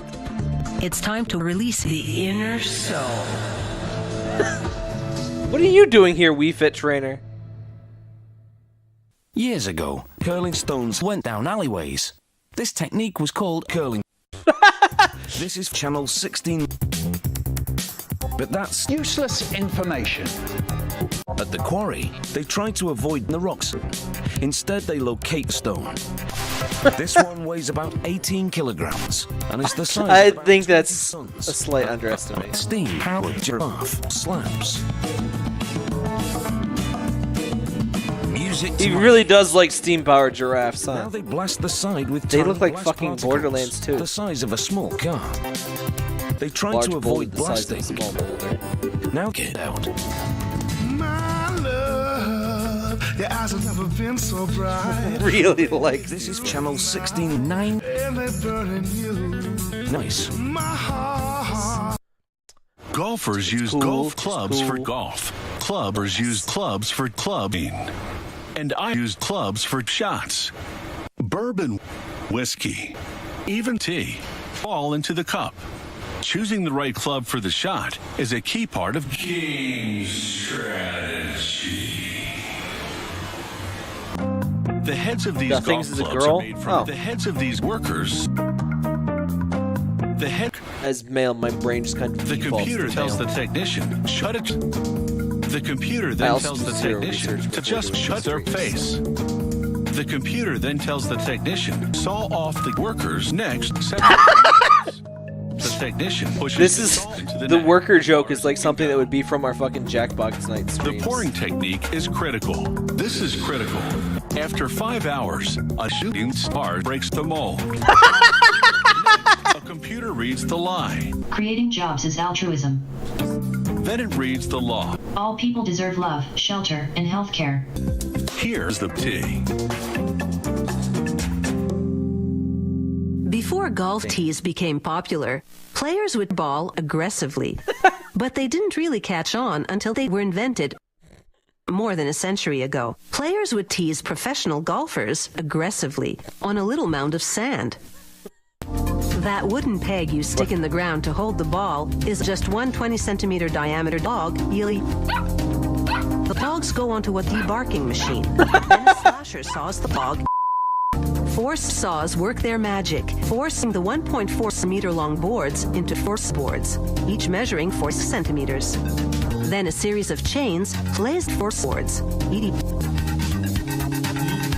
It's time to release the inner soul. What are you doing here, Wii Fit Trainer? Years ago, curling stones went down alleyways. This technique was called curling. This is channel 16. But that's useless information. At the quarry, they tried to avoid the rocks. Instead, they locate stone. This one weighs about 18 kilograms and is the size I of think that's a slight underestimate. Steam-powered giraffe slabs. Music. He really does like steam-powered giraffes, huh? Now they blast the side with They tiny look like blast fucking particles Borderlands 2. The size of a small car. They tried Large to avoid boulder the size of a blasting. small boulder. Now get out. My love, your eyes have never been so bright. Really like this is channel 16.9. And they're burning you. Nice. My heart. Golfers use golf clubs for golf. Clubbers use clubs for clubbing. And I use clubs for shots. Bourbon, whiskey, even tea, fall into the cup. Choosing the right club for the shot is a key part of game strategy. The heads of these golf DaThings is a clubs girl? are made from the heads of these workers. The head. As male, my brain just kind of The defaults computer to tells male. the technician, shut it. The computer I then also tells do the zero technician research to before just doing shut their these face. The computer then tells the technician, saw off the worker's next 7 minutes. The technician pushes This the is saw into the neck. worker joke is like something that would be from our fucking Jackbox Night The streams. pouring technique is critical. This is critical. After 5 hours, a shooting star breaks the mold. A computer reads the lie. Creating jobs is altruism. Then it reads the law. All people deserve love, shelter, and health care. Here's the tea. Before golf tees became popular, players would ball aggressively. But they didn't really catch on until they were invented more than a century ago. Players would tease professional golfers aggressively on a little mound of sand. That wooden peg you stick in the ground to hold the ball is just one 20-centimeter diameter dog, Yili. The dogs go onto a debarking machine. Then a slasher saws the dog. Force saws work their magic, forcing the 1.4 meter long boards into force boards, each measuring 4 centimeters. Then a series of chains placed force boards.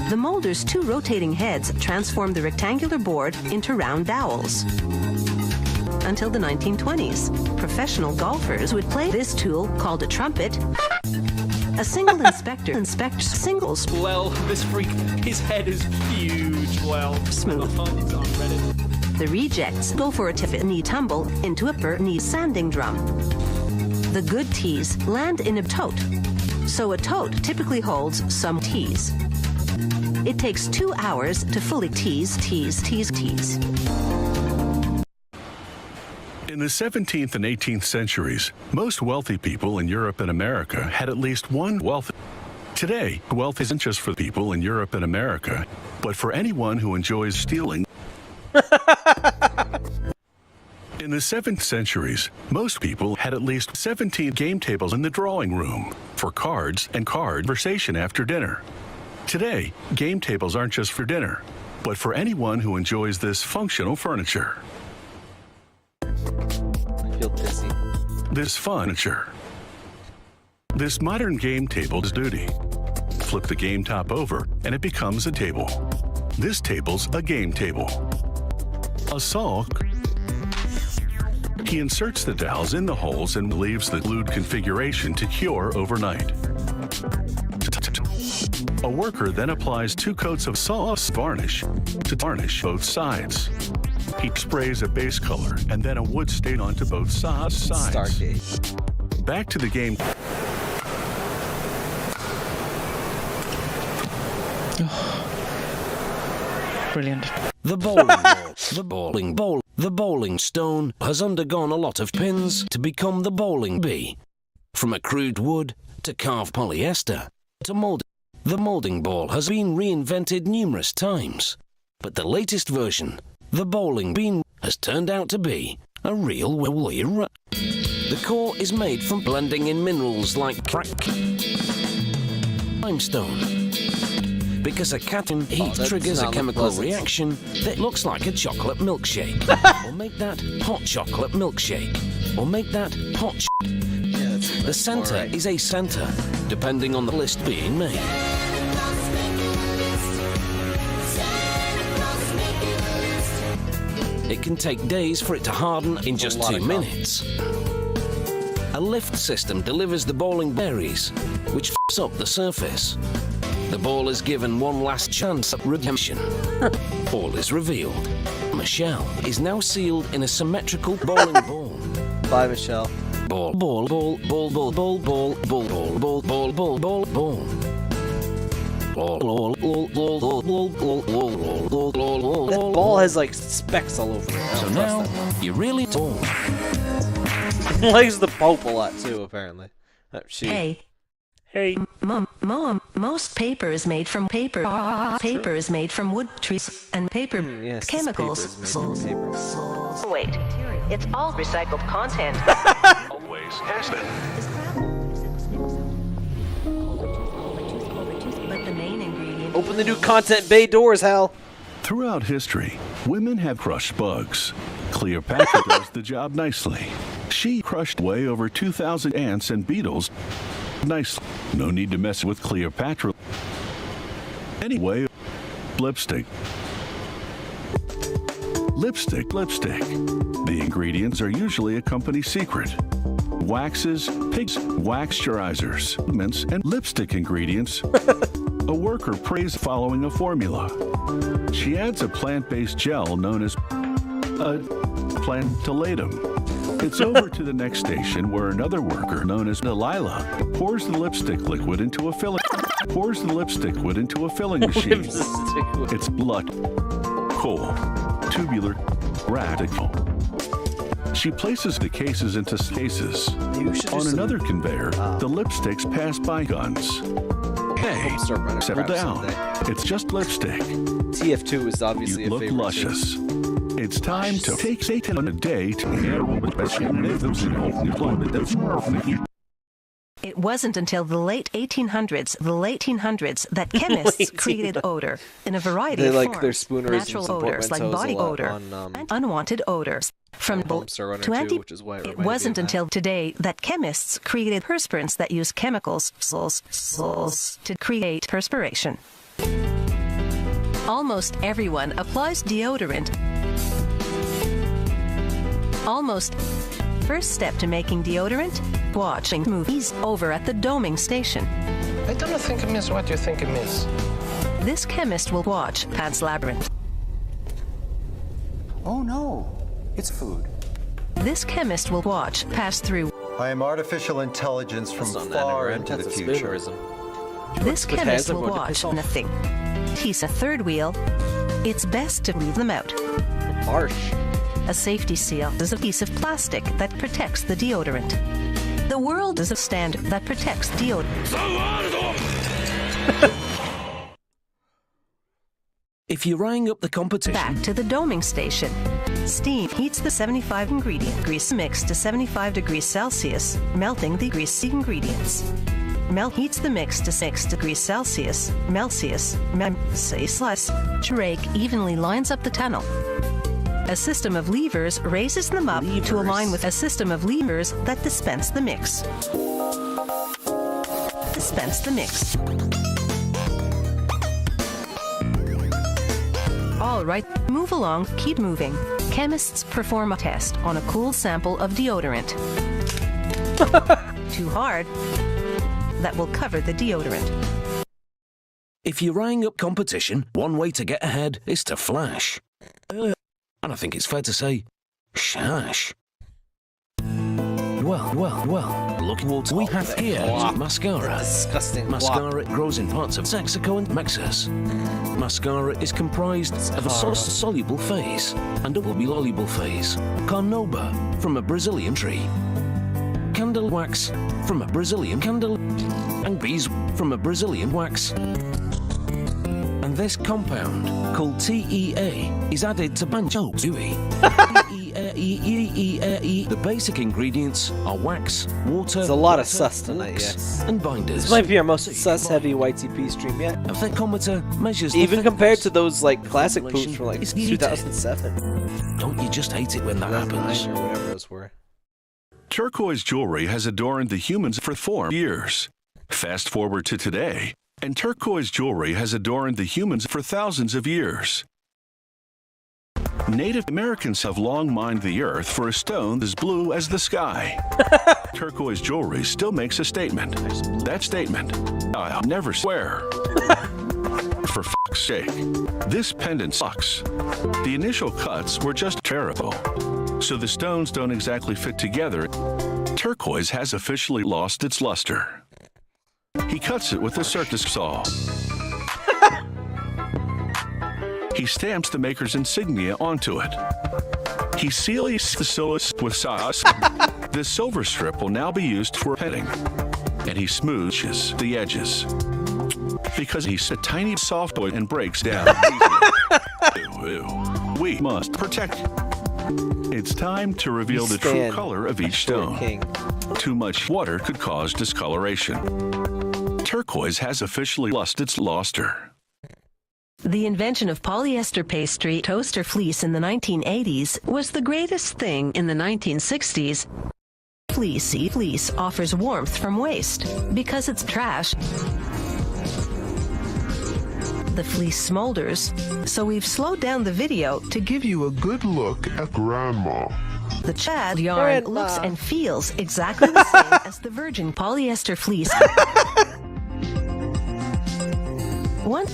The molder's 2 rotating heads transformed the rectangular board into round dowels. Until the 1920s, professional golfers would play this tool called a trumpet. A single inspector inspects singles. Well, this freak, his head is huge. Well, smooth. The rejects go for a Tiffany tumble into a Bernese sanding drum. The good tees land in a tote. So a tote typically holds some tees. It takes 2 hours to fully tease. In the 17th and 18th centuries, most wealthy people in Europe and America had at least one wealth. Today, wealth isn't just for people in Europe and America, but for anyone who enjoys stealing. In the 7th centuries, most people had at least 17 game tables in the drawing room for cards and conversation after dinner. Today, game tables aren't just for dinner, but for anyone who enjoys this functional furniture. I feel dizzy. This furniture. This modern game table is duty. Flip the game top over and it becomes a table. This table's a game table. A saw. He inserts the dowels in the holes and leaves the glued configuration to cure overnight. A worker then applies 2 coats of sauce varnish to varnish both sides. He sprays a base color and then a wood stain onto both sides. Stargate. Back to the game. Brilliant. The bowling ball. The bowling stone has undergone a lot of pins to become the bowling bee. From a crude wood to carved polyester to mold. The molding ball has been reinvented numerous times, but the latest version, the bowling bean, has turned out to be a real Wile. The core is made from blending in minerals like crack, limestone, because a cat in heat triggers a chemical reaction that looks like a chocolate milkshake. Or make that hot chocolate milkshake. Or make that hot The center is a center, depending on the list being made. It can take days for it to harden in just 2 minutes. A lift system delivers the bowling berries, which f***s up the surface. The ball is given one last chance at redemption. All is revealed. Michelle is now sealed in a symmetrical bowling ball. Bye, Michelle. Ball, ball, ball, ball, ball, ball, ball, ball, ball, ball, ball, ball, ball, ball. That ball has like specks all over it. So now you really don't. Likes the Pope a lot too, apparently. Hey, Mom, most paper is made from paper. Paper is made from wood, trees, and paper chemicals. Wait, it's all recycled content. Always has been. But the main ingredient. Open the new content bay doors, Hal. Throughout history, women have crushed bugs. Cleopatra does the job nicely. She crushed way over 2,000 ants and beetles nicely. No need to mess with Cleopatra. Anyway, lipstick. Lipstick. The ingredients are usually a company secret. Waxes, pigs, waxturizers, mints, and lipstick ingredients. A worker prays following a formula. She adds a plant-based gel known as plantallatum. It's over to the next station where another worker known as Delilah pours the lipstick liquid into a filling machine. It's blood, coal, tubular, radical. She places the cases into cases. On another conveyor, the lipsticks pass by guns. Hey, settle down. It's just lipstick. TF2 is obviously you a look favorite. luscious. It's time to take Satan on a date. It wasn't until the late 1800s that chemists created odor in a variety of forms. Their spoonerisms Natural odors like body odor and unwanted odors. From to anti, it wasn't until today that chemists created perspirants that use chemicals to create perspiration. Almost everyone applies deodorant. First step to making deodorant? Watching movies over at the doming station. I don't think it means what you think it means. This chemist will watch Pan's Labyrinth. Oh no, it's food. This chemist will watch Pass Through. I am artificial intelligence from far into the future. This chemist will watch Nothing. He's a third wheel. It's best to leave them out. Harsh. A safety seal is a piece of plastic that protects the deodorant. The world is a stand that protects deodorant. If you rang up the competition... Back to the doming station. Steam heats the 75 ingredient grease mix to 75 degrees Celsius, melting the greasy ingredients. Melt heats the mix to 6 degrees Celsius, Drake evenly lines up the tunnel. A system of levers raises them up to align with a system of levers that dispense the mix. All right, move along, keep moving. Chemists perform a test on a cool sample of deodorant. Too hard. That will cover the deodorant. If you rang up competition, one way to get ahead is to flash. And I think it's fair to say, shash. Well, look what we have here. Mascara. Disgusting. Mascara grows in parts of Mexico and Texas. Mascara is comprised of a soluble phase and a soluble phase. Carnauba from a Brazilian tree. Candle wax from a Brazilian candle. And bees from a Brazilian wax. And this compound, called TEA, is added to banjo. TEA The basic ingredients are wax, water, There's a lot of sus tonight, wax, yes. and binders. This might be our most sus-heavy YTP stream yet. A thermometer measures even the compared to those like classic poops Ventilation from like is needed. 2007. Don't you just hate it when that happens? Or whatever those were. Turquoise jewelry has adorned the humans for 4 years. Fast forward to today, and turquoise jewelry has adorned the humans for thousands of years. Native Americans have long mined the earth for a stone as blue as the sky. Turquoise jewelry still makes a statement. That statement, I'll never swear. For fuck's sake, this pendant sucks. The initial cuts were just terrible, so the stones don't exactly fit together. Turquoise has officially lost its luster. He cuts it with a circus saw. He stamps the maker's insignia onto it. He seals the silhouette with sauce. The silver strip will now be used for petting. And he smooches the edges. Because he's a tiny soft boy and breaks down easily. We must protect. It's time to reveal the true color of each stone. Too much water could cause discoloration. Turquoise has officially lost its luster. The invention of polyester pastry toaster fleece in the 1980s was the greatest thing in the 1960s. Fleecy fleece offers warmth from waste. Because it's trash, the fleece smolders. So we've slowed down the video to give you a good look at Grandma. The Chad yarn looks and feels exactly the same as the virgin polyester fleece. Once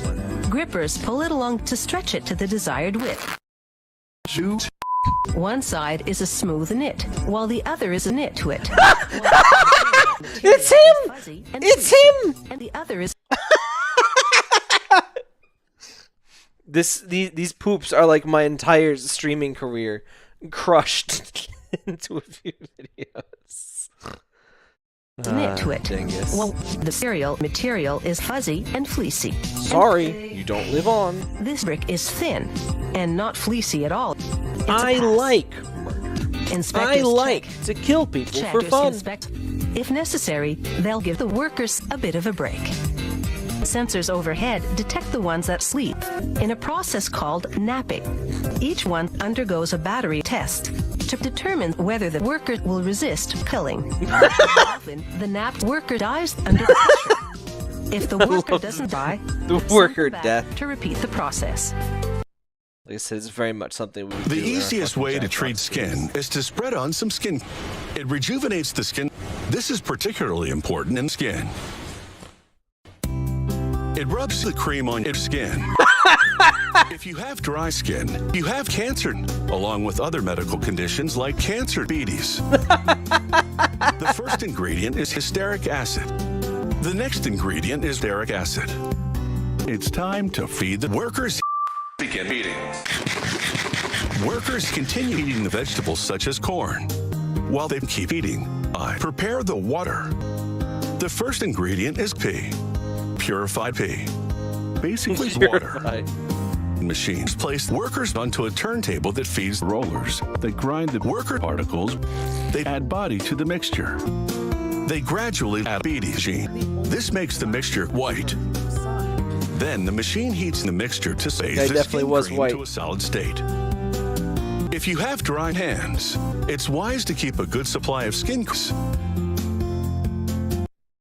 grippers pull it along to stretch it to the desired width. One side is a smooth knit, while the other is a knit to it. It's him! It's him! And the other is... These poops are like my entire streaming career crushed into a few videos. knit to it. Dingus. Well, the cereal material is fuzzy and fleecy. Sorry, you don't live on. This brick is thin and not fleecy at all. I like to kill people for fun. If necessary, they'll give the workers a bit of a break. Sensors overhead detect the ones that sleep in a process called napping. Each one undergoes a battery test to determine whether the worker will resist killing. Often, the napped worker dies under pressure. If the worker doesn't die, the worker death to repeat the process. Like I said, it's very much something we would The do in our easiest fucking way to jackpot treat skin is to spread on some skin. It rejuvenates the skin. This is particularly important in skin. It rubs the cream on your skin. If you have dry skin, you have cancer, along with other medical conditions like cancer diabetes. The first ingredient is hysteric acid. The next ingredient is steric acid. It's time to feed the workers. Begin eating. Workers continue eating the vegetables such as corn. While they keep eating, I prepare the water. The first ingredient is pea. Purified pea. Basically water. Machines place workers onto a turntable that feeds rollers. They grind the worker particles. They add body to the mixture. They gradually add BDG. This makes the mixture white. Then the machine heats the mixture to phase the skin cream to a solid state. If you have dry hands, it's wise to keep a good supply of skin.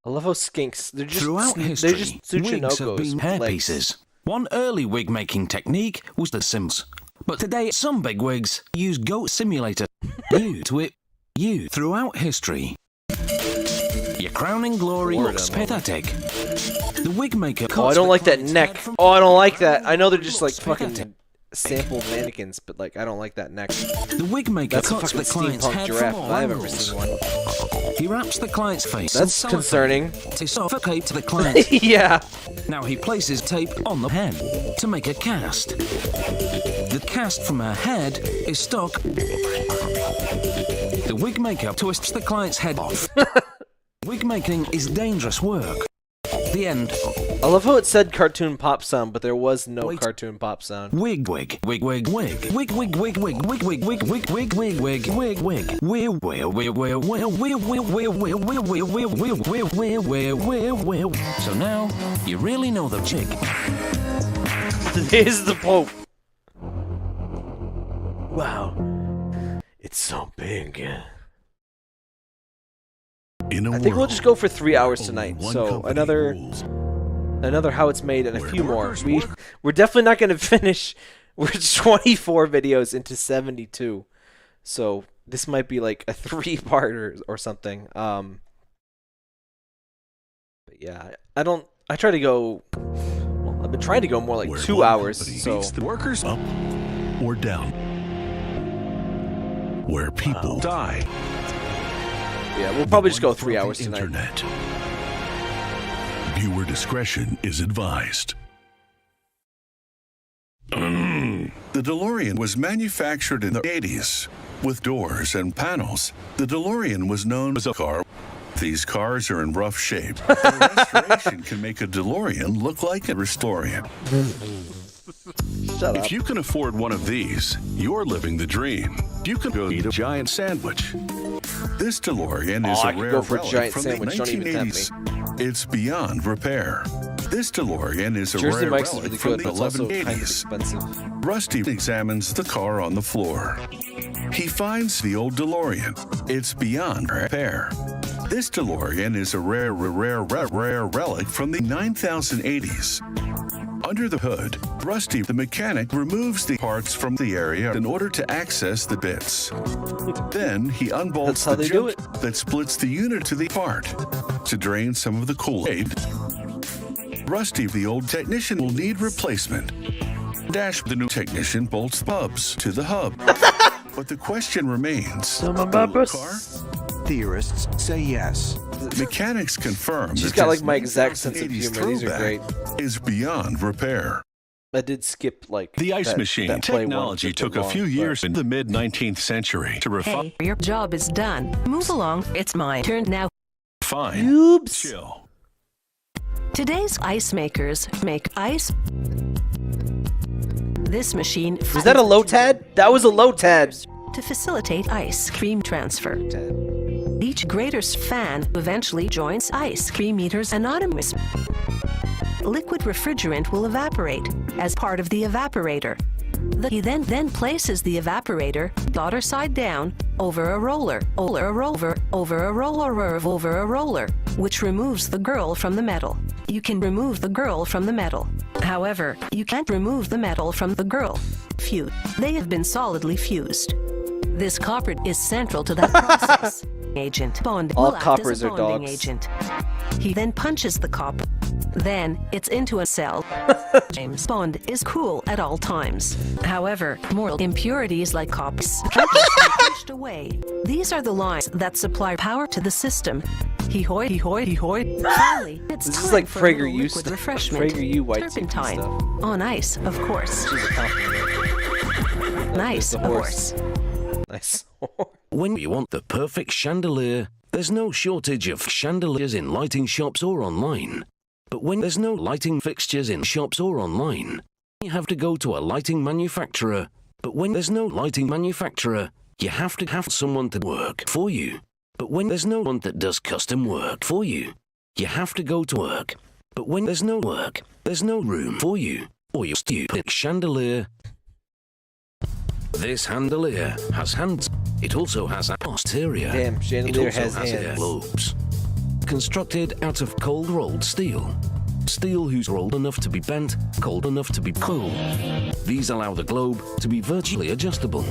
I love how skinks. They're just Throughout history, they're just wigs have been Tsuchinokos hair with legs. pieces. One early wig making technique was the Sims. But today, some big wigs use Goat Simulator. You throughout history. Your crowning glory looks pathetic. The wig maker. Oh, I don't like that neck. Oh, I don't like that. I know they're just like fucking sample mannequins, but like I don't like that neck. The wig maker That's a cuts fucking the client's steampunk head giraffe. from all I've ever angles. seen one. He wraps the client's face. That's in concerning. to suffocate the client. Yeah. Now he places tape on the head to make a cast. The cast from her head is stuck. The wig maker twists the client's head off. Wig making is dangerous work. The end. I love how it said cartoon pop sound, but there was no cartoon pop sound. Wig wig wig wig wig wig wig wig wig wig wig wig wig wig wig wig wig wig wig. So now you really know the jig. Here's the Pope. Wow, it's so big. I think we'll just go for 3 hours tonight. So another how it's made and a few more. We're definitely not going to finish. We're 24 videos into 72, so this might be like a 3-parter or something. But yeah, I try to go. Well, I've been trying to go more like 2 hours. So the workers up or down, where people die. Yeah, we'll probably just go 3 hours tonight. Internet. Viewer discretion is advised. The DeLorean was manufactured in the 80s. With doors and panels, the DeLorean was known as a car. These cars are in rough shape. The restoration can make a DeLorean look like a Restorian. Shut up. If you can afford one of these, you're living the dream. You can go eat a giant sandwich. This DeLorean is a rare relic from the 1980s. It's beyond repair. This DeLorean is a rare relic from the 1180s. Rusty examines the car on the floor. He finds the old DeLorean. It's beyond repair. This DeLorean is a rare relic from the 9080s. Under the hood, Rusty the mechanic removes the parts from the area in order to access the bits. Then he unbolts the jump that splits the unit to the part. To drain some of the Kool-Aid, Rusty the old technician will need replacement. Dash the new technician bolts the hubs to the hub. But the question remains, the car? Theorists say yes. Mechanics confirm She's that got like my exact sense of humor. These are great. Is beyond repair. I did skip like the ice machine technology took a few years in the mid-19th century to refine. Hey, your job is done. Move along. It's my turn now. Fine. Oops. Chill. Today's ice makers make ice. This machine was that a Lotad? That was a Lotad. To facilitate ice cream transfer. Each grater's fan eventually joins ice cream meters anonymous. Liquid refrigerant will evaporate as part of the evaporator. He then places the evaporator daughter side down over a roller, which removes the girl from the metal. You can remove the girl from the metal. However, you can't remove the metal from the girl. They have been solidly fused. This copper is central to that process. Agent Bond all will coppers act as a are bonding dogs. agent. He then punches the copper. Then it's into a cell. James Bond is cool at all times. However, moral impurities like cops can't be pushed away. These are the lines that supply power to the system. Hee-hoy, hee-hoy, hee-hoy. Finally, it's this time is like for Prager a U liquid refreshment. Prager U YTP Turpentine. stuff. On ice, of course. She's a compliment. Nice, of course. Nice. When you want the perfect chandelier, there's no shortage of chandeliers in lighting shops or online. But when there's no lighting fixtures in shops or online, you have to go to a lighting manufacturer. But when there's no lighting manufacturer, you have to have someone to work for you. But when there's no one that does custom work for you, you have to go to work. But when there's no work, there's no room for you or your stupid chandelier. This chandelier has hands. It also has a posterior. Damn, chandelier it also has has hands. globes. Constructed out of cold rolled steel. Steel who's rolled enough to be bent, cold enough to be cool. These allow the globe to be virtually adjustable.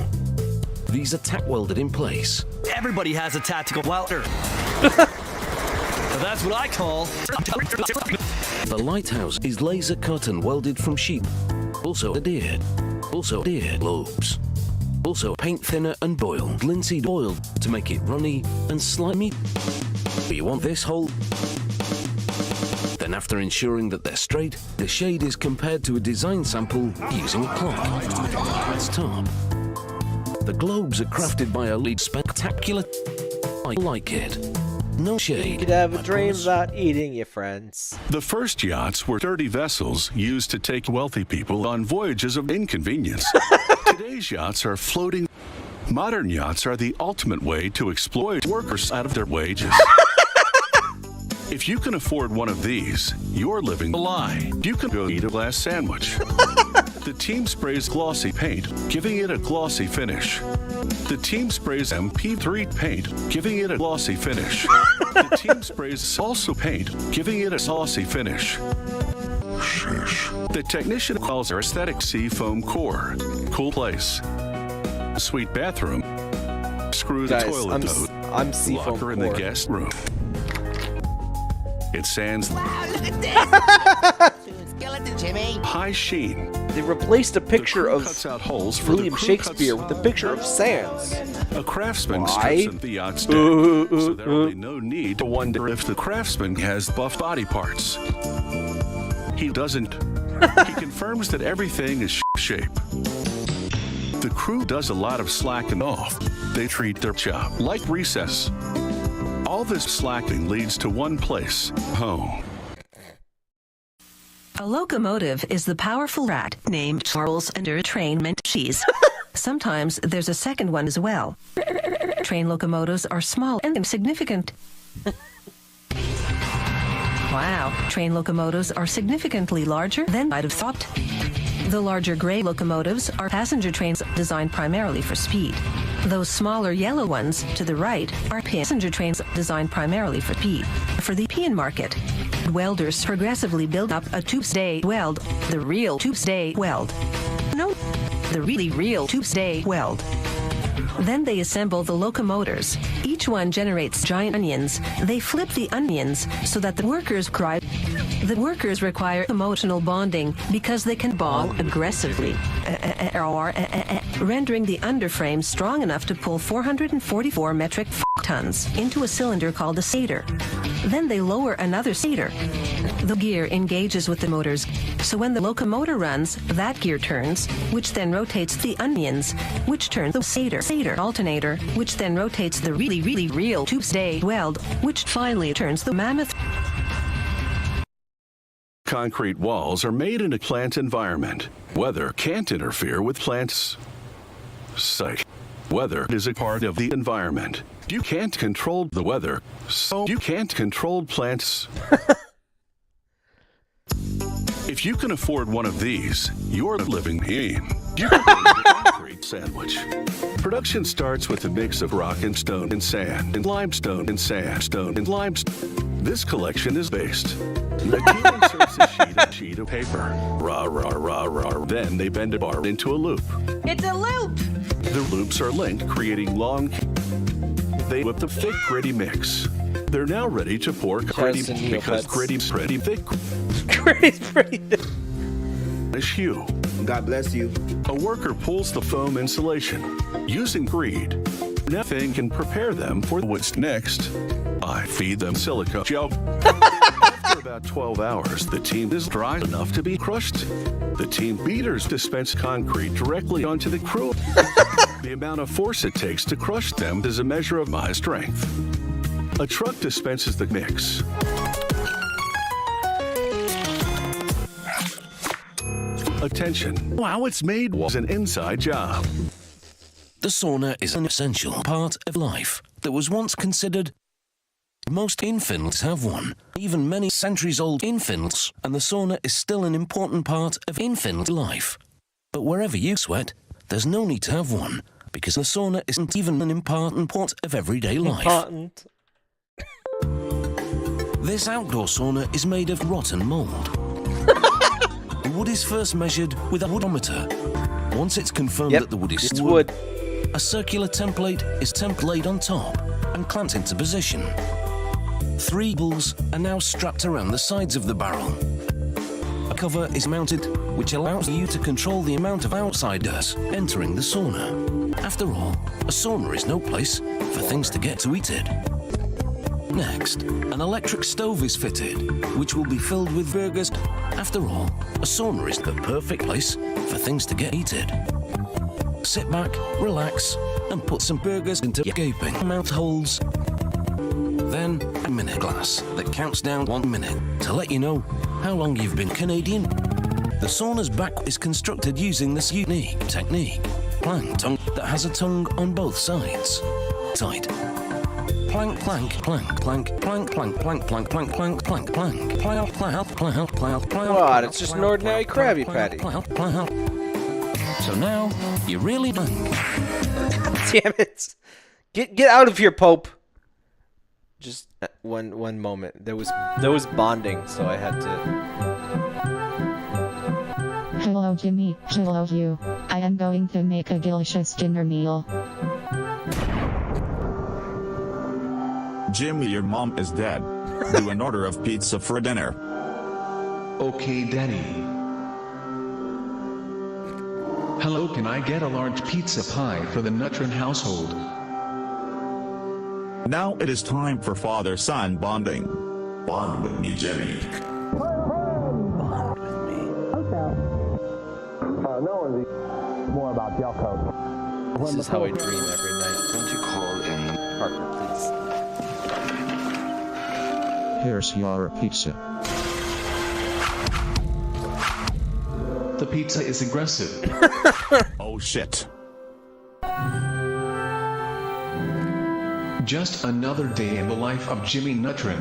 These are tack welded in place. Everybody has a tactical welder. That's what I call. The lighthouse is laser cut and welded from sheet. Also adhered. Also adhered globes. Also paint thinner and boiled, linseed oil to make it runny and slimy. You want this hole? Then after ensuring that they're straight, the shade is compared to a design sample using a clock. That's top. The globes are crafted by a lead spectacular. I like it. no You shade. could have a dream about eating your friends. The first yachts were dirty vessels used to take wealthy people on voyages of inconvenience. Today's yachts are floating. Modern yachts are the ultimate way to exploit workers out of their wages. If you can afford one of these, you're living a lie. You can go eat a glass sandwich. The team sprays glossy paint, giving it a glossy finish. The team sprays MP3 paint, giving it a glossy finish. The team sprays also paint, giving it a saucy finish. The technician calls our aesthetic seafoam core. Cool place. Sweet bathroom. Screw the Guys, toilet note. I'm seafoam Locker in the core. guest room. It sands. Wow, look at this! Skeleton, Jimmy. High sheen. They replaced a picture of Cuts out holes for William the crew Shakespeare cuts- with a picture of Sands. A craftsman Why? strips in the yacht's deck, so there will be no need to wonder if the craftsman has buff body parts. He doesn't. He confirms that everything is shape. The crew does a lot of slacking off. They treat their job like recess. All this slacking leads to one place, home. A locomotive is the powerful rat named Charles under trainment cheese. Sometimes there's a second one as well. Train locomotives are small and insignificant. Wow, train locomotives are significantly larger than I'd have thought. The larger gray locomotives are passenger trains designed primarily for speed. Those smaller yellow ones to the right are passenger trains designed primarily for speed. For the European market, welders progressively build up a tube-stay weld, the real tube-stay weld. No, the really real tube-stay weld. Then they assemble the locomotors. Each one generates giant onions. They flip the onions so that the workers cry. The workers require emotional bonding because they can bond aggressively, rendering the underframe strong enough to pull 444 metric tons into a cylinder called a stator. Then they lower another stator. The gear engages with the motors, so when the locomotor runs, that gear turns, which then rotates the onions, which turns the stator alternator, which then rotates the really real tube-stay weld, which finally turns the mammoth. Concrete walls are made in a plant environment. Weather can't interfere with plants. Psych. Weather is a part of the environment. You can't control the weather, so you can't control plants. If you can afford one of these, you're living mean. You can build a concrete sandwich. Production starts with a mix of rock and stone and sand and limestone and sandstone and limestone. This collection is based. The team inserts a sheet of paper. Rah, rah, rah, rah. Then they bend a bar into a loop. It's a loop! The loops are linked, creating long. They whip the thick, gritty mix. They're now ready to pour gritty because gritty's pretty thick. Gritty's pretty thick. Hue. God bless you. A worker pulls the foam insulation. Using greed, nothing can prepare them for what's next. I feed them silica gel. After about 12 hours, the team is dry enough to be crushed. The team beaters dispense concrete directly onto the crew. The amount of force it takes to crush them is a measure of my strength. A truck dispenses the mix. Attention. Wow, it's made was an inside job. The sauna is an essential part of life that was once considered. Most infants have one, even many centuries-old infants, and the sauna is still an important part of infant life. But wherever you sweat, there's no need to have one, because the sauna isn't even an important part of everyday life. Important. This outdoor sauna is made of rotten mold. Wood is first measured with a woodometer. Once it's confirmed that the wood is wood, a circular template is laid on top and clamped into position. 3 balls are now strapped around the sides of the barrel. A cover is mounted, which allows you to control the amount of outsiders entering the sauna. After all, a sauna is no place for things to get heated. Next, an electric stove is fitted, which will be filled with burgers. After all, a sauna is the perfect place for things to get heated. Sit back, relax, and put some burgers into your gaping mouth holes. Then a minute glass that counts down 1 minute to let you know how long you've been Canadian. The sauna's back is constructed using this unique technique. Plank tongue that has a tongue on both sides. Tight. Plank, plank, plank, plank, plank, plank, plank, plank, plank, plank, plank, plank, plank, plank. What? It's just an ordinary Krabby Patty. So now you're really done. Damn it! Get out of here, Pope. Just one moment. There was bonding, so I had to. Hello, Jimmy. Hello, you. I am going to make a delicious dinner meal. Jimmy, your mom is dead. Do an order of pizza for dinner. Okay, Daddy. Hello, can I get a large pizza pie for the Neutron household? Now it is time for father-son bonding. Bond with me, Jimmy. Bond with me. No one's more about gel code. This is how I dream every night. Don't you call in Parker, please. Here's your pizza. The pizza is aggressive. Oh shit. Just another day in the life of Jimmy Neutron.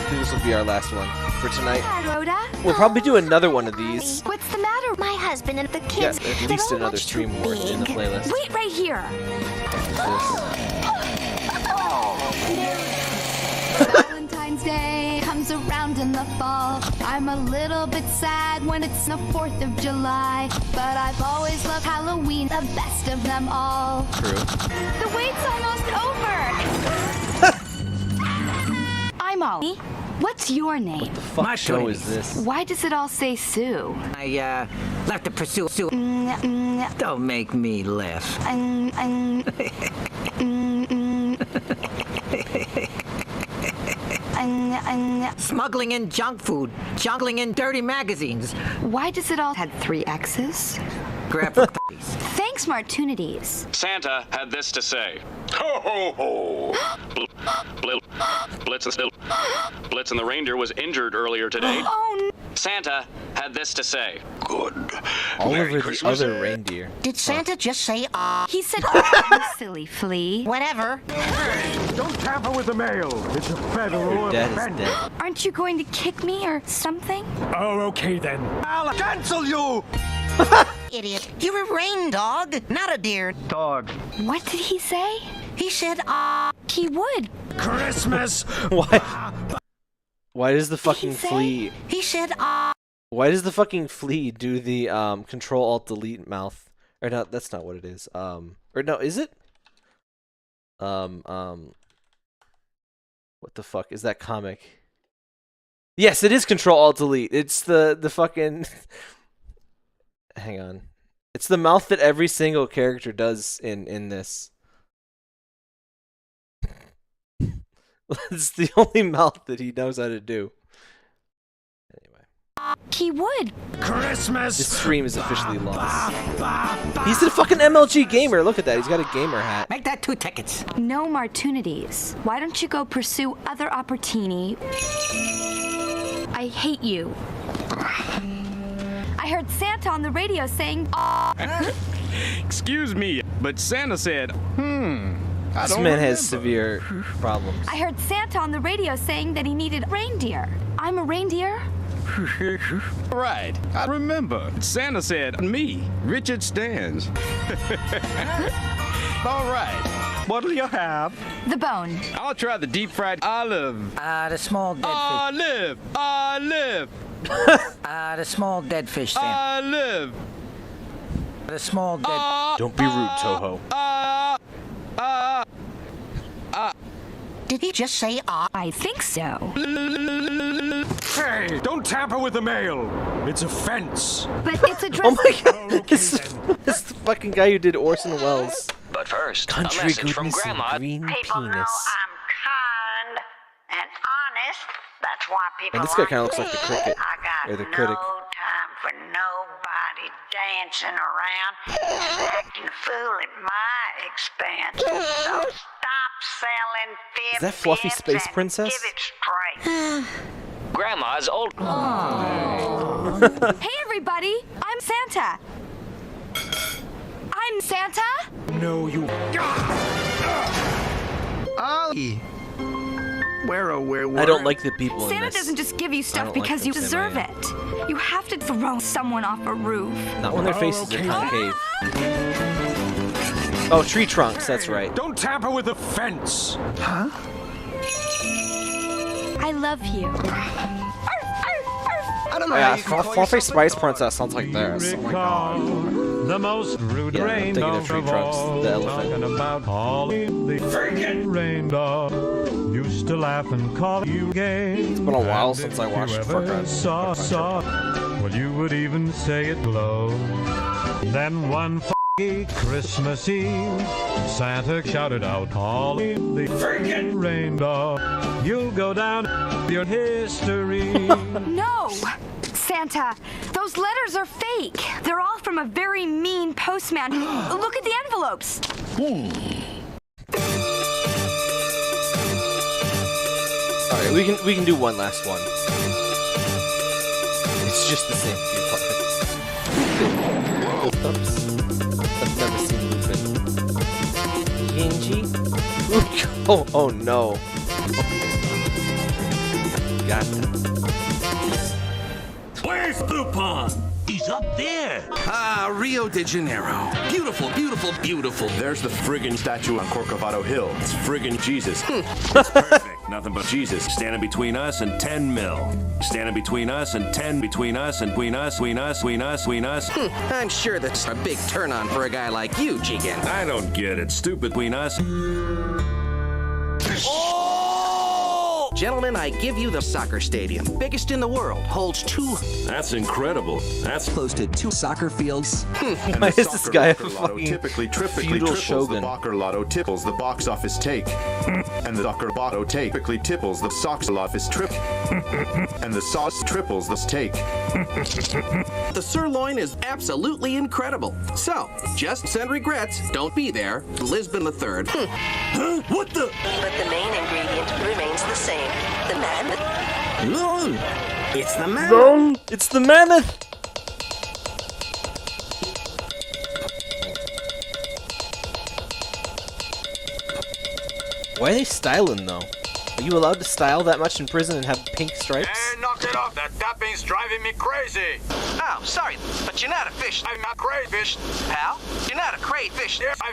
This will be our last one for tonight. Hi, Rhoda. We'll probably do another one of these. What's the matter? My husband and the kids. Yeah, at least another stream war in the playlist. Wait right here. Valentine's Day comes around in the fall. I'm a little bit sad when it's the 4th of July. But I've always loved Halloween, the best of them all. True. The wait's almost over. I'm Ollie. What's your name? What the fuck show is this? Why does it all say Sue? I left to pursue Sue. Don't make me laugh. Smuggling in junk food, juggling in dirty magazines. Why does it all had 3 X's? Grab for Thanks, Martunities. Santa had this to say. Ho, ho, ho. Blitz and the reindeer was injured earlier today. Oh, no. Santa had this to say. Good. All Merry over Christmas. the other reindeer. Did Santa just say, He said, you silly flea. Whatever. Hey, don't tamper with the mail. It's a federal Your dad offense. is dead. Aren't you going to kick me or something? Oh, okay then. I'll cancel you! Idiot. You're a rain dog, not a deer. Dog. What did he say? He said, He would. Christmas! Why does the fucking flea? He said, Why does the fucking flea do the Control-Alt-Delete mouth? Or no, that's not what it is. Or no, is it? What the fuck is that comic? Yes, it is Control-Alt-Delete. It's the fucking. Hang on. It's the mouth that every single character does in this. It's the only mouth that he knows how to do. Anyway. He would. Christmas! This stream is officially lost. He's a fucking MLG gamer. Look at that. He's got a gamer hat. Make that 2 tickets. No Martunities. Why don't you go pursue other opportunity? I hate you. I heard Santa on the radio saying, Excuse me, but Santa said, This man has severe problems. I heard Santa on the radio saying that he needed a reindeer. I'm a reindeer. Right, I remember. Santa said, me, Richard Stands. All right, what'll you have? The bone. I'll try the deep fried olive. The small dead fish. Olive. The small dead fish, Santa. Olive. The small dead. Don't be rude, Toho. Did he just say, I think so. Hey, don't tamper with the mail. It's a fence. But it's a dress. Oh my god. This is the fucking guy who did Orson Welles. But first, Country a message from goodness Grandma. and green People know penis. I'm kind and honest. That's why people And this guy kind of looks like the cricket. I got Or the critic. no time for no dancing around and acting a fool at my expense. So stop selling fib Is that Fluffy bits Space and Princess? Give it straight. Grandma's old. Hey everybody, I'm Santa. I'm Santa? No, you. Ollie. Where I don't like the people in Santa this. doesn't just give you I stuff don't like because them, you Sam, deserve I it. You have to throw someone off a roof. Not when their faces are concave. Oh, tree trunks, that's right. Don't tamper with the fence. Huh? I love you. I don't know Yeah, how you can call Fluffy yourself Spice Princess sounds like this. Oh my god. The most rude Yeah, I'm thinking of tree trunks, the elephant. About Holly, the freaking rain dog. Used to laugh and call you gay. It's been a while since I watched Far saw. Well, you would even say it glow. Then one Christmas Eve, Santa shouted out, Holly, the freaking rain dog. You'll go down your history. No! Santa, those letters are fake. They're all from a very mean postman. Look at the envelopes. Alright, we can do one last one. It's just the same few parts. Oops. I've never seen Lupin. Genji? Oh no. Got that. Where's Lupin? He's up there. Ah, Rio de Janeiro. Beautiful, beautiful, beautiful. There's the friggin' statue on Corcovado Hill. It's friggin' Jesus. It's perfect. Nothing but Jesus. Standing between us and 10 mil. Standing between us and 10 between us and between us. I'm sure that's a big turn on for a guy like you, Jigen. I don't get it. Stupid between us. Gentlemen, I give you the soccer stadium. Biggest in the world. Holds 2. That's incredible. That's close to 2 soccer fields. And Why the is this soccer guy a Bocker Lotto fucking typically feudal triples shogun? the Bocker Lotto tipples the box office take. And the Soccer Lotto typically tipples the Sox office trip. And the sauce triples the steak. The sirloin is absolutely incredible. So, just send regrets. Don't be there. Lisbon the 3rd. Huh? What the? But the main ingredient remains the same. The mammoth. No! It's the mammoth! No! It's the mammoth! Why are they styling though? Are you allowed to style that much in prison and have pink stripes? Hey, knock it off. That tapping's driving me crazy. Oh, sorry, but you're not a fish. I'm not crayfish. Pal, you're not a crayfish. Yes, I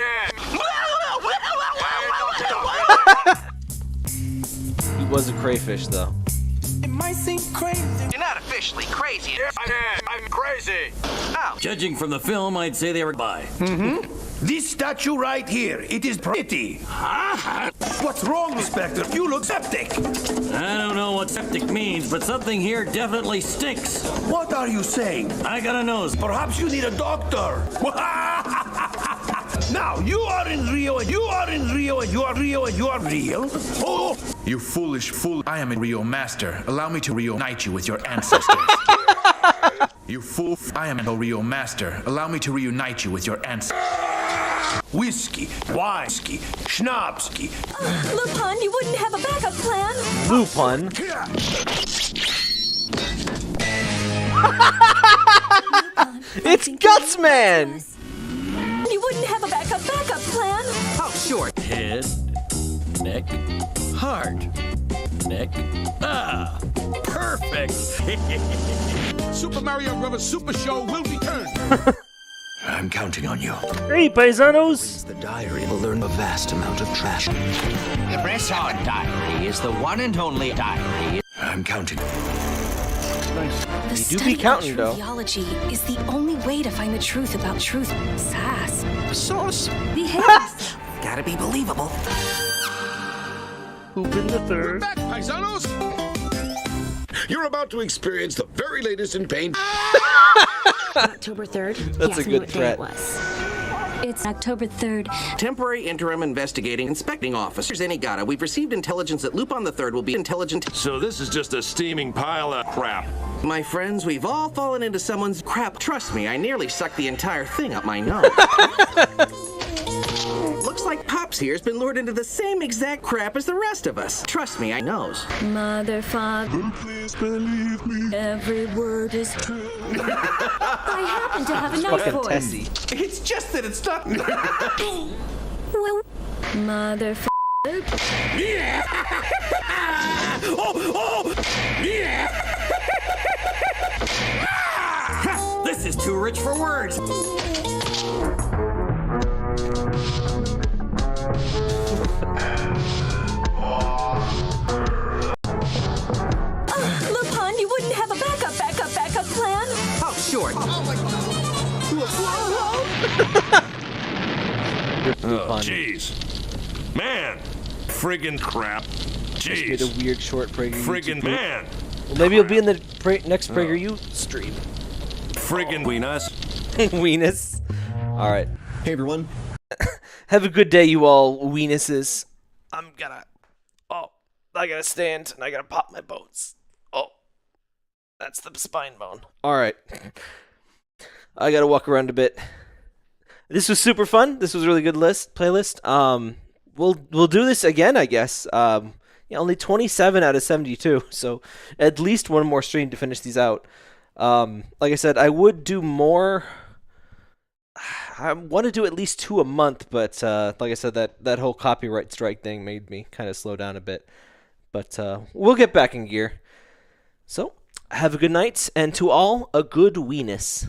He was a crayfish though. It might seem crazy. You're not officially crazy. Yes, I am. I'm crazy. Oh. Judging from the film, I'd say they were bi. This statue right here, it is pretty. What's wrong, Inspector? You look septic. I don't know what septic means, but something here definitely stinks. What are you saying? I got a nose. Perhaps you need a doctor. Now, you are in Rio, and you are in Rio, and you are Rio, and you are real. Oh! You foolish fool. I am a Rio master. Allow me to reunite you with your ancestors. You fool. I am a Rio master. Allow me to reunite you with your ancestors. Whiskey, whiskey, schnapsky. Lupin, you wouldn't have a backup plan? Lupin? It's Gutsman! You wouldn't have a backup plan? Oh, sure. Head, neck, heart, neck. Ah, perfect. Super Mario Brothers Super Show will return. I'm counting on you. Hey, paisanos! The diary will learn a vast amount of trash. The Bresson diary is the one and only diary. I'm counting. The You do study be of counting, though. triviology is the only way to find the truth about truth. Sass. Sauce. Behave. Gotta be believable. Lupin the Third. Back, paisanos. You're about to experience the very latest in pain. October 3rd. That's a good threat. It's October 3rd. Temporary interim investigating inspecting officer Zenigata. We've received intelligence that Lupin the 3rd will be intelligent. So this is just a steaming pile of crap. My friends, we've all fallen into someone's crap. Trust me, I nearly sucked the entire thing up my nose. Looks like Pops here's been lured into the same exact crap as the rest of us. Trust me, I knows. Mother, father, please believe me. Every word is true. I happen to have a nice voice. Tessie. It's just that it's not. Well, mother, father. Yeah! Oh! Yeah! This is too rich for words. Lupin, you wouldn't have a backup plan? Oh, sure. Oh, my Oh, jeez. Man. Friggin' crap. Jeez. Made a weird short PragerU. Friggin' man. Well, maybe you'll be in the next PragerU stream. Friggin' between us. Weenus. All right. Hey, everyone. Have a good day, you all weenuses. I gotta stand and I gotta pop my bones. Oh, that's the spine bone. All right. I gotta walk around a bit. This was super fun. This was a really good playlist. We'll do this again, I guess. Only 27 out of 72, so at least one more stream to finish these out. Like I said, I would do more. I want to do at least 2 a month, but like I said, that whole copyright strike thing made me kind of slow down a bit. But we'll get back in gear. So, have a good night, and to all, a good weenus.